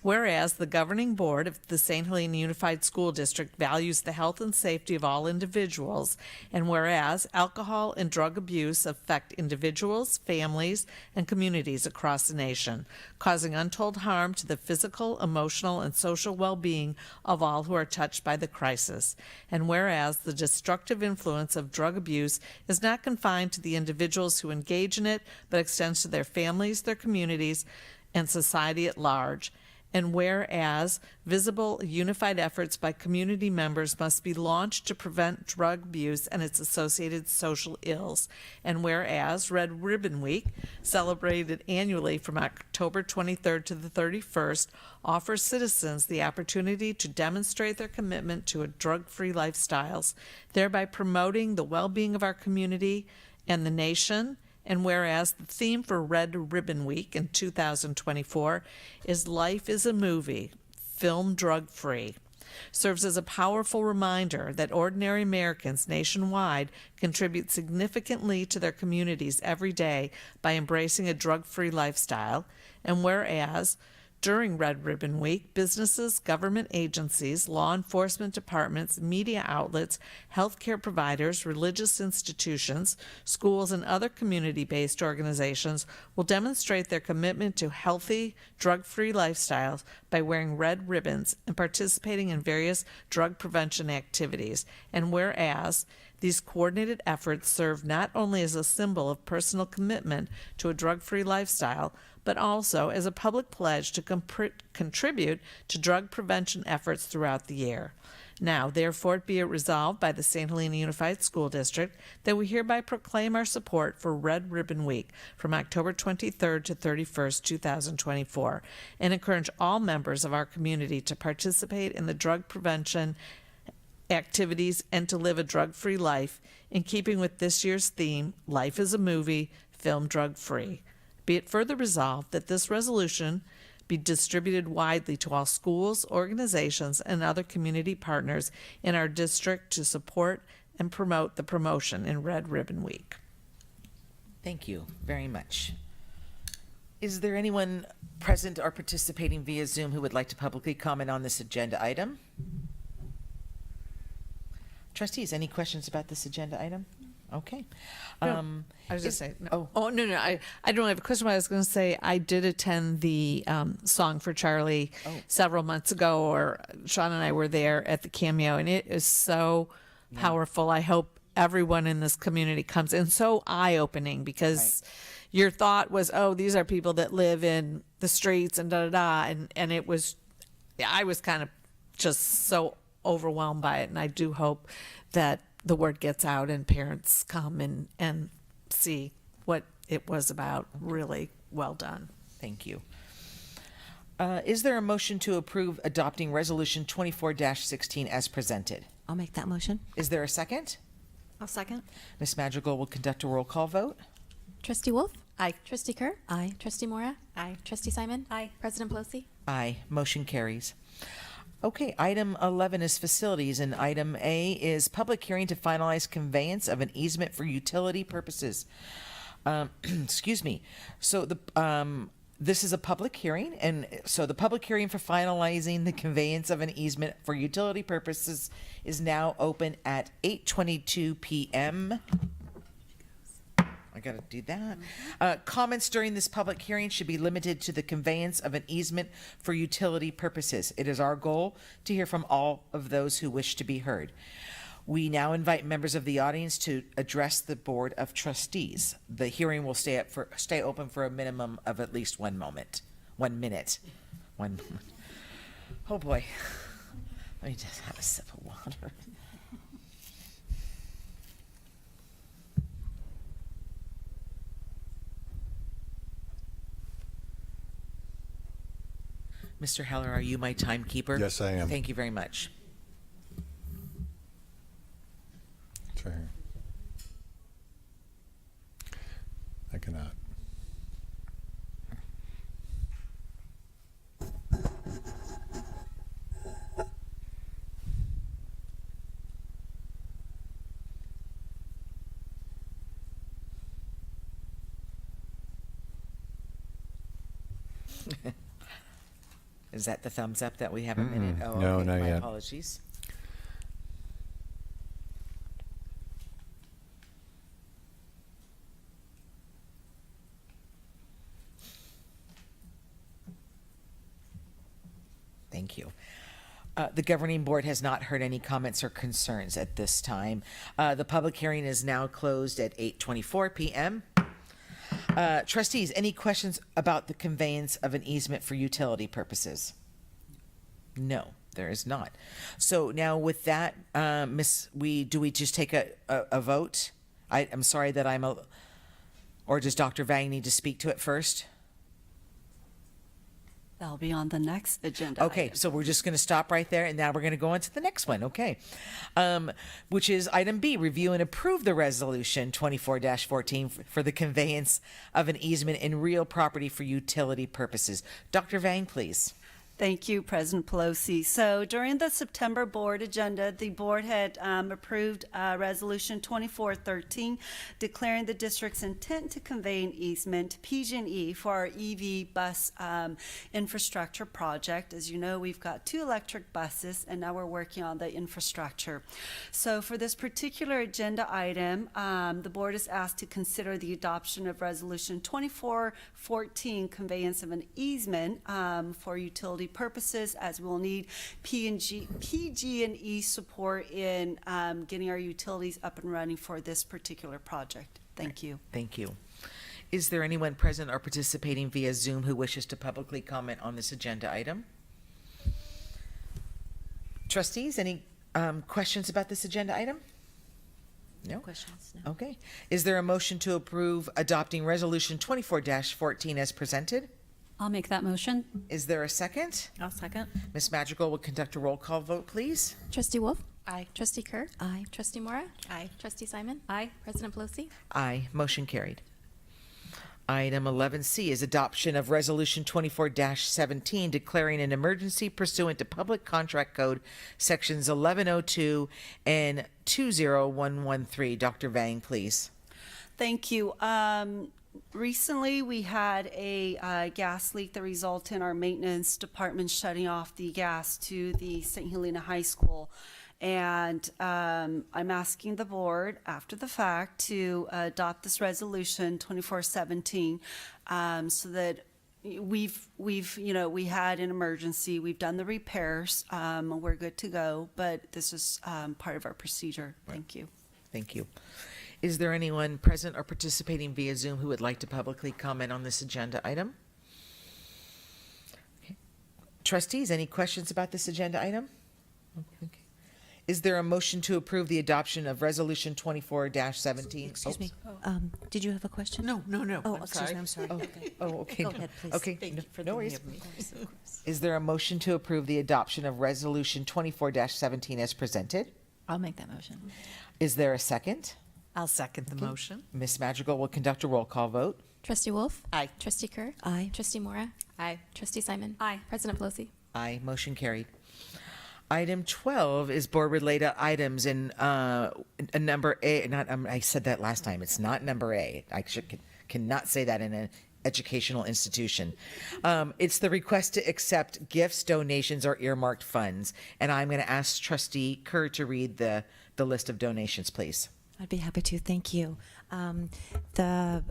Whereas the governing board of the St. Helena Unified School District values the health and safety of all individuals, and whereas alcohol and drug abuse affect individuals, families, and communities across the nation, causing untold harm to the physical, emotional, and social well-being of all who are touched by the crisis, and whereas the destructive influence of drug abuse is not confined to the individuals who engage in it, but extends to their families, their communities, and society at large. And whereas visible, unified efforts by community members must be launched to prevent drug abuse and its associated social ills. And whereas Red Ribbon Week, celebrated annually from October 23rd to the 31st, offers citizens the opportunity to demonstrate their commitment to a drug-free lifestyles, thereby promoting the well-being of our community and the nation. And whereas the theme for Red Ribbon Week in 2024 is Life is a Movie, Film Drug-Free, serves as a powerful reminder that ordinary Americans nationwide contribute significantly to their communities every day by embracing a drug-free lifestyle. And whereas during Red Ribbon Week, businesses, government agencies, law enforcement departments, media outlets, healthcare providers, religious institutions, schools, and other community-based organizations will demonstrate their commitment to healthy, drug-free lifestyles by wearing red ribbons and participating in various drug prevention activities. And whereas these coordinated efforts serve not only as a symbol of personal commitment to a drug-free lifestyle, but also as a public pledge to contribute to drug prevention efforts throughout the year. Now, therefore, be it resolved by the St. Helena Unified School District that we hereby proclaim our support for Red Ribbon Week from October 23rd to 31st, 2024, and encourage all members of our community to participate in the drug prevention activities and to live a drug-free life in keeping with this year's theme, Life is a Movie, Film Drug-Free. Be it further resolved that this resolution be distributed widely to all schools, organizations, and other community partners in our district to support and promote the promotion in Red Ribbon Week. Thank you very much. Is there anyone present or participating via Zoom who would like to publicly comment on this agenda item? Trustees, any questions about this agenda item? Okay. I was just saying. No. No. I don't have a question. But I was going to say I did attend the Song for Charlie several months ago, or Sean and I were there at the Cameo, and it is so powerful. I hope everyone in this community comes, and so eye-opening because your thought was, oh, these are people that live in the streets and and it was, I was kind of just so overwhelmed by it, and I do hope that the word gets out and parents come and see what it was about. Really well done. Thank you. Is there a motion to approve adopting Resolution 24-16 as presented? I'll make that motion. Is there a second? I'll second. Ms. Madrigal will conduct a roll call vote. Trustee Wolf? Aye. Trustee Kerr? Aye. Trustee Mora? Aye. Trustee Simon? Aye. President Pelosi? Aye. Motion carries. Okay, item 11 is facilities, and item A is public hearing to finalize conveyance of an easement for utility purposes. Excuse me. So this is a public hearing, and so the public hearing for finalizing the conveyance of an easement for utility purposes is now open at 8:22 p.m. I gotta do that. Comments during this public hearing should be limited to the conveyance of an easement for utility purposes. It is our goal to hear from all of those who wish to be heard. We now invite members of the audience to address the Board of Trustees. The hearing will stay open for a minimum of at least 1 minute. Oh boy. Let me just have a sip of water. Mr. Heller, are you my timekeeper? Yes, I am. Thank you very much. It's right here. I cannot. Is that the thumbs up that we have a minute? Oh, No, okay. not My yet. apologies. Thank you. The governing board has not heard any comments or concerns at this time. The public hearing is now closed at 8:24 p.m. Trustees, any questions about the conveyance of an easement for utility purposes? No, there is not. So now with that, do we just take a vote? I'm sorry that or does Dr. Vang need to speak to it first? That'll be on the next agenda. Okay, item. so we're just going to stop right there, and now we're going to go on to the next one. Okay, which is item B: review and approve the resolution 24-14 for the conveyance of an easement in real property for utility purposes. Dr. Vang, please. Thank you, President Pelosi. So during the September board agenda, the board had approved Resolution 2413, declaring the district's intent to convey an easement to PG&E for our EV bus infrastructure project. As you know, we've got 2 electric buses, and now we're working on the infrastructure. So for this particular agenda item, the board is asked to consider the adoption of Resolution 2414, conveyance of an easement for utility purposes, as we'll need PG&E support in getting our utilities up and running for this particular project. Thank you. Thank you. Is there anyone present or participating via Zoom who wishes to publicly comment on this agenda item? Trustees, any questions about this agenda item? No questions. No. Okay. Is there a motion to approve adopting Resolution 24-14 as presented? I'll make that motion. Is there a second? I'll second. Ms. Madrigal will conduct a roll call vote, please. Trustee Wolf? Aye. Trustee Kerr? Aye. Trustee Mora? Aye. Trustee Simon? Aye. President Pelosi? Aye. Motion carried. Item 11C is adoption of Resolution 24-17 declaring an emergency pursuant to Public Contract Code Sections 1102 and 20113. Dr. Vang, please. Thank you. Recently, we had a gas leak that resulted in our maintenance department shutting off the gas to the St. Helena High School. And I'm asking the board, after the fact, to adopt this resolution 2417 so that we had an emergency, we've done the repairs, we're good to go, but this is part of our procedure. Thank you. Thank you. Is there anyone present or participating via Zoom who would like to publicly comment on this agenda item? Okay. Trustees, any questions about this agenda item? Okay. Is there a motion to approve the adoption of Resolution 24-17? Excuse me. Did you have a question? No. Oh, I'm excuse sorry. me. I'm sorry. Okay. Oh, okay. Go ahead, please. Okay. Thank you for no thinking worries. of me. Is there a motion to approve the adoption of Resolution 24-17 as presented? I'll make that motion. Is there a second? I'll second the motion. Ms. Madrigal will conduct a roll call vote. Trustee Wolf? Aye. Trustee Kerr? Aye. Trustee Mora? Aye. Trustee Simon? Aye. President Pelosi? Aye. Motion carried. Item 12 is board-related items in a number A. I said that last time. It's not number A. I cannot say that in an educational institution. It's the request to accept gifts, donations, or earmarked funds. And I'm going to ask Trustee Kerr to read the list of donations, please. I'd be happy to. Thank you. The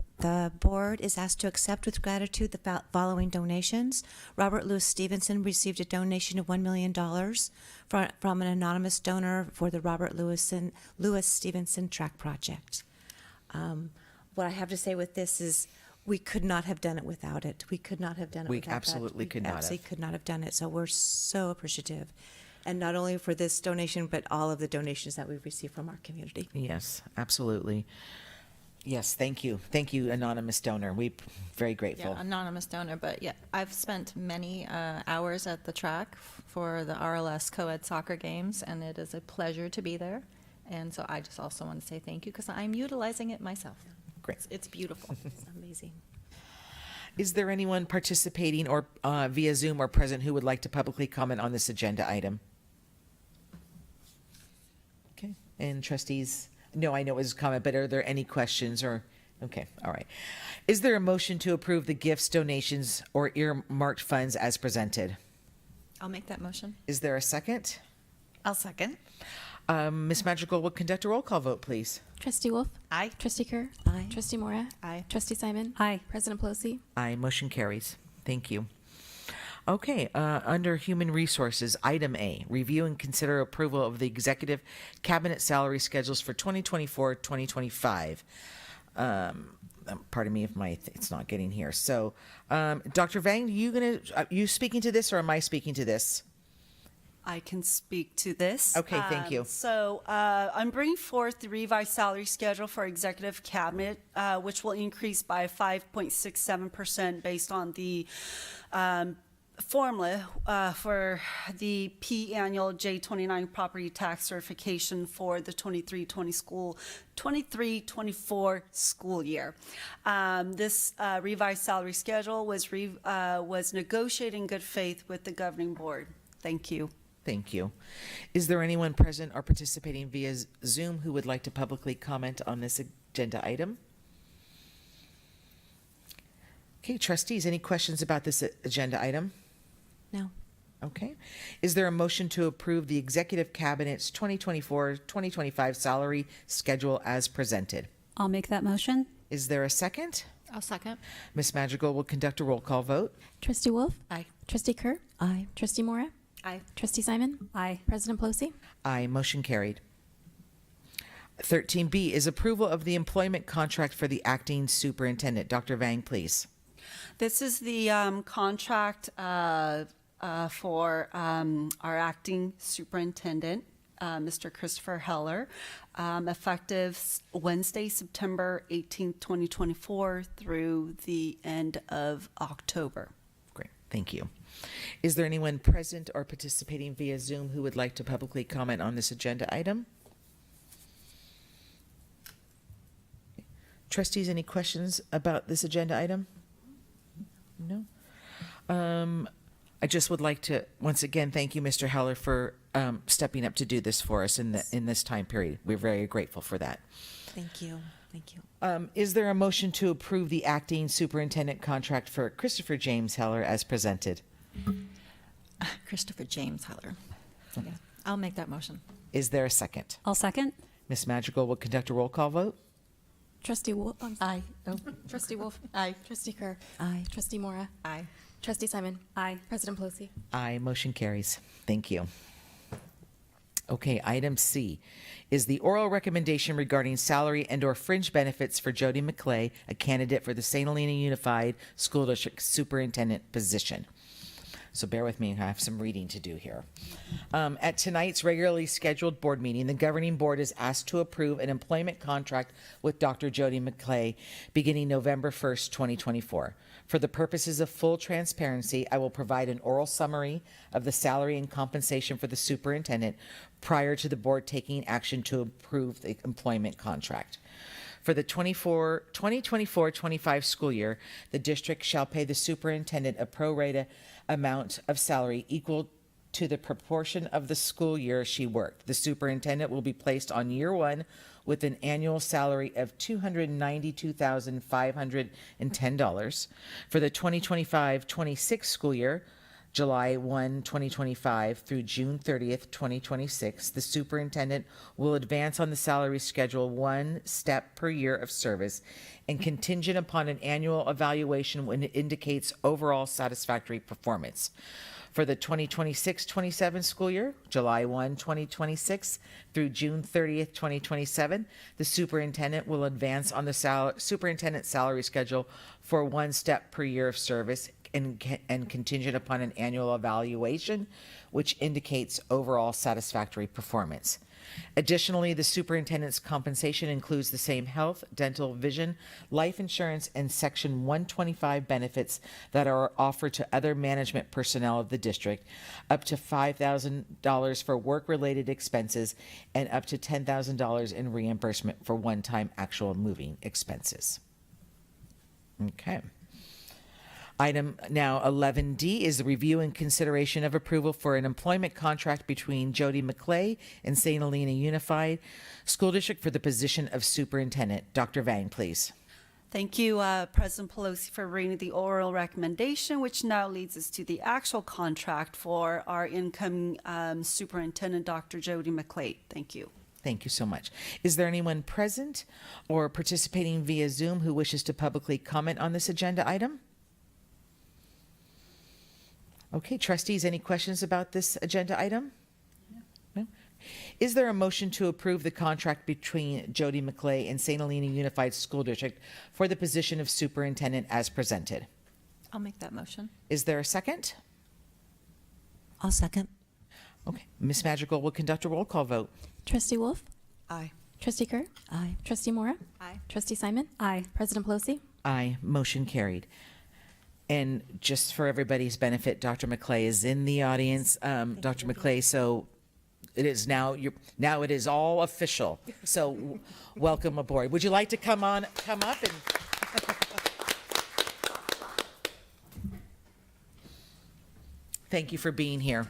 board is asked to accept with gratitude the following donations. Robert Louis Stevenson received a donation of $1 million from an anonymous donor for the Robert Louis Stevenson Track Project. What I have to say with this is we could not have done it without it. We could not have done it We without that. absolutely could not have. Absolutely could not have done it. So we're so appreciative. And not only for this donation, but all of the donations that we've received from our community. Yes, absolutely. Yes, thank you. Thank you, anonymous donor. We very grateful. Yeah, anonymous donor, but yeah, I've spent many hours at the track for the RLS co-ed soccer games, and it is a pleasure to be there. And so I just also want to say thank you because I'm utilizing it myself. Great. It's beautiful. It's amazing. Is there anyone participating or via Zoom or present who would like to publicly comment on this agenda item? Okay, and trustees, no, I know it was a comment, but are there any questions or, okay, all right. Is there a motion to approve the gifts, donations, or earmarked funds as presented? I'll make that motion. Is there a second? I'll second. Ms. Madrigal will conduct a roll call vote, please. Trustee Wolf. Aye. Trustee Kerr. Aye. Trustee Mora. Aye. Trustee Simon. Aye. President Pelosi. Aye, motion carries. Thank you. Okay, under Human Resources, Item A, review and consider approval of the Executive Cabinet salary schedules for 2024-2025. Pardon me if it's not getting here. So, Dr. Vang, you speaking to this or am I speaking to this? I can speak to this. Okay, thank you. So I'm bringing forth the revised salary schedule for executive cabinet, which will increase by 5.67% based on the formula for the P annual J29 property tax certification for the 23-24 school year. This revised salary schedule was negotiated in good faith with the governing board. Thank you. Thank you. Is there anyone present or participating via Zoom who would like to publicly comment on this agenda item? Okay, trustees, any questions about this agenda item? No. Okay. Is there a motion to approve the Executive Cabinet's 2024-2025 salary schedule as presented? I'll make that motion. Is there a second? I'll second. Ms. Madrigal will conduct a roll call vote. Trustee Wolf. Aye. Trustee Kerr. Aye. Trustee Mora. Aye. Trustee Simon. Aye. President Pelosi. Aye, motion carried. 13B is approval of the employment contract for the acting superintendent. Dr. Vang, please. This is the contract for our acting superintendent, Mr. Christopher Heller, effective Wednesday, September 18th, 2024 through the end of October. Great, thank you. Is there anyone present or participating via Zoom who would like to publicly comment on this agenda item? Trustees, any questions about this agenda item? No? I just would like to once again thank you, Mr. Heller, for stepping up to do this for us in this time period. We're very grateful for that. Thank you. Thank you. Is there a motion to approve the acting superintendent contract for Christopher James Heller as presented? Christopher James Heller. Yeah, I'll make that motion. Is there a second? I'll second. Ms. Madrigal will conduct a roll call vote. Trustee Wolf. Aye. Oh. Trustee Wolf. Aye. Trustee Kerr. Aye. Trustee Mora. Aye. Trustee Simon. Aye. President Pelosi. Aye, motion carries. Thank you. Okay, item C is the oral recommendation regarding salary and/or fringe benefits for Jody McClay, a candidate for the St. Helena Unified School District Superintendent position. So bear with me, I have some reading to do here. At tonight's regularly scheduled board meeting, the governing board is asked to approve an employment contract with Dr. Jody McClay beginning November 1st, 2024. For the purposes of full transparency, I will provide an oral summary of the salary and compensation for the superintendent prior to the board taking action to approve the employment contract. For the 2024-25 school year, the district shall pay the superintendent a pro rata amount of salary equal to the proportion of the school year she worked. The superintendent will be placed on year one with an annual salary of $292,510. For the 2025-26 school year, July 1, 2025 through June 30th, 2026, the superintendent will advance on the salary schedule one step per year of service and contingent upon an annual evaluation when it indicates overall satisfactory performance. For the 2026-27 school year, July 1, 2026 through June 30th, 2027, the superintendent will advance on the superintendent salary schedule for one step per year of service, and contingent upon an annual evaluation, which indicates overall satisfactory performance. Additionally, the superintendent's compensation includes the same health, dental, vision, life insurance, and Section 125 benefits that are offered to other management personnel of the district, up to $5,000 for work-related expenses and up to $10,000 in reimbursement for one-time actual moving expenses. Okay. Item now 11D is the review and consideration of approval for an employment contract between Jody McClay and St. Helena Unified School District for the position of superintendent. Dr. Vang, please. Thank you, President Pelosi, for reading the oral recommendation, which now leads us to the actual contract for our incoming superintendent, Dr. Jody McClay. Thank you. Thank you so much. Is there anyone present or participating via Zoom who wishes to publicly comment on this agenda item? Okay, trustees, any questions about this agenda item? No? Is there a motion to approve the contract between Jody McClay and St. Helena Unified School District for the position of superintendent as presented? I'll make that motion. Is there a second? I'll second. Okay, Ms. Madrigal will conduct a roll call vote. Trustee Wolf? Aye. Trustee Kerr? Aye. Trustee Mora? Aye. Trustee Simon? Aye. President Pelosi? Aye, motion carried. And just for everybody's benefit, Dr. McClay is in the audience. Dr. McClay, so it is now it is all official. So welcome aboard. Would you like to come up and thank you for being here.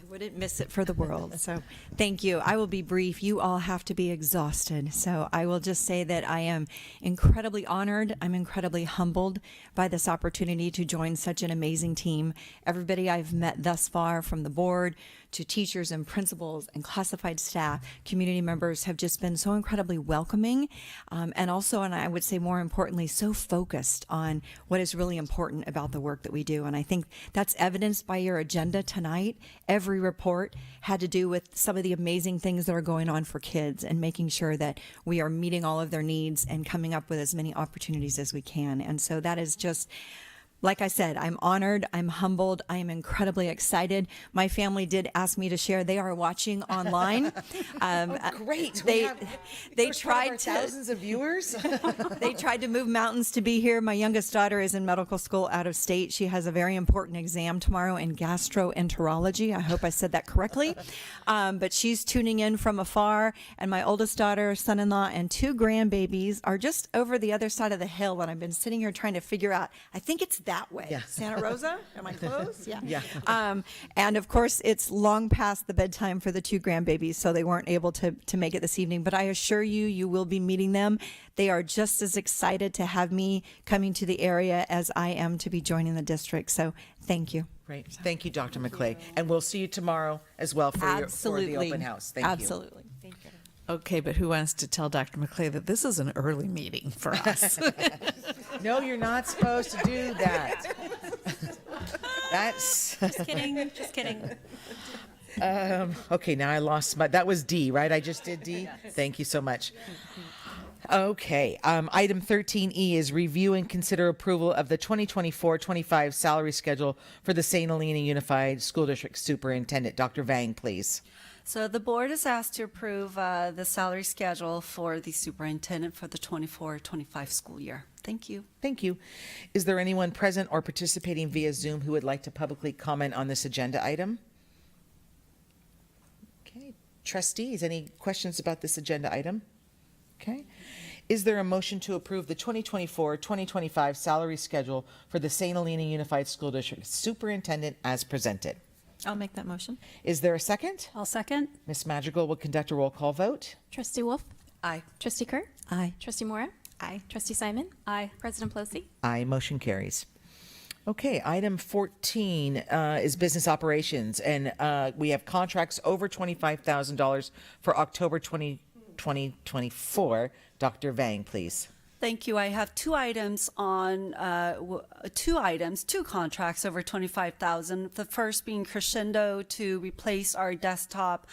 Wouldn't miss it for the world. So thank you. I will be brief. You all have to be exhausted. So I will just say that I am incredibly honored. I'm incredibly humbled by this opportunity to join such an amazing team. Everybody I've met thus far, from the board to teachers and principals and classified staff, community members, have just been so incredibly welcoming, and also, and I would say more importantly, so focused on what is really important about the work that we do. And I think that's evidenced by your agenda tonight. Every report had to do with some of the amazing things that are going on for kids and making sure that we are meeting all of their needs and coming up with as many opportunities as we can. And so that is just, like I said, I'm honored, I'm humbled, I am incredibly excited. My family did ask me to share. They are watching online. Great. They tried to thousands of viewers. They tried to move mountains to be here. My youngest daughter is in medical school out of state. She has a very important exam tomorrow in gastroenterology. I hope I said that correctly. But she's tuning in from afar. And my oldest daughter, son-in-law, and 2 grandbabies are just over the other side of the hill. And I've been sitting here trying to figure out, I think it's that way. Yeah. Santa Rosa? Am I close? Yeah. Yeah. And of course, it's long past the bedtime for the 2 grandbabies, so they weren't able to make it this evening. But I assure you, you will be meeting them. They are just as excited to have me coming to the area as I am to be joining the district. So thank you. Great. Thank you, Dr. McClay. And we'll see you tomorrow as well for the open house. Thank you. Absolutely. Thank you. Okay, but who wants to tell Dr. McClay that this is an early meeting for us? No, you're not supposed to do that. That's Just kidding. Just kidding. okay. Now I lost that was D, right? I just did D. Yes. Thank you so much. Okay. Item 13E is review and consider approval of the 2024-25 salary schedule for the St. Helena Unified School District Superintendent. Dr. Vang, please. So the board is asked to approve the salary schedule for the superintendent for the 24-25 school year. Thank you. Thank you. Is there anyone present or participating via Zoom who would like to publicly comment on this agenda item? Okay. Trustees, any questions about this agenda item? Okay. Is there a motion to approve the 2024-2025 salary schedule for the St. Helena Unified School District Superintendent as presented? I'll make that motion. Is there a second? I'll second. Ms. Madrigal will conduct a roll call vote. Trustee Wolf? Aye. Trustee Kerr? Aye. Trustee Mora? Aye. Trustee Simon? Aye. President Pelosi? Aye, motion carries. Okay, item 14 is business operations, and we have contracts over $25,000 for October 2024. Dr. Vang, please. Thank you. I have two items on two contracts over 25,000. The first being Crescendo to replace our desktop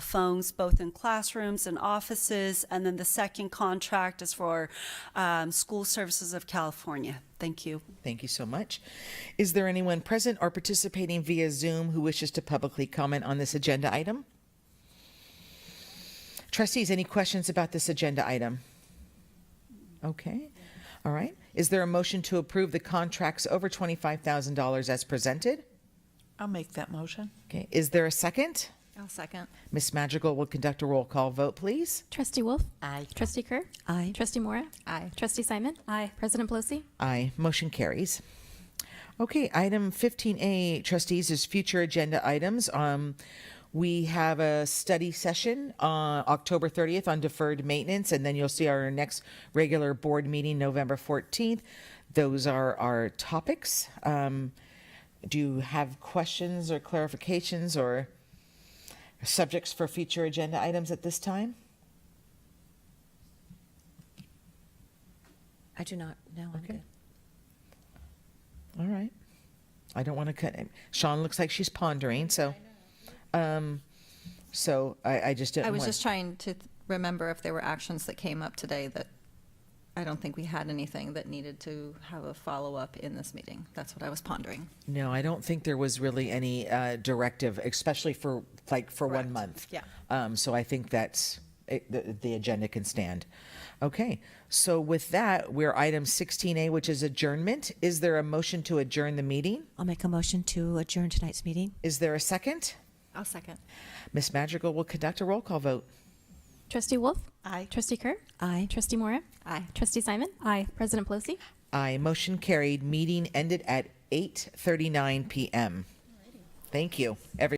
phones both in classrooms and offices, and then the second contract is for School Services of California. Thank you. Thank you so much. Is there anyone present or participating via Zoom who wishes to publicly comment on this agenda item? Trustees, any questions about this agenda item? Okay. All right. Is there a motion to approve the contracts over $25,000 as presented? I'll make that motion. Okay. Is there a second? I'll second. Ms. Madrigal will conduct a roll call vote, please. Trustee Wolf. Aye. Trustee Kerr. Aye. Trustee Mora. Aye. Trustee Simon. Aye. President Pelosi. Aye. Motion carries. Okay, item 15A, trustees, is future agenda items. We have a study session on October 30th on deferred maintenance, and then you'll see our next regular board meeting November 14th. Those are our topics. Do you have questions or clarifications or subjects for future agenda items at this time? I do not. No, I'm Okay. good. All right. I don't want to cut. Sean looks like she's pondering, so. So I just didn't. I was want- just trying to remember if there were actions that came up today that I don't think we had anything that needed to have a follow-up in this meeting. That's what I was pondering. No, I don't think there was really any directive, especially for 1 month. Yeah. So I think that's the agenda can stand. Okay. So with that, we're item 16A, which is adjournment. Is there a motion to adjourn the meeting? I'll make a motion to adjourn tonight's meeting. Is there a second? I'll second. Ms. Madrigal will conduct a roll call vote. Trustee Wolf. Aye. Trustee Kerr. Aye. Trustee Mora. Aye. Trustee Simon. Aye. President Pelosi. Aye. Motion carried. Meeting ended at 8:39 p.m. Thank you.